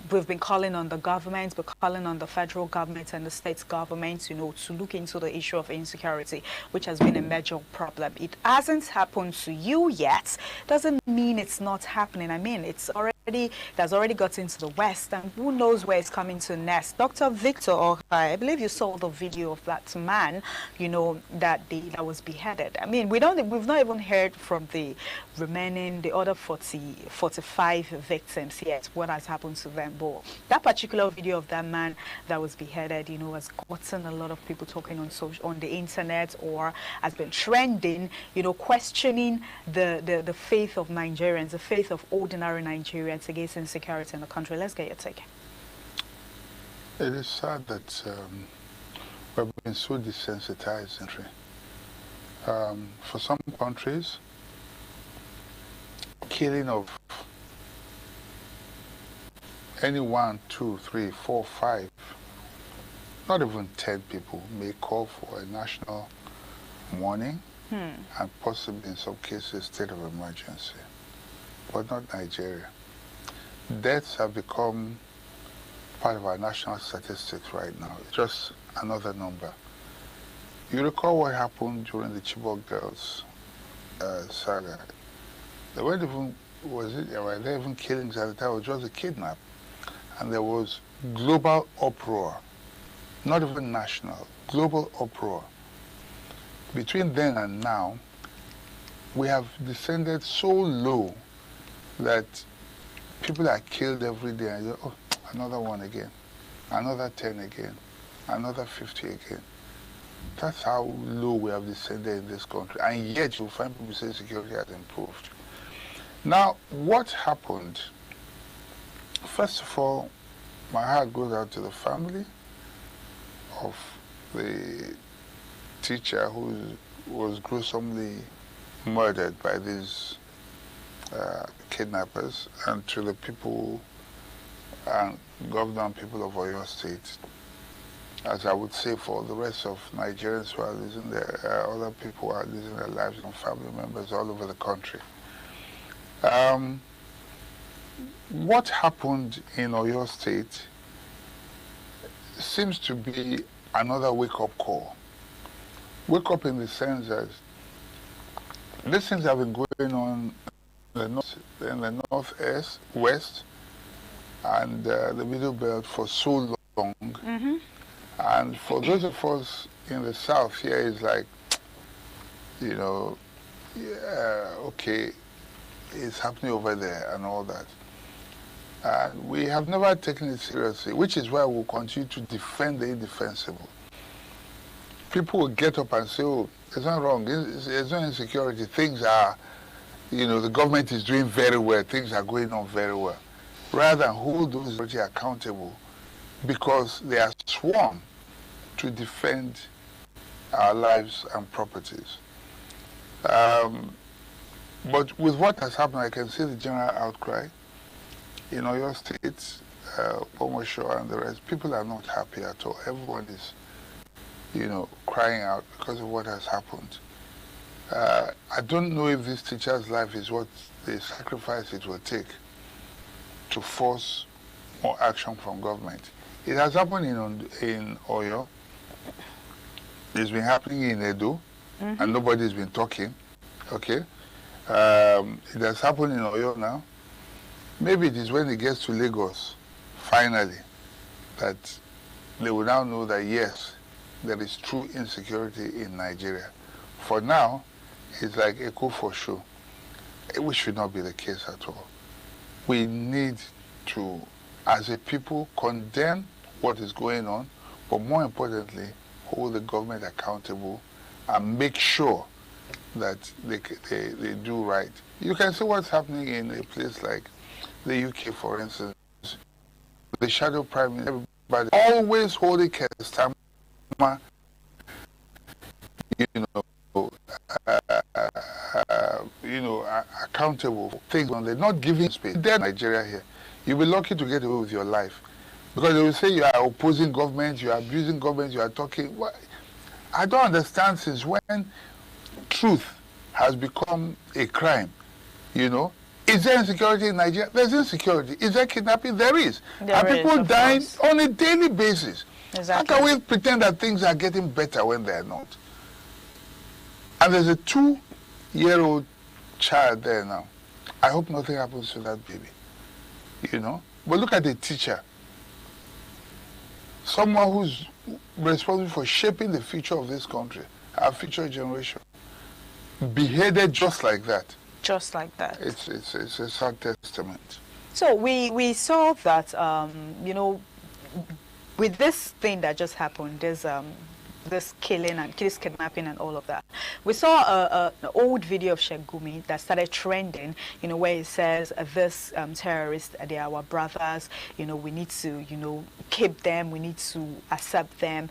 We've been calling on the government, we're calling on the federal government and the state government, to look into the issue of insecurity, which has been a major problem. It hasn't happened to you yet. Doesn't mean it's not happening. I mean, that's already got into the West, and who knows where it's coming to next. Dr. Victor Ohai, I believe you saw the video of that man, that was beheaded. I mean, we've not even heard from the other 45 victims yet, what has happened to them. But that particular video of that man that was beheaded, has gotten a lot of people talking on the internet, or has been trending, questioning the faith of Nigerians, the faith of ordinary Nigerians against insecurity in the country. Let's get your take. It is sad that we've been so desensitized. For some countries, killing of any 1, 2, 3, 4, 5, not even 10 people may call for a national mourning and possibly in some cases state of emergency, but not Nigeria. Deaths have become part of our national statistics right now. It's just another number. You recall what happened during the Chibok girls saga. There weren't even, there even killings at the time, it was just a kidnap. And there was global uproar, not even national, global uproar. Between then and now, we have descended so low that people are killed every day and you go, oh, another one again, another 10 again. another 50 again. That's how low we have descended in this country. And yet you'll find people say security has improved. Now, what happened? First of all, my heart goes out to the family of the teacher who was gruesomely murdered by these kidnappers, and to the people and governor and people of Oyo State. As I would say for the rest of Nigerians who are losing their, other people who are losing their lives and family members all over the country. What happened in Oyo State seems to be another wake-up call. Wake up in the sense that these things have been going on in the northeast, west, and the middle belt for so long. Mm-hmm. And for those of us in the south here, it's like, you know, yeah, okay, it's happening over there and all that. We have never taken it seriously, which is why we'll continue to defend the indefensible. People will get up and say, oh, it's not wrong, there's no insecurity, things are, you know, the government is doing very well, things are going on very well. Rather than hold those authorities accountable because they are sworn to defend our lives and properties. But with what has happened, I can see the general outcry. In Oyo State, Omosho and the rest, people are not happy at all. Everyone is, you know, crying out because of what has happened. I don't know if this teacher's life is what the sacrifice it will take to force more action from government. It has happened in Oyo. It's been happening in Edo, and nobody's been talking. Okay, it has happened in Oyo now. Maybe it is when it gets to Lagos, finally, that they will now know that yes, there is true insecurity in Nigeria. For now, it's like echo for show. Which should not be the case at all. We need to, as a people, condemn what is going on, but more importantly, hold the government accountable and make sure that they do right. You can see what's happening in a place like the UK, for instance. The shadow prime minister, everybody always holding Kestama, accountable for things when they're not giving space. They're Nigeria here. You'll be lucky to get away with your life. Because they will say you are opposing government, you are abusing government, you are talking. Well, I don't understand since when truth has become a crime, you know. Is there insecurity in Nigeria? There's insecurity. Is there kidnapping? There is. And people dying on a daily basis. Exactly. How can we pretend that things are getting better when they're not? And there's a 2-year-old child there now. I hope nothing happens to that baby, you know. But look at the teacher. Someone who's responsible for shaping the future of this country, our future generation, beheaded just like that. Just like that. It's a sad testament. So we saw that, you know, with this thing that just happened, there's this killing and this kidnapping and all of that. We saw an old video of Sheikh Gumi that started trending, you know, where it says this terrorists, they are our brothers, you know, we need to, you know, keep them, we need to accept them,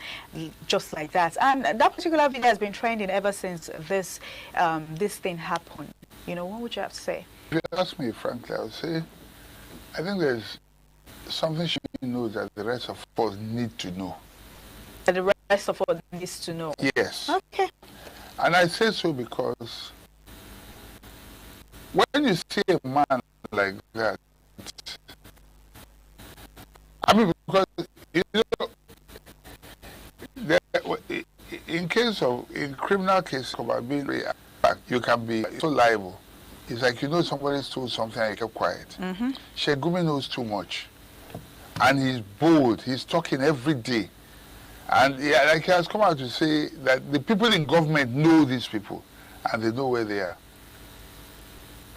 just like that. And that particular video has been trending ever since this this thing happened. You know, what would you have to say? If you ask me frankly, I would say, I think there's something she knows that the rest of us need to know. That the rest of us needs to know? Yes. Okay. And I say so because when you see a man like that, I mean, because, you know, in criminal cases about being you can be so liable. It's like you know somebody stole something and you kept quiet. Sheikh Gumi knows too much. And he's bold. He's talking every day. And like he has come out to say that the people in government know these people and they know where they are.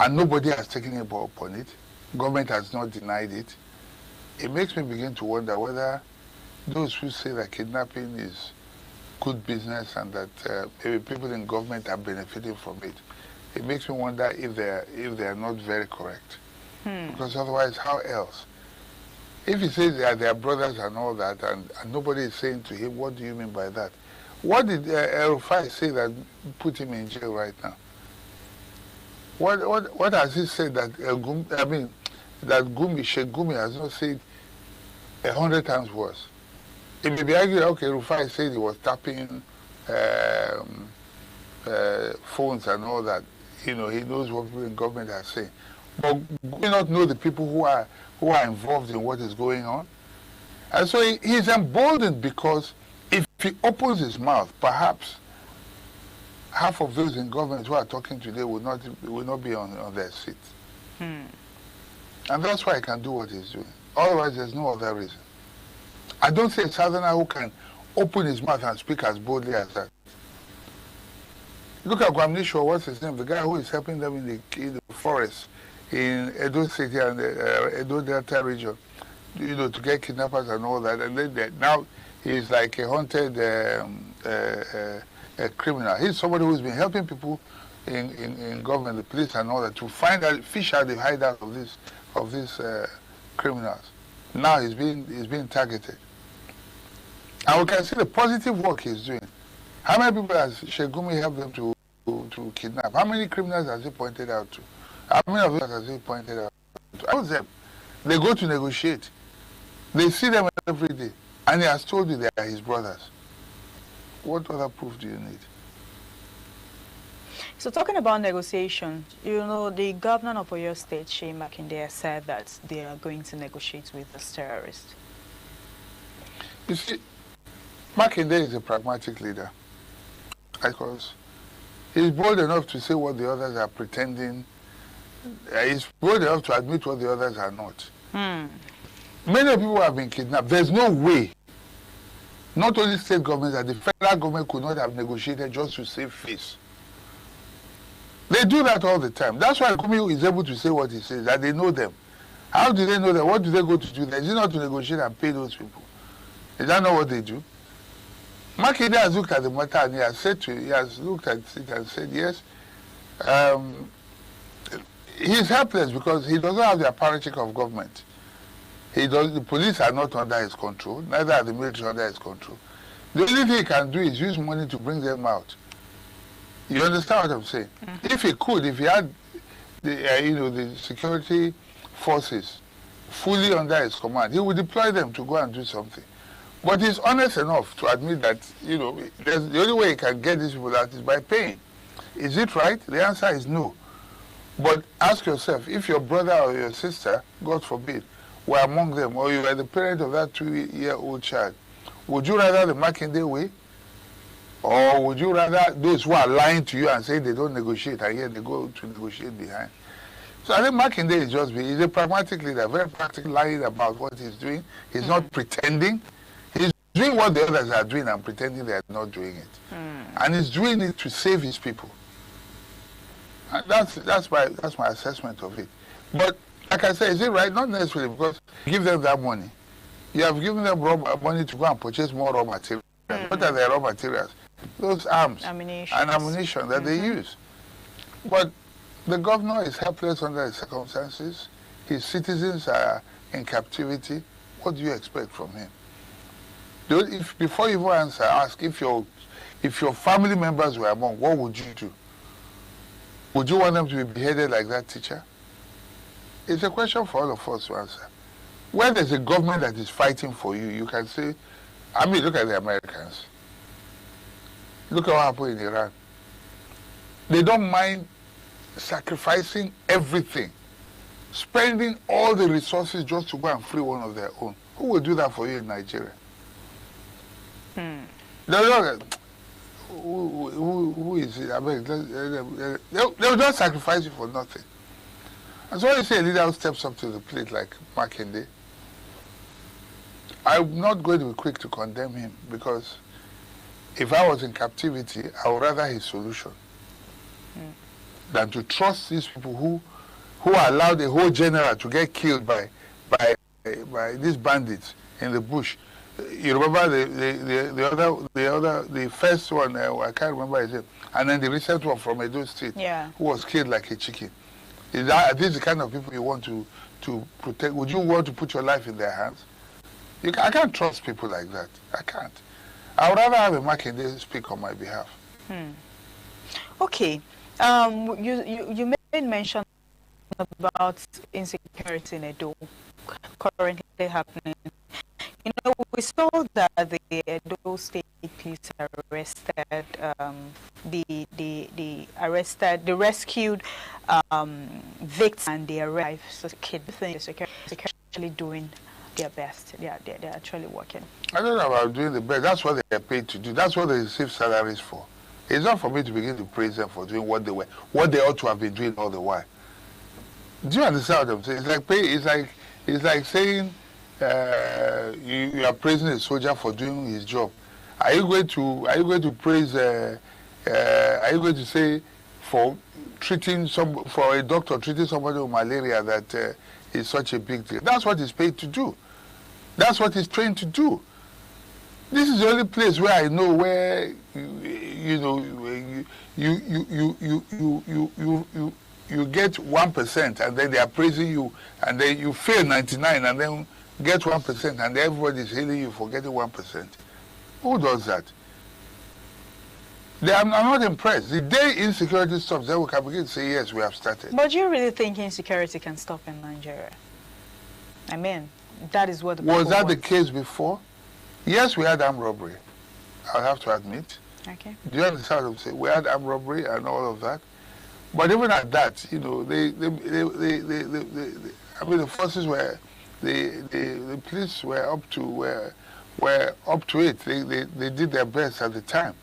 And nobody has taken a ball upon it. Government has not denied it. It makes me begin to wonder whether those who say that kidnapping is good business and that maybe people in government are benefiting from it, it makes me wonder if they are not very correct. Because otherwise, how else? If he says they are brothers and all that, and nobody is saying to him, what do you mean by that? What did El-Rufai say that put him in jail right now? What has he said that Sheikh Gumi has not said 100 times worse? It may be argued, okay, Rufai said he was tapping phones and all that. You know, he knows what people in government are saying. But we not know the people who are involved in what is going on. And so he's emboldened because if he opens his mouth, perhaps half of those in government who are talking today will not be on their seats. And that's why he can do what he's doing. Otherwise, there's no other reason. I don't see a Southerner who can open his mouth and speak as boldly as that. Look at Gwamnisho, what's his name? The guy who is helping them in the forest in Edo City and the Edo Delta region, you know, to get kidnappers and all that. And then now he's like a haunted criminal. He's somebody who's been helping people in government, the police and all that, to fish out the hideout of these criminals. Now he's being targeted. And we can see the positive work he's doing. How many people has Sheikh Gumi helped them to kidnap? How many criminals has he pointed out to? How many of them has he pointed out to? All of them. They go to negotiate. They see them every day. And he has told you they are his brothers. What other proof do you need? So talking about negotiation, you know, the governor of Oyo State, Seyi Makinde, said that they are going to negotiate with the terrorists. You see, Makinde is a pragmatic leader. Because he's bold enough to say what the others are pretending. He's bold enough to admit what the others are not. Many people have been kidnapped. There's no way, not only state governments, that the federal government could not have negotiated just to save face. They do that all the time. That's why Gumi is able to say what he says, that they know them. How do they know them? What do they go to do there? Is it not to negotiate and pay those people? Is that not what they do? Makinde has looked at the matter and he has looked at it and said, yes, he's helpless because he doesn't have the apparatus of government. The police are not under his control, neither are the military under his control. The only thing he can do is use money to bring them out. You understand what I'm saying? If he could, if he had the security forces fully under his command, he would deploy them to go and do something. But he's honest enough to admit that, the only way he can get these people out is by paying. Is it right? The answer is no. But ask yourself, if your brother or your sister, God forbid, were among them, or you were the parent of that 2-year-old child, would you rather the Makinde way? Or would you rather those who are lying to you and say they don't negotiate, and yet they go to negotiate behind? So I think Makinde is he's a pragmatic leader, very practical, lying about what he's doing. He's not pretending. He's doing what the others are doing and pretending they are not doing it. And he's doing it to save his people. And that's my assessment of it. But like I said, is it right? Not necessarily, because you give them that money. You have given them money to go and purchase more raw materials. What are their raw materials? Those arms and ammunition that they use. But the governor is helpless under the circumstances. His citizens are in captivity. What do you expect from him? Before you even answer, ask if your family members were among, what would you do? Would you want them to be beheaded like that teacher? It's a question for all of us to answer. When there's a government that is fighting for you, you can say, look at the Americans. Look at what happened in Iran. They don't mind sacrificing everything, spending all the resources just to go and free one of their own. Who will do that for you in Nigeria? Who is it? They'll just sacrifice you for nothing. And so when you say a leader who steps up to the plate like Makinde, I'm not going to be quick to condemn him, because if I was in captivity, I would rather his solution than to trust these people who allowed the whole general to get killed by these bandits in the bush. You remember the first one, I can't remember his name, and then the recent one from Edo State, who was killed like a chicken. Are these the kind of people you want to protect? Would you want to put your life in their hands? I can't trust people like that. I can't. I would rather have a Makinde speak on my behalf. Okay. You made mention about insecurity in Edo currently happening. You know, we saw that the Edo State Police arrested the rescued victims, and they arrived. So the security actually doing their best. They're actually working. I don't know about doing the best. That's what they are paid to do. That's what they receive salaries for. It's not for me to begin to praise them for doing what they ought to have been doing all the while. Do you understand what I'm saying? It's like saying you are praising a soldier for doing his job. Are you going to praise? Are you going to say for a doctor treating somebody with malaria that is such a big deal? That's what he's paid to do. That's what he's trained to do. This is the only place where I know where you get 1% and then they are praising you, and then you fail 99 and then get 1% and everybody is hailing you for getting 1%. Who does that? I'm not impressed. The day insecurity stops, then we can begin to say, yes, we have started. But do you really think insecurity can stop in Nigeria? I mean, that is what the Was that want. the case before? Yes, we had armed robbery. I'll have to admit. Okay. Do you understand what I'm saying? We had armed robbery and all of that. But even at that, you know, the forces were, the police were up to it. They did their best at the time.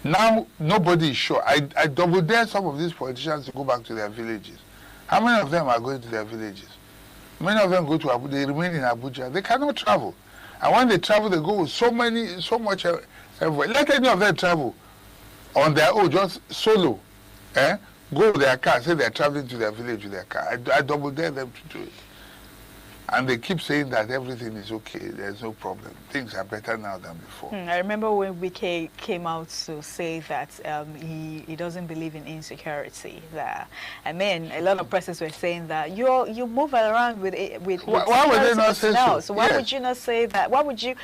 Now nobody is sure. I double dare some of these politicians to go back to their villages. How many of them are going to their villages? Many of them go to Abuja. They remain in Abuja. They cannot travel, and when they travel, they go with so much everywhere. Let any of them travel on their own, just solo. Go with their car, say they're traveling to their village with their car. I double dare them to do it. And they keep saying that everything is okay, there's no problem. Things are better now than before. I remember when Wike came out to say that he doesn't believe in insecurity. I mean, a lot of persons were saying that you move around with why would they not say so? So why would you not say that? Why would you,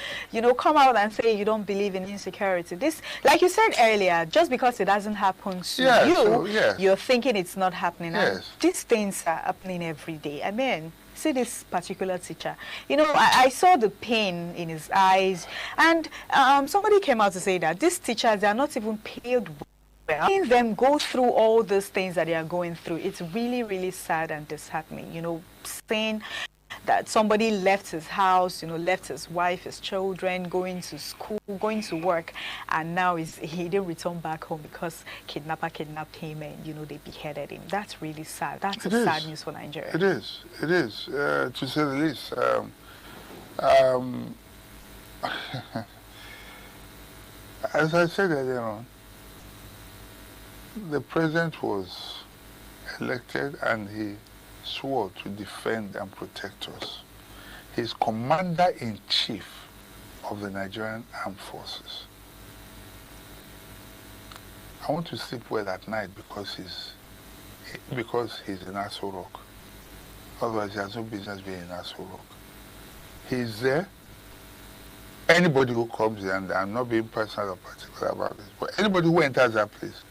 come out and say you don't believe in insecurity? This, like you said earlier, just because it doesn't happen to you, you're thinking it's not happening. Yes. These things are happening every day. I mean, see this particular teacher. I saw the pain in his eyes, and somebody came out to say that these teachers, they are not even paid well. Seeing them go through all these things that they are going through, it's really, really sad and disheartening. Saying that somebody left his house, left his wife, his children, going to school, going to work, and now he didn't return back home because kidnapper kidnapped him and, they beheaded him. That's really sad. That's sad news for Nigeria. It is, to say the least. As I said earlier on, the president was elected and he swore to defend and protect us. He's commander-in-chief of the Nigerian Armed Forces. I want to sleep well at night because he's in Aso Rock. Otherwise, he has no business being in Aso Rock. He's there. Anybody who comes there, and I'm not being personal or particular about this, but anybody who enters that place,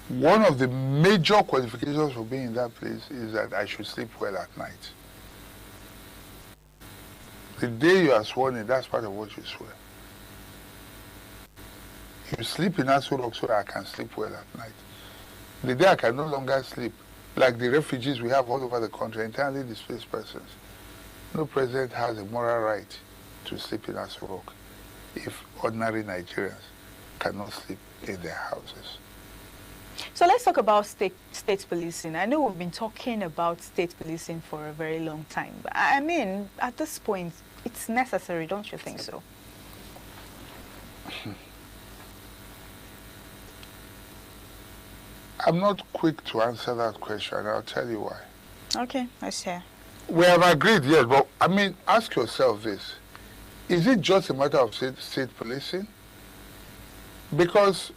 one of the major qualifications for being in that place is that I should sleep well at night. The day you are sworn in, that's part of what you swear. You sleep in Aso Rock so that I can sleep well at night. The day I can no longer sleep, like the refugees we have all over the country, entirely displaced persons, no president has a moral right to sleep in Aso Rock if ordinary Nigerians cannot sleep in their houses. So let's talk about state policing. I know we've been talking about state policing for a very long time, but I mean, at this point, it's necessary, don't you think so? I'm not quick to answer that question, and I'll tell you why. Okay, let's hear. We have agreed, yes, but I mean, ask yourself this. is it just a matter of state policing? Because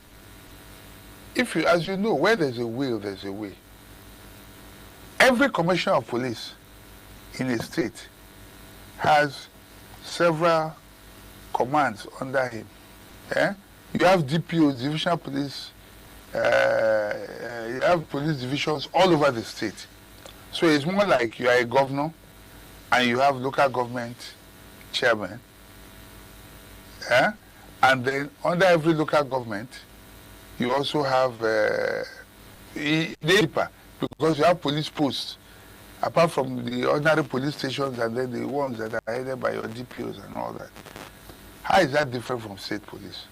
if you, as you know, where there's a will, there's a way. Every commissioner of police in a state has several commands under him. You have DPOs, divisional police, you have police divisions all over the state. So it's more like you are a governor and you have local government chairman. And then under every local government, you also have because you have police posts, apart from the ordinary police stations and then the ones that are headed by your DPOs and all that. How is that different from state police?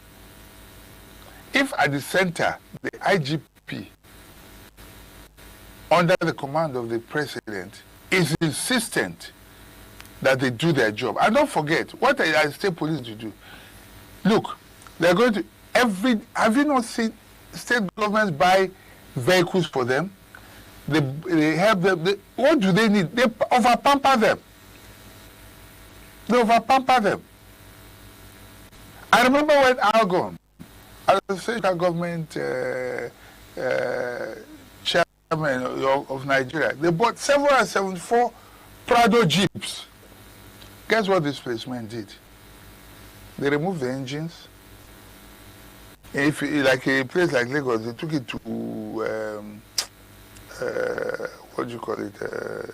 If at the center, the IGP, under the command of the president, is insistent that they do their job. And don't forget, what are state police to do? Look, they're going to, have you not seen state governments buy vehicles for them? They help them. What do they need? They over-pamper them. They over-pamper them. I remember when Algon, as the central government chairman of Nigeria, they bought 774 Prado Jeeps. Guess what this policemen did? They removed the engines. If like a place like Lagos, they took it to what do you call it,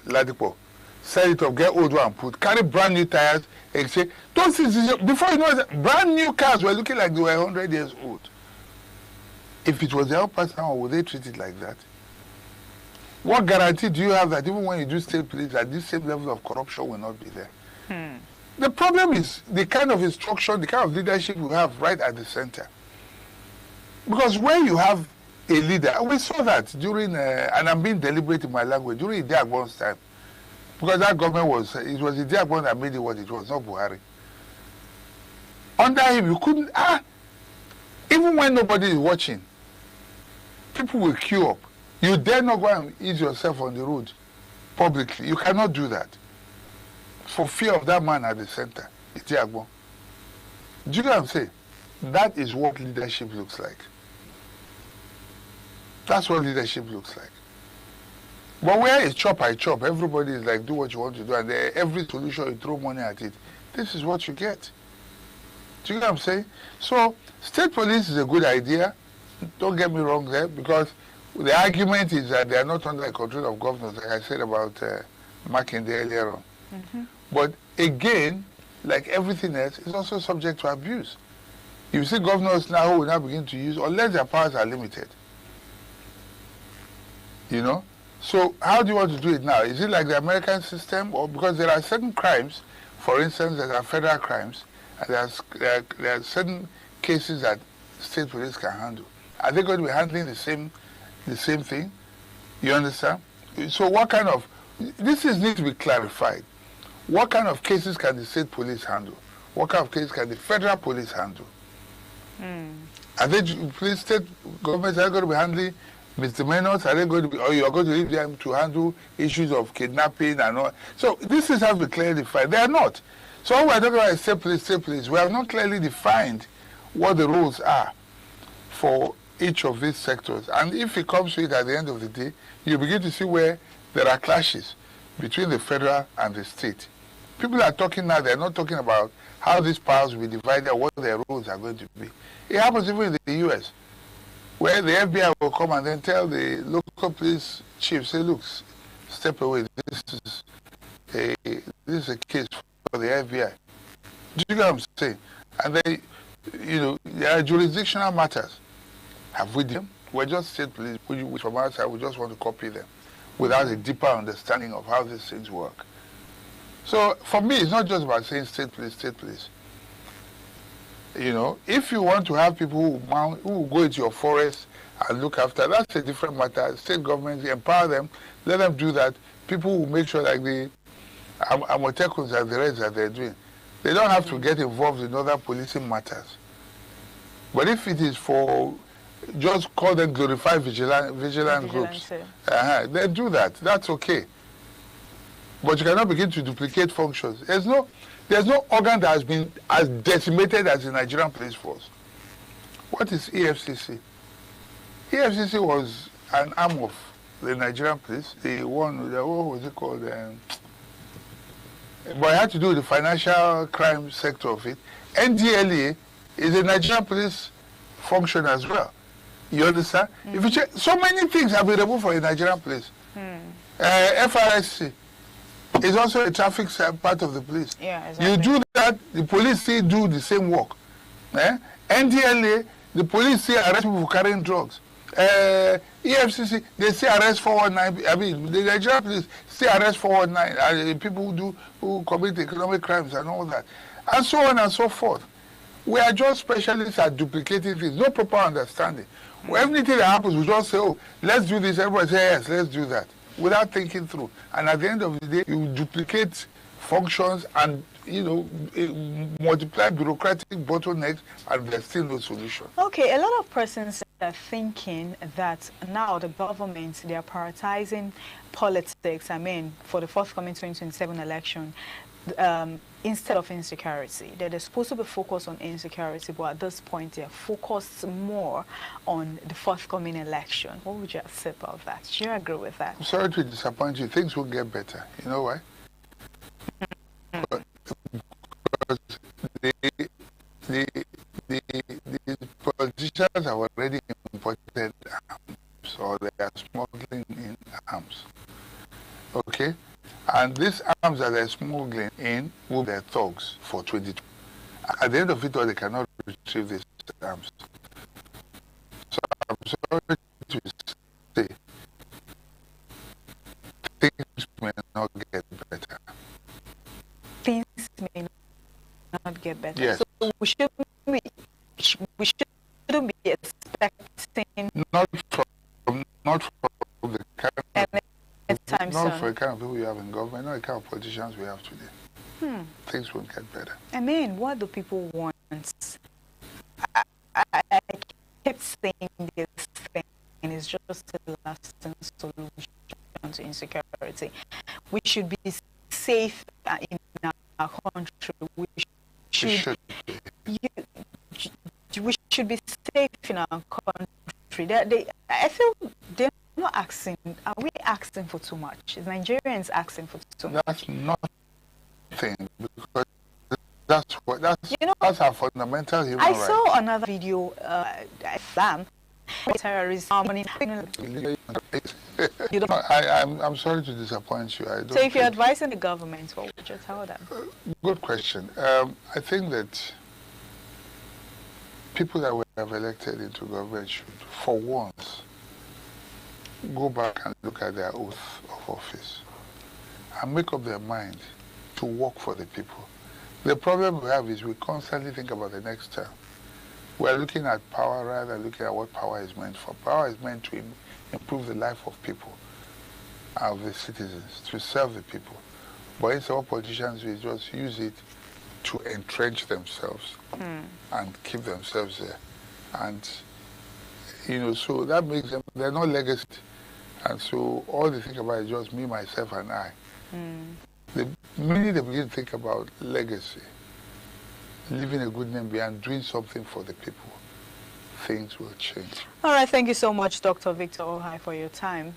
Ladipo. Set it up, get old one, carry brand new tires, and say, don't see, before you know it, brand new cars were looking like they were 100 years old. If it was their own person, would they treat it like that? What guarantee do you have that even when you do state police, that this same level of corruption will not be there? The problem is the kind of instruction, the kind of leadership we have right at the center. Because when you have a leader, we saw that during, and I'm being deliberate in my language, during Idiagbon's time. Because that government was, it was Idiagbon that made it what it was, not Buhari. Under him, you couldn't, even when nobody is watching, people will queue up. You dare not go and eat yourself on the road publicly. You cannot do that. For fear of that man at the center, Idiagbon. Do you know what I'm saying? That is what leadership looks like. That's what leadership looks like. But where it's chop I chop, everybody is like, do what you want to do, and every solution you throw money at it. This is what you get. Do you know what I'm saying? So, state police is a good idea. Don't get me wrong there, because the argument is that they are not under the control of governors, like I said about Makinde earlier on. But again, like everything else, it's also subject to abuse. You see governors now who will now begin to use, unless their powers are limited. You know? So how do you want to do it now? Is it like the American system? Or because there are certain crimes, for instance, that are federal crimes, and there are certain cases that state police can handle. Are they going to be handling the same thing? You understand? So what kind of, this needs to be clarified. What kind of cases can the state police handle? What kind of cases can the federal police handle? Are they, please, state governments are going to be handling misdemeanors? Are they going to be, or you are going to leave them to handle issues of kidnapping and all? So this is how to be clearly defined. They are not. So when we're talking about state police, we have not clearly defined what the rules are for each of these sectors. And if it comes to it at the end of the day, you begin to see where there are clashes between the federal and the state. People are talking now, they're not talking about how these powers will be divided, what their roles are going to be. It happens even in the US, where the FBI will come and then tell the local police chief, say, look, step away, this is a case for the FBI. Do you get what I'm saying? And they, you know, there are jurisdictional matters. Have we them? We're just state police, which from our side, we just want to copy them without a deeper understanding of how these things work. So for me, it's not just about saying state police. You know, if you want to have people who go into your forest and look after, that's a different matter. State governments, empower them, let them do that. People will make sure, like the Amotekums and the rest that they're doing, they don't have to get involved in other policing matters. But if it is for, just call them glorified vigilant groups, then do that. That's okay. but you cannot begin to duplicate functions. There's no organ that has been as decimated as the Nigerian police force. What is EFCC? EFCC was an arm of the Nigerian police. What was it called? But it had to do with the financial crime sector of it. NDLA is a Nigerian police function as well. You understand? If you check, so many things have been removed from the Nigerian police. FRSC is also a traffic part of the police. Yeah, exactly. You do that, the police still do the same work. NDLA, the police still arrest people for carrying drugs. EFCC, they still arrest 419. I mean, the Nigerian police still arrest 419 people who commit economic crimes and all that, and so on and so forth. We are just specialists at duplicating things, no proper understanding. Everything that happens, we just say, oh, let's do this. Everybody say, yes, let's do that, without thinking through. And at the end of the day, you duplicate functions and, multiply bureaucratic bottlenecks, and there's still no solution. Okay, a lot of persons are thinking that now the government, they are prioritizing politics, for the forthcoming 2027 election, instead of insecurity. They're supposed to be focused on insecurity, but at this point they're focused more on the forthcoming election. What would you say about that? Do you agree with that? I'm sorry to disappoint you. Things will get better. You know why? Because the politicians have already imported arms, or they are smuggling in arms. Okay? And these arms that they're smuggling in will be their thugs for 2020. At the end of it all, they cannot retrieve these arms. So I'm sorry to say, things may not get better. Things may not get better. Yes. So we shouldn't be expecting not from the kind anytime not soon. for the kind of people you have in government, not the kind of politicians we have today. Things won't get better. What do people want? I kept saying this thing, and it's just a lasting solution to insecurity. We should be safe in our country. We should be safe in our country. I feel they're not asking. Are we asking for too much? Is Nigerians asking for too much? That's nothing, because that's our fundamental human right. I saw another video. Islam terrorism. I'm sorry to disappoint you. So if you're advising the government, what would you tell them? Good question. I think that people that we have elected into government should, for once, go back and look at their oath of office and make up their mind to work for the people. The problem we have is we constantly think about the next term. We're looking at power rather than looking at what power is meant for. Power is meant to improve the life of people, of the citizens, to serve the people. But instead, what politicians will just use it to entrench themselves and keep themselves there. And, so that makes them, they're not legacy. And so all they think about is just me, myself, and I. The minute they begin to think about legacy, leaving a good name behind, doing something for the people, things will change. All right, thank you so much, Dr. Victor Ohai, for your time.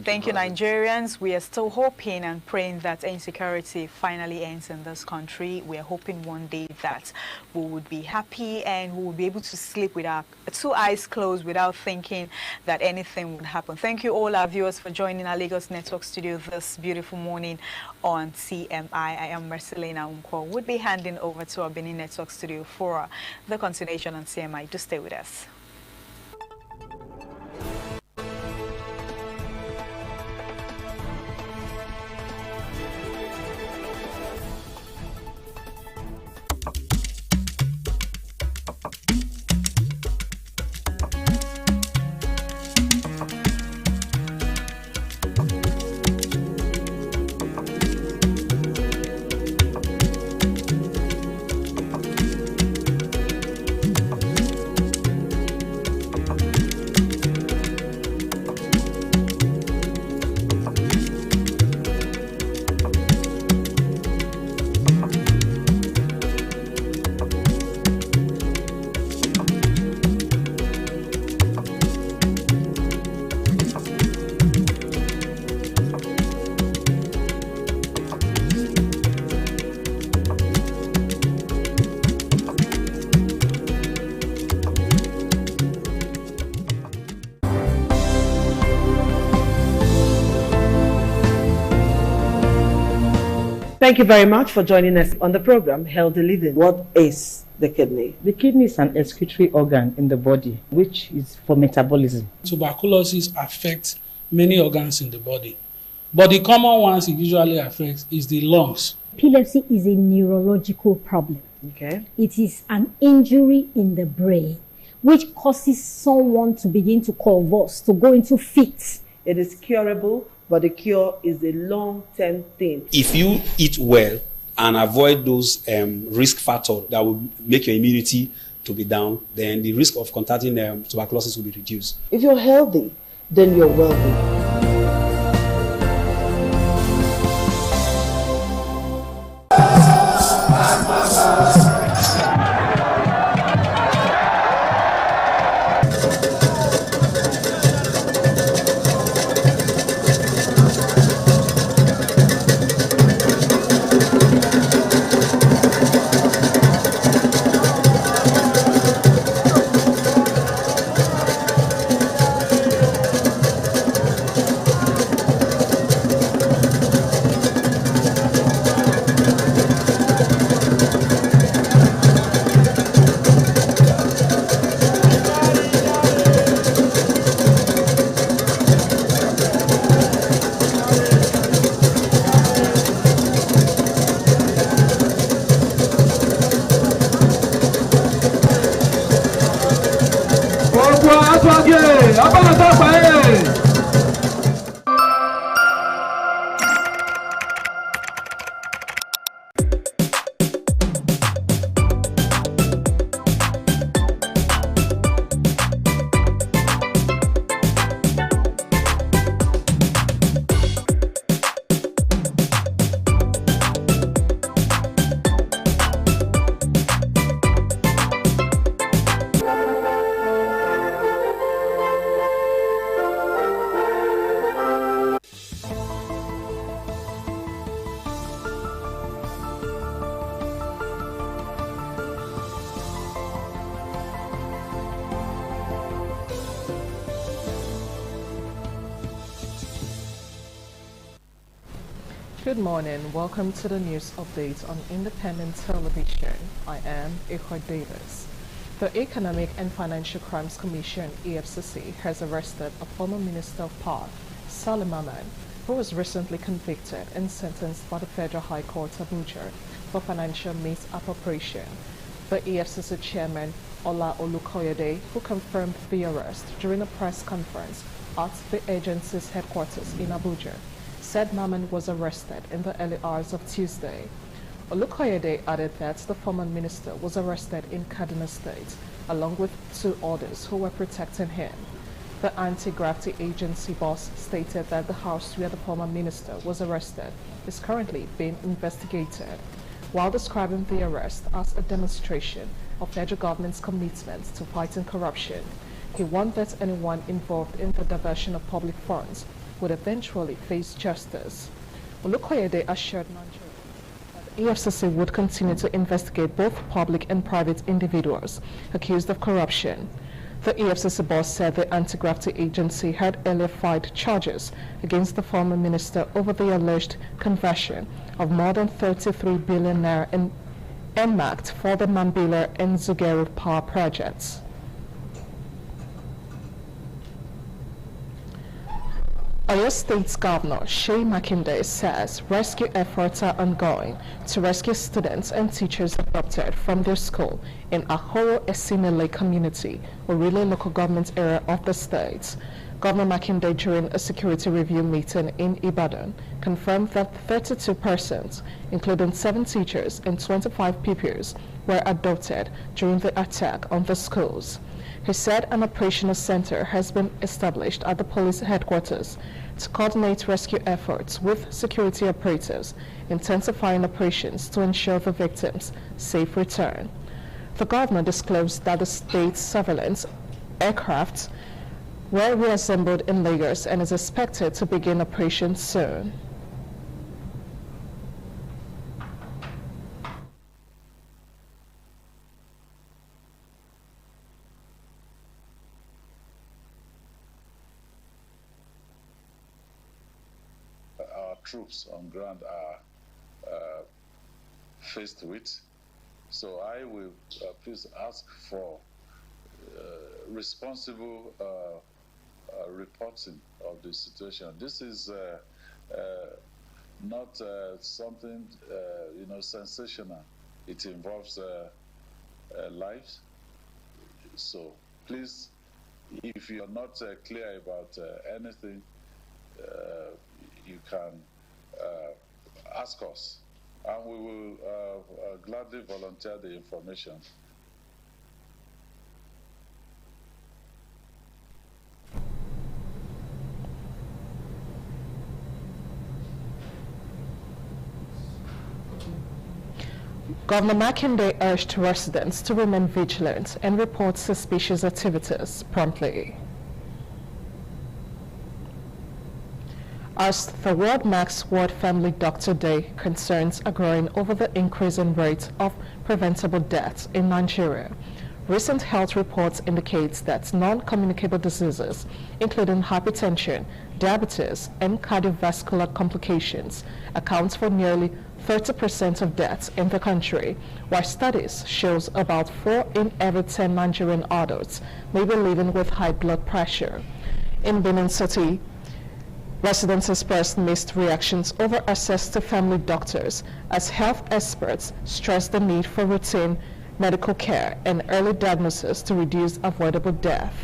Thank you, Nigerians. We are still hoping and praying that insecurity finally ends in this country. We are hoping one day that we would be happy and we will be able to sleep with our two eyes closed without thinking that anything would happen. Thank you all our viewers for joining our Lagos Network studio this beautiful morning on CMI. I am Marcelina Umko. We'll be handing over to our Benin Network studio for the continuation on CMI. Do stay with us. Thank you very much for joining us on the program, Healthy Living. What is the kidney? The kidney is an excretory organ in the body, which is for metabolism. Tuberculosis affects many organs in the body, but the common ones it usually affects is the lungs. Epilepsy is a neurological problem. Okay. It is an injury in the brain, which causes someone to begin to convulse, to go into fits. It is curable, but the cure is a long-term thing. If you eat well and avoid those risk factors that will make your immunity to be down, then the risk of contracting tuberculosis will be reduced. If you're healthy, then you're wealthy. Good morning. Welcome to the news update on Independent Television. I am Ikwa Davis. The Economic and Financial Crimes Commission, EFCC, has arrested a former Minister of Power, Salim Ahmed, who was recently convicted and sentenced by the Federal High Court Abuja for financial misappropriation. The EFCC chairman, Ola Olukoyede, who confirmed the arrest during a press conference at the agency's headquarters in Abuja, said Maman was arrested in the early hours of Tuesday. Olukoyede added that the former minister was arrested in Kaduna State, along with 2 others who were protecting him. The anti-graft agency boss stated that the house where the former minister was arrested is currently being investigated, while describing the arrest as a demonstration of federal government's commitment to fighting corruption. He warned that anyone involved in the diversion of public funds would eventually face justice. Olukoyede assured Nigerians that the EFCC would continue to investigate both public and private individuals accused of corruption. The EFCC boss said the anti-graft agency had earlier filed charges against the former minister over the alleged conversion of more than 33 billion naira in earmarked for the Mambila and Zugeri power projects. Oyo State's Governor Seyi Makinde says rescue efforts are ongoing to rescue students and teachers abducted from their school in Ahoro Esinele community, Orile local government area of the state. Governor Makinde, during a security review meeting in Ibadan, confirmed that 32 persons, including 7 teachers and 25 pupils, were abducted during the attack on the schools. He said an operational center has been established at the police headquarters to coordinate rescue efforts with security operatives, intensifying operations to ensure the victims' safe return. The governor disclosed that the state's surveillance aircraft were reassembled in Lagos and is expected to begin operations soon. Our troops on ground are faced with. So I will please ask for responsible reporting of the situation. This is not something sensational. It involves lives. So please, if you're not clear about anything, you can ask us, and we will gladly volunteer the information. Governor Makinde urged residents to remain vigilant and report suspicious activities promptly. As the world marks World Family Doctor Day, concerns are growing over the increasing rate of preventable deaths in Nigeria. Recent health reports indicate that non-communicable diseases, including hypertension, diabetes, and cardiovascular complications, account for nearly 30% of deaths in the country, while studies shows about 4 in every 10 Nigerian adults may be living with high blood pressure. In Benin City, residents expressed mixed reactions over access to family doctors, as health experts stress the need for routine medical care and early diagnosis to reduce avoidable death.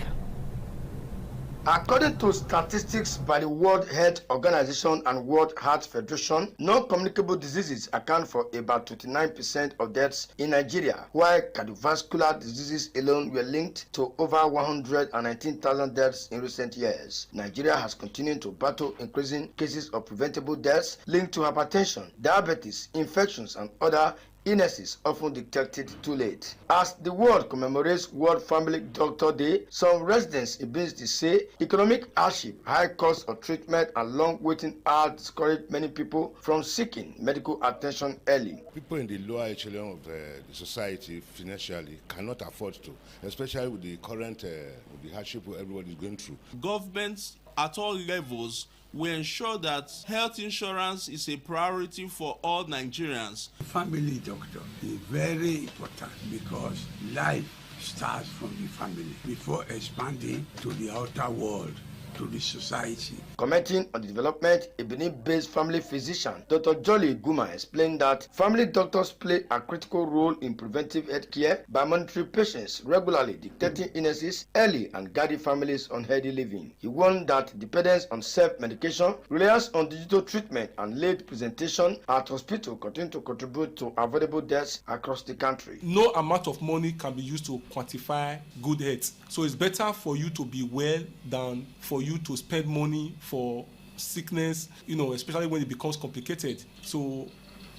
According to statistics by the World Health Organization and World Heart Federation, non-communicable diseases account for about 29% of deaths in Nigeria, while cardiovascular diseases alone were linked to over 119,000 deaths in recent years. Nigeria has continued to battle increasing cases of preventable deaths linked to hypertension, diabetes, infections, and other illnesses often detected too late. As the world commemorates World Family Doctor Day, some residents in Benin City say economic hardship, high cost of treatment, and long waiting hours discourage many people from seeking medical attention early. People in the lower echelon of the society financially cannot afford to, especially with the current the hardship everybody is going through. Governments at all levels will ensure that health insurance is a priority for all Nigerians. Family doctor is very important because life starts from the family before expanding to the outer world, to the society. Commenting on the development, a Benin-based family physician, Dr. Jolly Guma, explained that family doctors play a critical role in preventive health care by monitoring patients regularly, detecting illnesses early, and guiding families on healthy living. He warned that dependence on self-medication, reliance on digital treatment, and late presentation at hospital continue to contribute to avoidable deaths across the country. No amount of money can be used to quantify good health. So it's better for you to be well than for you to spend money for sickness, especially when it becomes complicated. So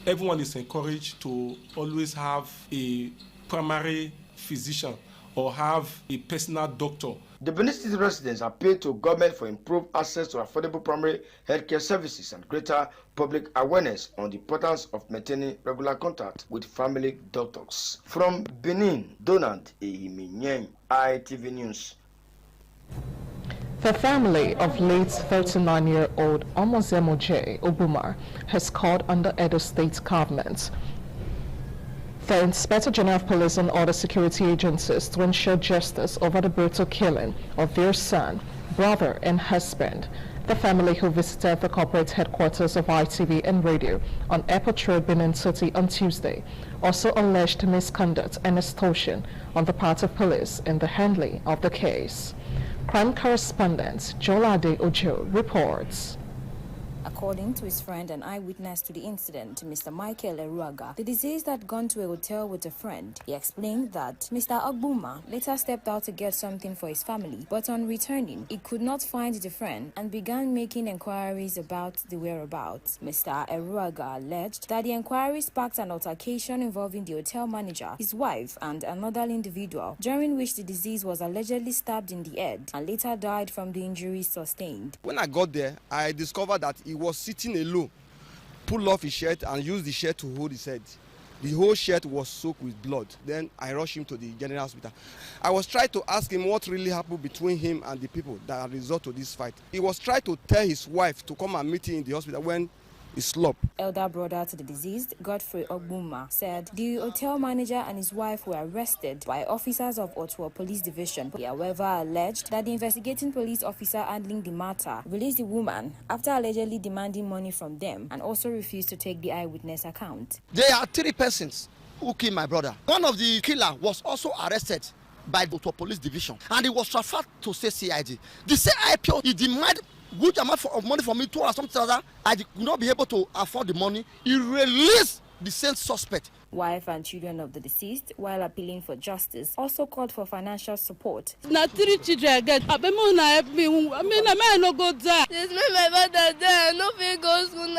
everyone is encouraged to always have a primary physician or have a personal doctor. The Benin City residents appeal to government for improved access to affordable primary healthcare services and greater public awareness on the importance of maintaining regular contact with family doctors. From Benin, Donald Ehiminyen, ITV News. The family of late 39-year-old Omozemo J. Obumar has called on the Edo State government, the Inspector General of Police, and other security agencies to ensure justice over the brutal killing of their son, brother, and husband. The family, who visited the corporate headquarters of ITV and Radio on Airport Road, Benin City on Tuesday, also alleged misconduct and extortion on the part of police in the handling of the case. Crime correspondent Jolade Ojo reports. According to his friend and eyewitness to the incident, Mr. Michael Eruaga, the deceased had gone to a hotel with a friend. He explained that Mr. Ogbuma later stepped out to get something for his family, but on returning, he could not find the friend and began making inquiries about the whereabouts. Mr. Eruaga alleged that the inquiry sparked an altercation involving the hotel manager, his wife, and another individual, during which the deceased was allegedly stabbed in the head and later died from the injuries sustained. When I got there, I discovered that he was sitting alone, pulled off his shirt and used the shirt to hold his head. The whole shirt was soaked with blood. Then I rushed him to the general hospital. I was trying to ask him what really happened between him and the people that had resort to this fight. He was trying to tell his wife to come and meet him in the hospital when is slop. Elder brother to the deceased, Godfrey Ogbuma, said the hotel manager and his wife were arrested by officers of Ottawa Police Division. He, however, alleged that the investigating police officer handling the matter released the woman after allegedly demanding money from them and also refused to take the eyewitness account. There are 3 persons who killed my brother. One of the killer was also arrested by the Ottawa Police Division and he was transferred to CID. The CIPO, he demanded good amount of money from me too or something like that. I did not be able to afford the money. He released the same suspect. Wife and children of the deceased, while appealing for justice, also called for financial support. Now 3 children again. I mean, I no go there. This man, my father there. No fee go school.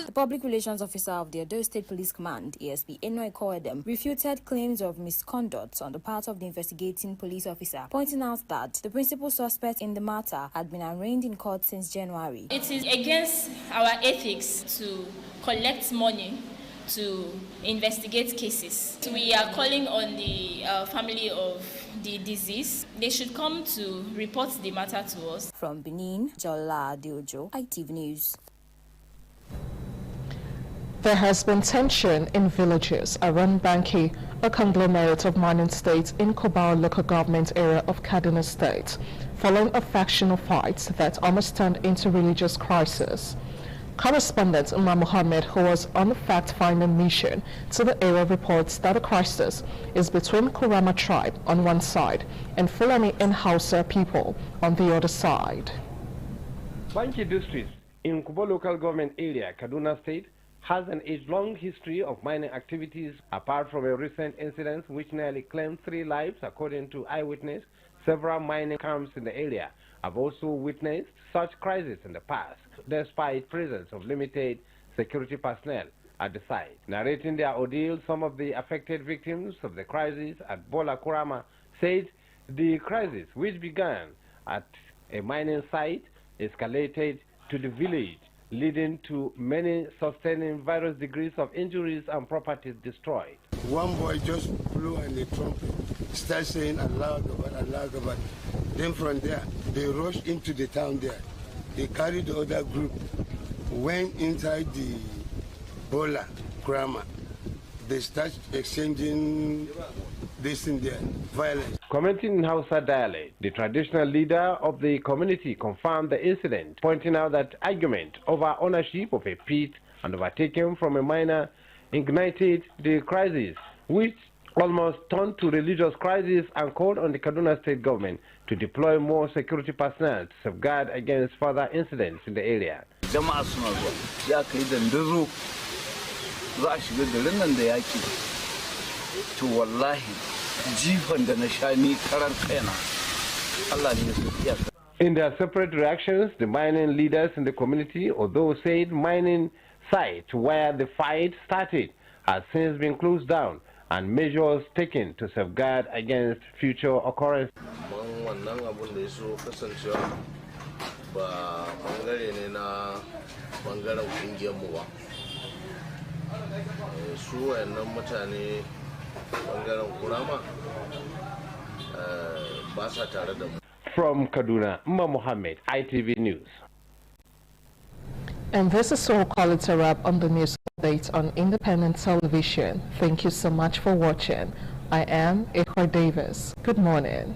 The public relations officer of the Edo State Police Command, ASP Enoy Koedem, refuted claims of misconduct on the part of the investigating police officer, pointing out that the principal suspect in the matter had been arraigned in court since January. It is against our ethics to collect money to investigate cases. So we are calling on the family of the deceased. They should come to report the matter to us. From Benin, Jola Diojo, ITV News. There has been tension in villages around Banki, a conglomerate of mining states in Kobao local government area of Kaduna State, following a factional fight that almost turned into religious crisis. Correspondent Umar Mohammed, who was on a fact-finding mission to the area, reports that the crisis is between Kurama tribe on one side and Fulani and Hausa people on the other side. Banki district in Kubo local government area, Kaduna State, has an age-long history of mining activities. Apart from a recent incident which nearly claimed 3 lives, according to eyewitness, several mining camps in the area have also witnessed such crises in the past, despite presence of limited security personnel at the site. Narrating their ordeal, some of the affected victims of the crisis at Bola Kurama said the crisis, which began at a mining site, escalated to the village, leading to many sustaining various degrees of injuries and properties destroyed. One boy just blew on the trumpet, started saying Allah Akbar, Allah Akbar. Then from there, they rushed into the town there. They carried the other group, went inside the Bola Kurama. They started exchanging this in there, violence. Commenting in Hausa dialect, the traditional leader of the community confirmed the incident, pointing out that argument over ownership of a pit and overtaken from a miner ignited the crisis, which almost turned to religious crisis, and called on the Kaduna State government to deploy more security personnel to safeguard against further incidents in the area. In their separate reactions, the mining leaders in the community, although said mining site where the fight started has since been closed down and measures taken to safeguard against future occurrences. From Kaduna, Umar Mohammed, ITV News. And this is so call it a wrap on the news update on independent television. Thank you so much for watching. I am Echo Davis. Good morning.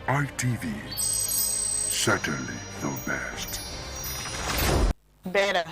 ITV, certainly the best. Better.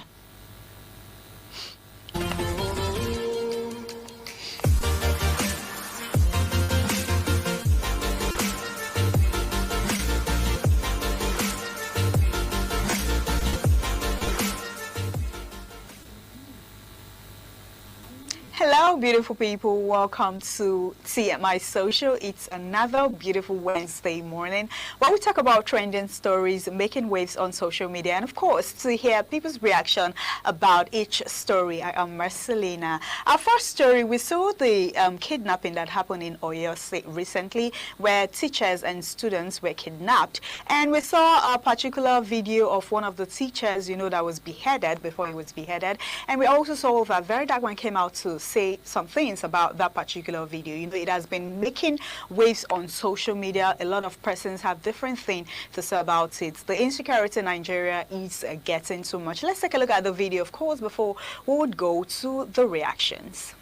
Hello, beautiful people. Welcome to TMI Social. It's another beautiful Wednesday morning where we talk about trending stories, making waves on social media, and of course, to hear people's reaction about each story. I am Marcelina. Our first story, we saw the kidnapping that happened in Oyo State recently, where teachers and students were kidnapped. And we saw a particular video of one of the teachers, that was beheaded before he was beheaded. And we also saw that Very Dark One came out to say some things about that particular video. It has been making waves on social media. A lot of persons have different things to say about it. The insecurity in Nigeria is getting too much. Let's take a look at the video, of course, before we would go to the reactions.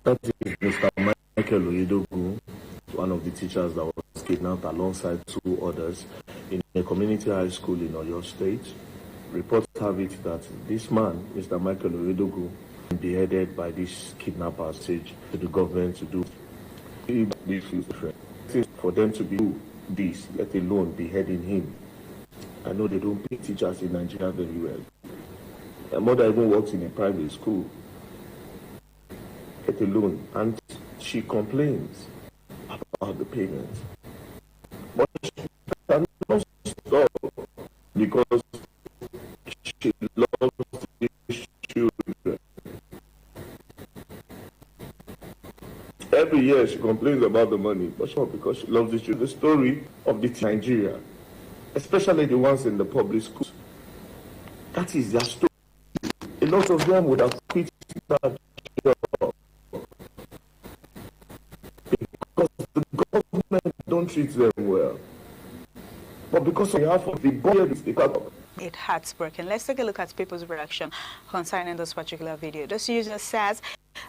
That is Mr. Michael Oyedogun, one of the teachers that was kidnapped alongside two others in a community high school in Oyo State. Reports have it that this man, Mr. Michael Oyedogun, was beheaded by these kidnappers, said to the government to do this. For them to do this, let alone beheading him. I know they don't pay teachers in Nigeria very well. My mother even works in a private school. Let alone, and she complains about the payment. But she cannot stop because she loves these children. Every year she complains about the money, but not because she loves these children. The story of the Nigeria, especially the ones in the public schools, that is their story. A lot of them would have quit that job. The government don't treat them well. But because we have the budget, it heartbreaking. Let's take a look at people's reaction concerning this particular video. This user says,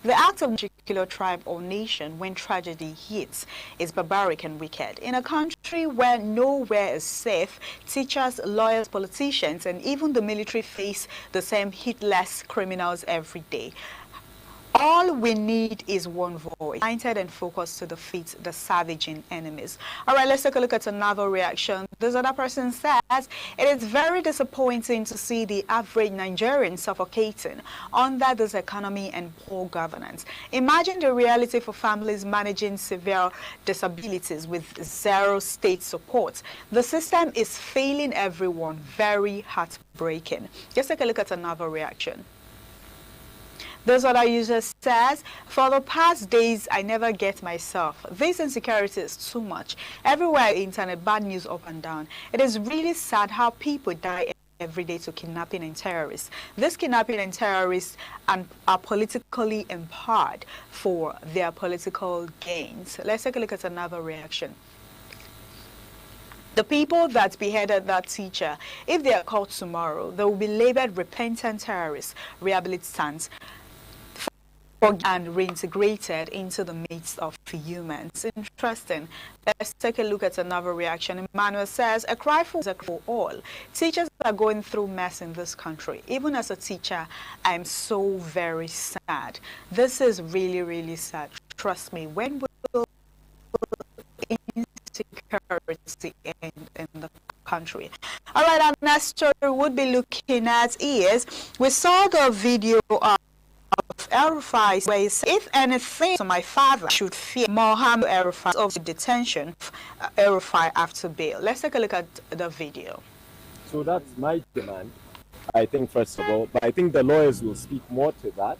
the act of a particular tribe or nation when tragedy hits is barbaric and wicked. In a country where nowhere is safe, teachers, lawyers, politicians, and even the military face the same hitless criminals every day. All we need is one voice, united and focused to defeat the savaging enemies. All right, let's take a look at another reaction. This other person says, it is very disappointing to see the average Nigerian suffocating under this economy and poor governance. Imagine the reality for families managing severe disabilities with zero state support. The system is failing everyone. Very heartbreaking. Let's take a look at another reaction. This other user says, for the past days, I never get myself. This insecurity is too much. Everywhere internet, bad news up and down. It is really sad how people die every day to kidnapping and terrorists. This kidnapping and terrorists are politically empowered for their political gains. Let's take a look at another reaction. The people that beheaded that teacher, if they are caught tomorrow, they will be labeled repentant terrorists, rehabilitants, and reintegrated into the midst of humans. Interesting. Let's take a look at another reaction. Emmanuel says, a cry for all. Teachers are going through mess in this country. Even as a teacher, I'm so very sad. This is really, really sad. Trust me. When will insecurity end in the country? All right, our next story would be looking at is, we saw the video of El-Rufai, where he said, if anything, so my father should fear Mohammed El-Rufai of detention, El-Rufai after bail. Let's take a look at the video. So that's my demand, I think, first of all. But I think the lawyers will speak more to that.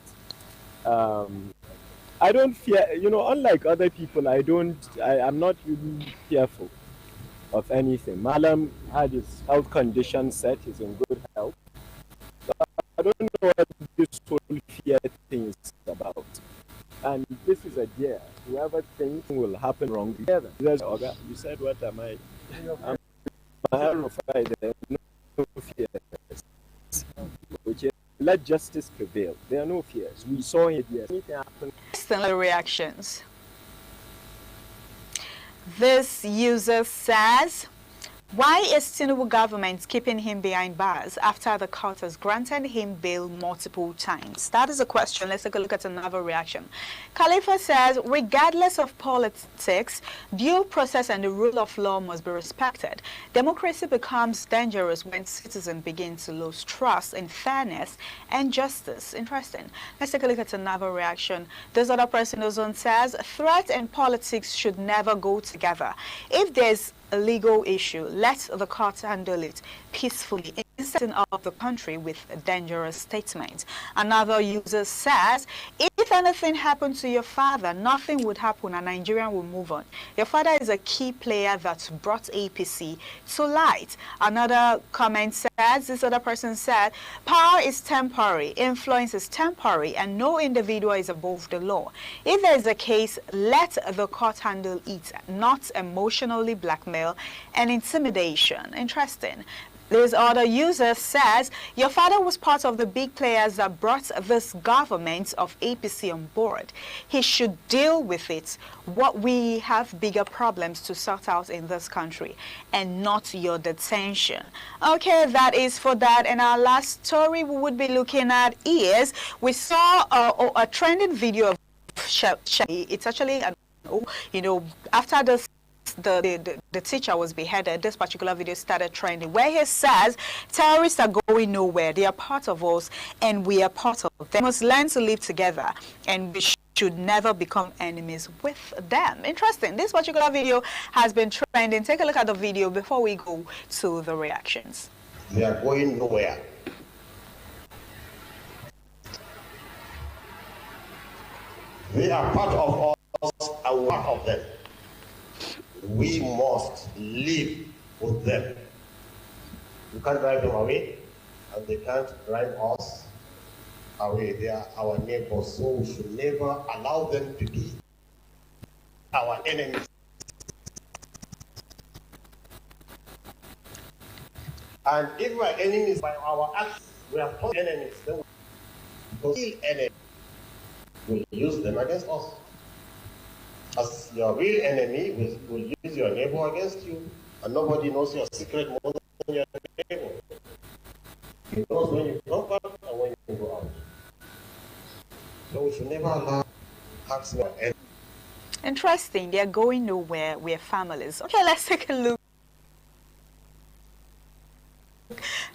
I don't fear, unlike other people, I'm not really fearful of anything. Malam had his health condition set, he's in good health. I don't know what this whole fear thing is about. And this is a dare. Whoever wrong together. You said, what am I? I'm horrified. There are no fears. Okay. Let justice prevail. There are no fears. We saw it yesterday. Similar reactions. This user says, why is Tinubu government keeping him behind bars after the court has granted him bail multiple times? That is a question. Let's take a look at another reaction. Khalifa says, regardless of politics, due process and the rule of law must be respected. Democracy becomes dangerous when citizens begin to lose trust in fairness and justice. Interesting. Let's take a look at another reaction. This other person also says, threat and politics should never go together. If there's a legal issue, let the court handle it peacefully instead of the country with a dangerous statement. Another user says, if anything happened to your father, nothing would happen and Nigeria will move on. Your father is a key player that brought APC to light. Another comment says, this other person said, power is temporary, influence is temporary, and no individual is above the law. If there is a case, let the court handle it, not emotionally blackmail and intimidation. Interesting. This other user says, your father was part of the big players that brought this government of APC on board. He should deal with it. What we have bigger problems to sort out in this country and not your detention. Okay, that is for that. And our last story we would be looking at is, we saw a trending video of it's actually, after this the teacher was beheaded, this particular video started trending, where he says terrorists are going nowhere. They are part of us and we are part of them. We must learn to live together and we should never become enemies with them. Interesting. This particular video has been trending. Take a look at the video before we go to the reactions. They are going nowhere. They are part of us and part of them. We must live with them. We can't drive them away, and they can't drive us away. They are our neighbors, so we should never allow them to be our enemies. And if we are enemies by our acts, we are not enemies. Then we kill enemies. We use them against us. As your real enemy will use your neighbor against you, and nobody knows your secret more than your neighbor. He knows when you come back and when you go out. So we should never allow acts of enemy. Interesting. They are going nowhere. We're families. Okay, let's take a look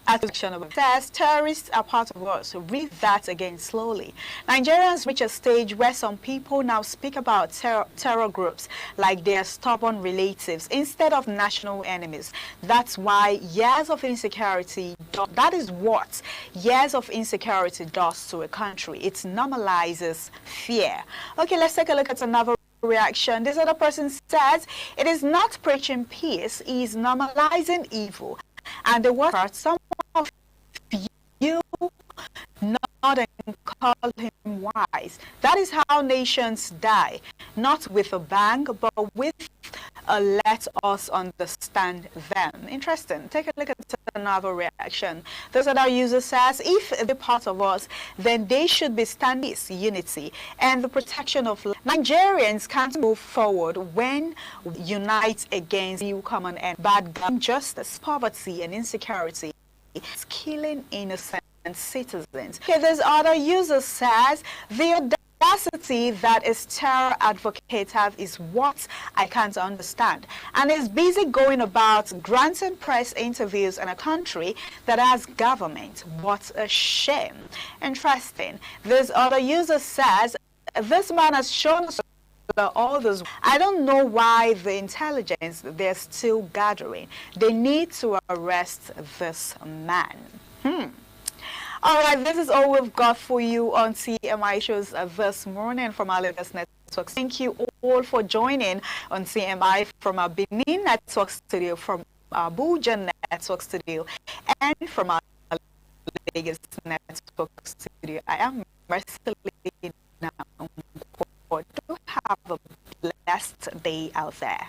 at the section of it. Says terrorists are part of us. Read that again slowly. Nigerians reach a stage where some people now speak about terror groups like their stubborn relatives instead of national enemies. That's why years of insecurity, that is what years of insecurity does to a country. It normalizes fear. Okay, let's take a look at another reaction. This other person says, it is not preaching peace, he is normalizing evil. And the word, some of you nod and call him wise. That is how nations die, not with a bang, but with a let us understand them. Interesting. Take a look at another reaction. This other user says, if they're part of us, then they should be standing unity and the protection of Nigerians can't move forward when we unite against the common end. Bad injustice, poverty, and insecurity. It's killing innocent citizens. Okay, this other user says, the audacity that is terror advocates have is what I can't understand, and is busy going about granting press interviews in a country that has government. What a shame. Interesting. This other user says, this man has shown us all this. I don't know why the intelligence they're still gathering. They need to arrest this man. All right, this is all we've got for you on CMI shows this morning from our Lagos Network. Thank you all for joining on CMI from our Benin Network studio, from our Abuja Network studio, and from our Lagos Network studio. I am Mercilessly now. Do have a blessed blessed day out there.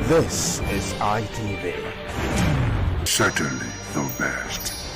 This is ITV. Certainly the best.